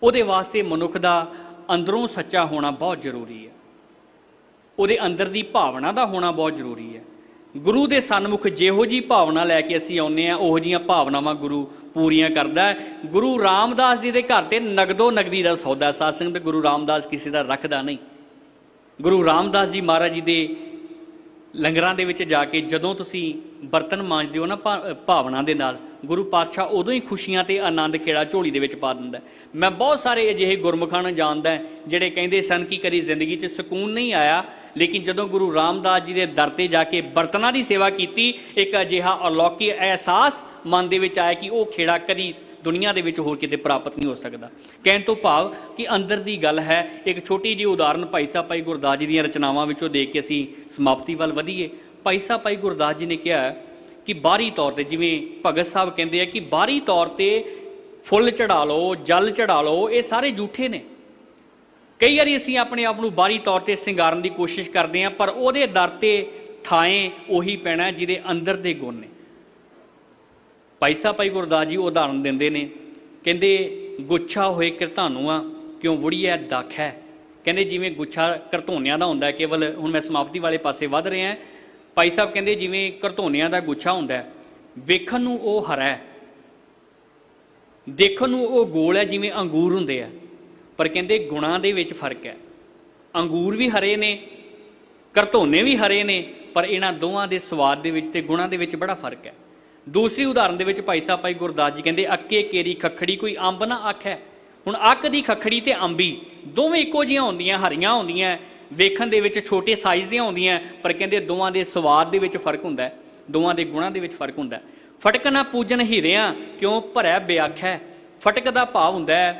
ਉਹਦੇ ਵਾਸਤੇ ਮਨੁੱਖ ਦਾ ਅੰਦਰੋਂ ਸੱਚਾ ਹੋਣਾ ਬਹੁਤ ਜ਼ਰੂਰੀ ਹੈ। ਉਹਦੇ ਅੰਦਰ ਦੀ ਭਾਵਨਾ ਦਾ ਹੋਣਾ ਬਹੁਤ ਜ਼ਰੂਰੀ ਹੈ। ਗੁਰੂ ਦੇ ਸਨਮੁਖ ਜਿਹੋ ਜੀ ਭਾਵਨਾ ਲੈ ਕੇ ਅਸੀਂ ਆਉਂਦੇ ਹਾਂ, ਉਹੋ ਜਿਹੀਆਂ ਭਾਵਨਾਵਾਂ ਗੁਰੂ ਪੂਰੀਆਂ ਕਰਦਾ ਹੈ। ਗੁਰੂ ਰਾਮਦਾਸ ਜੀ ਦੇ ਘਰ ਤੇ ਨਗਦੋ ਨਗਦੀ ਦਾ ਸੌਦਾ ਸਾਧ ਸੰਗਤ, ਗੁਰੂ ਰਾਮਦਾਸ ਕਿਸੇ ਦਾ ਰੱਖਦਾ ਨਹੀਂ। ਗੁਰੂ ਰਾਮਦਾਸ ਜੀ ਮਹਾਰਾਜ ਜੀ ਦੇ ਲੰਗਰਾਂ ਦੇ ਵਿੱਚ ਜਾ ਕੇ ਜਦੋਂ ਤੁਸੀਂ ਬਰਤਨ ਮਾਂਜਦੇ ਹੋ ਨਾ ਭਾਵਨਾ ਦੇ ਨਾਲ, ਗੁਰੂ ਪਾਤਸ਼ਾਹ ਉਦੋਂ ਹੀ ਖੁਸ਼ੀਆਂ ਤੇ ਆਨੰਦ ਖੇੜਾ ਝੋਲੀ ਦੇ ਵਿੱਚ ਪਾ ਦਿੰਦਾ। ਮੈਂ ਬਹੁਤ ਸਾਰੇ ਅਜਿਹੇ ਗੁਰਮੁਖਾਂ ਨੂੰ ਜਾਣਦਾ ਜਿਹੜੇ ਕਹਿੰਦੇ ਸਨ ਕਿ ਕਦੀ ਜ਼ਿੰਦਗੀ 'ਚ ਸਕੂਨ ਨਹੀਂ ਆਇਆ, ਲੇਕਿਨ ਜਦੋਂ ਗੁਰੂ ਰਾਮਦਾਸ ਜੀ ਦੇ ਦਰ ਤੇ ਜਾ ਕੇ ਬਰਤਨਾਂ ਦੀ ਸੇਵਾ ਕੀਤੀ, ਇੱਕ ਅਜਿਹਾ ਅਲੌਕਿਕ ਅਹਿਸਾਸ ਮਨ ਦੇ ਵਿੱਚ ਆਇਆ ਕਿ ਉਹ ਖੇੜਾ ਕਦੀ ਦੁਨੀਆ ਦੇ ਵਿੱਚ ਹੋਰ ਕਿਤੇ ਪ੍ਰਾਪਤ ਨਹੀਂ ਹੋ ਸਕਦਾ। ਕਹਿਣ ਤੋਂ ਭਾਵ ਕਿ ਅੰਦਰ ਦੀ ਗੱਲ ਹੈ। ਇੱਕ ਛੋਟੀ ਜਿਹੀ ਉਦਾਹਰਨ ਭਾਈ ਸਾਹਿਬ ਭਾਈ ਗੁਰਦਾਸ ਜੀ ਦੀਆਂ ਰਚਨਾਵਾਂ ਵਿੱਚੋਂ ਦੇਖ ਕੇ ਅਸੀਂ ਸਮਾਪਤੀ ਵੱਲ ਵਧੀਏ। ਭਾਈ ਸਾਹਿਬ ਭਾਈ ਗੁਰਦਾਸ ਜੀ ਨੇ ਕਿਹਾ ਕਿ ਬਾਹਰੀ ਤੌਰ ਤੇ, ਜਿਵੇਂ ਭਗਤ ਸਾਹਿਬ ਕਹਿੰਦੇ ਆ ਕਿ ਬਾਹਰੀ ਤੌਰ ਤੇ ਫੁੱਲ ਚੜਾ ਲਓ, ਜਲ ਚੜਾ ਲਓ, ਇਹ ਸਾਰੇ ਝੂਠੇ ਨੇ। ਕਈ ਵਾਰੀ ਅਸੀਂ ਆਪਣੇ ਆਪ ਨੂੰ ਬਾਹਰੀ ਤੌਰ ਤੇ ਸਿੰਗਾਰਨ ਦੀ ਕੋਸ਼ਿਸ਼ ਕਰਦੇ ਹਾਂ, ਪਰ ਉਹਦੇ ਦਰ ਤੇ ਥਾਂ ਉਹੀ ਪੈਣਾ ਜਿਹਦੇ ਅੰਦਰ ਦੇ ਗੁਣ ਨੇ। ਭਾਈ ਸਾਹਿਬ ਭਾਈ ਗੁਰਦਾਸ ਜੀ ਉਦਾਹਰਨ ਦਿੰਦੇ ਨੇ, ਕਹਿੰਦੇ ਗੁੱਛਾ ਹੋਏ ਘਰਧਾਨੂਆ ਕਿਉਂ ਵੁੜੀਐ ਦਾਖ ਹੈ। ਕਹਿੰਦੇ ਜਿਵੇਂ ਗੁੱਛਾ ਘਰਧੋਨਿਆਂ ਦਾ ਹੁੰਦਾ, ਕੇਵਲ ਹੁਣ ਮੈਂ ਸਮਾਪਤੀ ਵਾਲੇ ਪਾਸੇ ਵੱਧ ਰਿਹਾ। ਭਾਈ ਸਾਹਿਬ ਕਹਿੰਦੇ ਜਿਵੇਂ ਘਰਧੋਨਿਆਂ ਦਾ ਗੁੱਛਾ ਹੁੰਦਾ, ਵੇਖਣ ਨੂੰ ਉਹ ਹਰਾ ਹੈ, ਦੇਖਣ ਨੂੰ ਉਹ ਗੋਲ ਹੈ ਜਿਵੇਂ ਅੰਗੂਰ ਹੁੰਦੇ ਆ, ਪਰ ਕਹਿੰਦੇ ਗੁਣਾਂ ਦੇ ਵਿੱਚ ਫਰਕ ਹੈ। ਅੰਗੂਰ ਵੀ ਹਰੇ ਨੇ, ਘਰਧੋਨੇ ਵੀ ਹਰੇ ਨੇ, ਪਰ ਇਹਨਾਂ ਦੋਵਾਂ ਦੇ ਸਵਾਦ ਦੇ ਵਿੱਚ ਤੇ ਗੁਣਾਂ ਦੇ ਵਿੱਚ ਬੜਾ ਫਰਕ ਹੈ। ਦੂਸਰੀ ਉਦਾਹਰਨ ਦੇ ਵਿੱਚ ਭਾਈ ਸਾਹਿਬ ਭਾਈ ਗੁਰਦਾਸ ਜੀ ਕਹਿੰਦੇ ਅੱਕੇ ਕੇਰੀ ਖੱਖੜੀ ਕੋਈ ਅੰਬ ਨਾ ਆਖੈ। ਹੁਣ ਅੱਕ ਦੀ ਖੱਖੜੀ ਤੇ ਅੰਬੀ ਦੋਵੇਂ ਇੱਕੋ ਜਿਹੀਆਂ ਹੁੰਦੀਆਂ, ਹਰੀਆਂ ਹੁੰਦੀਆਂ, ਵੇਖਣ ਦੇ ਵਿੱਚ ਛੋਟੇ ਸਾਈਜ਼ ਦੀਆਂ ਹੁੰਦੀਆਂ, ਪਰ ਕਹਿੰਦੇ ਦੋਵਾਂ ਦੇ ਸਵਾਦ ਦੇ ਵਿੱਚ ਫਰਕ ਹੁੰਦਾ, ਦੋਵਾਂ ਦੇ ਗੁਣਾਂ ਦੇ ਵਿੱਚ ਫਰਕ ਹੁੰਦਾ। ਫਟਕ ਨਾ ਪੂਜਨ ਹੀਰਿਆਂ ਕਿਉਂ ਭਰਿਆ ਬਿਆਖੈ। ਫਟਕ ਦਾ ਭਾਵ ਹੁੰਦਾ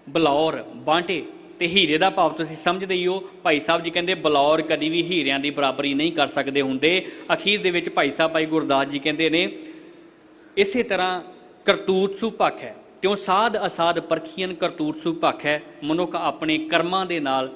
ਬਲੌਰ ਬਾਂਟੇ, ਤੇ ਹੀਰੇ ਦਾ ਭਾਵ ਤੁਸੀਂ ਸਮਝਦੇ ਹੀ ਹੋ। ਭਾਈ ਸਾਹਿਬ ਜੀ ਕਹਿੰਦੇ ਬਲੌਰ ਕਦੀ ਵੀ ਹੀਰਿਆਂ ਦੀ ਬਰਾਬਰੀ ਨਹੀਂ ਕਰ ਸਕਦੇ ਹੁੰਦੇ। ਅਖੀਰ ਦੇ ਵਿੱਚ ਭਾਈ ਸਾਹਿਬ ਭਾਈ ਗੁਰਦਾਸ ਜੀ ਕਹਿੰਦੇ ਨੇ ਇਸੇ ਤਰ੍ਹਾਂ ਕਰਤੂਤ ਸੁਭੱਖ ਹੈ ਤਿਉਂ ਸਾਧ ਅਸਾਧ ਪਰਖੀਆਂ ਕਰਤੂਤ ਸੁਭੱਖ ਹੈ। ਮਨੁੱਖ ਆਪਣੇ ਕਰਮਾਂ ਦੇ ਨਾਲ,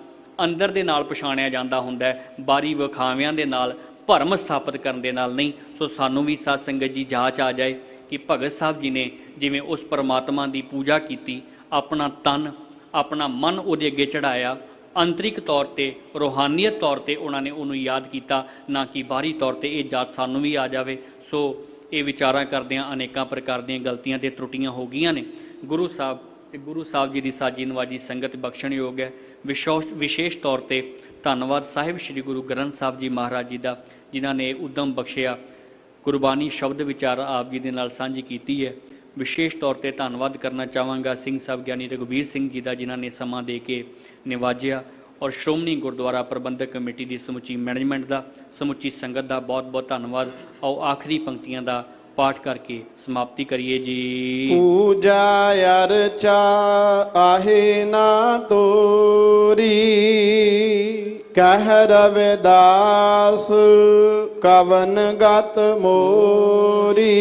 ਅੰਦਰ ਦੇ ਨਾਲ ਪਛਾਣਿਆ ਜਾਂਦਾ ਹੁੰਦਾ, ਬਾਰੀ ਵਿਖਾਵਿਆਂ ਦੇ ਨਾਲ, ਭਰਮ ਸਥਾਪਿਤ ਕਰਨ ਦੇ ਨਾਲ ਨਹੀਂ। ਸੋ ਸਾਨੂੰ ਵੀ ਸਾਧ ਸੰਗਤ ਜੀ ਜਾਂਚ ਆ ਜਾਏ ਕਿ ਭਗਤ ਸਾਹਿਬ ਜੀ ਨੇ ਜਿਵੇਂ ਉਸ ਪਰਮਾਤਮਾ ਦੀ ਪੂਜਾ ਕੀਤੀ, ਆਪਣਾ ਤਨ ਆਪਣਾ ਮਨ ਉਹਦੇ ਅੱਗੇ ਚੜਾਇਆ, ਅੰਤਰਿਕ ਤੌਰ ਤੇ ਰੂਹਾਨੀਅਤ ਤੌਰ ਤੇ ਉਹਨਾਂ ਨੇ ਉਹਨੂੰ ਯਾਦ ਕੀਤਾ, ਨਾ ਕਿ ਬਾਹਰੀ ਤੌਰ ਤੇ। ਇਹ ਜਾਤ ਸਾਨੂੰ ਵੀ ਆ ਜਾਵੇ। ਸੋ ਇਹ ਵਿਚਾਰਾਂ ਕਰਦਿਆਂ ਅਨੇਕਾਂ ਪ੍ਰਕਾਰ ਦੀਆਂ ਗਲਤੀਆਂ ਤੇ ਤਰੁੱਟੀਆਂ ਹੋ ਗਈਆਂ ਨੇ। ਗੁਰੂ ਸਾਹਿਬ ਤੇ ਗੁਰੂ ਸਾਹਿਬ ਜੀ ਦੀ ਸਾਜੀ ਨਵਾਜੀ ਸੰਗਤ ਬਖਸ਼ਣਯੋਗ ਹੈ। ਵਿਸ਼ੇਸ਼ ਤੌਰ ਤੇ ਧੰਨਵਾਦ ਸਾਹਿਬ ਸ੍ਰੀ ਗੁਰੂ ਗ੍ਰੰਥ ਸਾਹਿਬ ਜੀ ਮਹਾਰਾਜ ਜੀ ਦਾ, ਜਿਨ੍ਹਾਂ ਨੇ ਉਦਮ ਬਖਸ਼ਿਆ, ਗੁਰਬਾਣੀ ਸ਼ਬਦ ਵਿਚਾਰ ਆਪ ਜੀ ਦੇ ਨਾਲ ਸਾਂਝੀ ਕੀਤੀ ਹੈ। ਵਿਸ਼ੇਸ਼ ਤੌਰ ਤੇ ਧੰਨਵਾਦ ਕਰਨਾ ਚਾਹਾਂਗਾ ਸਿੰਘ ਸਾਹਿਬ ਗਿਆਨੀ ਰਘੁਬੀਰ ਸਿੰਘ ਜੀ ਦਾ, ਜਿਨ੍ਹਾਂ ਨੇ ਸਮਾਂ ਦੇ ਕੇ ਨਿਵਾਜਿਆ, ਔਰ ਸ਼੍ਰੋਮਣੀ ਗੁਰਦੁਆਰਾ ਪ੍ਰਬੰਧਕ ਕਮੇਟੀ ਦੀ ਸਮੁੱਚੀ ਮੈਨੇਜਮੈਂਟ ਦਾ, ਸਮੁੱਚੀ ਸੰਗਤ ਦਾ ਬਹੁਤ ਬਹੁਤ ਧੰਨਵਾਦ। ਆਓ ਆਖਰੀ ਪੰਕਤੀਆਂ ਦਾ ਪਾਠ ਕਰਕੇ ਸਮਾਪਤੀ ਕਰੀਏ ਜੀ। ਪੂਜਾ ਅਰਚਾ ਆਹੇ ਨਾ ਤੋਰੀ, ਕਹਿ ਰਵਿਦਾਸ ਕਵਨ ਗਤ ਮੋਰੀ।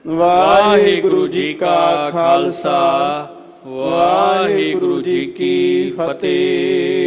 ਵਾਹਿਗੁਰੂ ਜੀ ਕਾ ਖਾਲਸਾ, ਵਾਹਿਗੁਰੂ ਜੀ ਕੀ ਫਤਿਹ।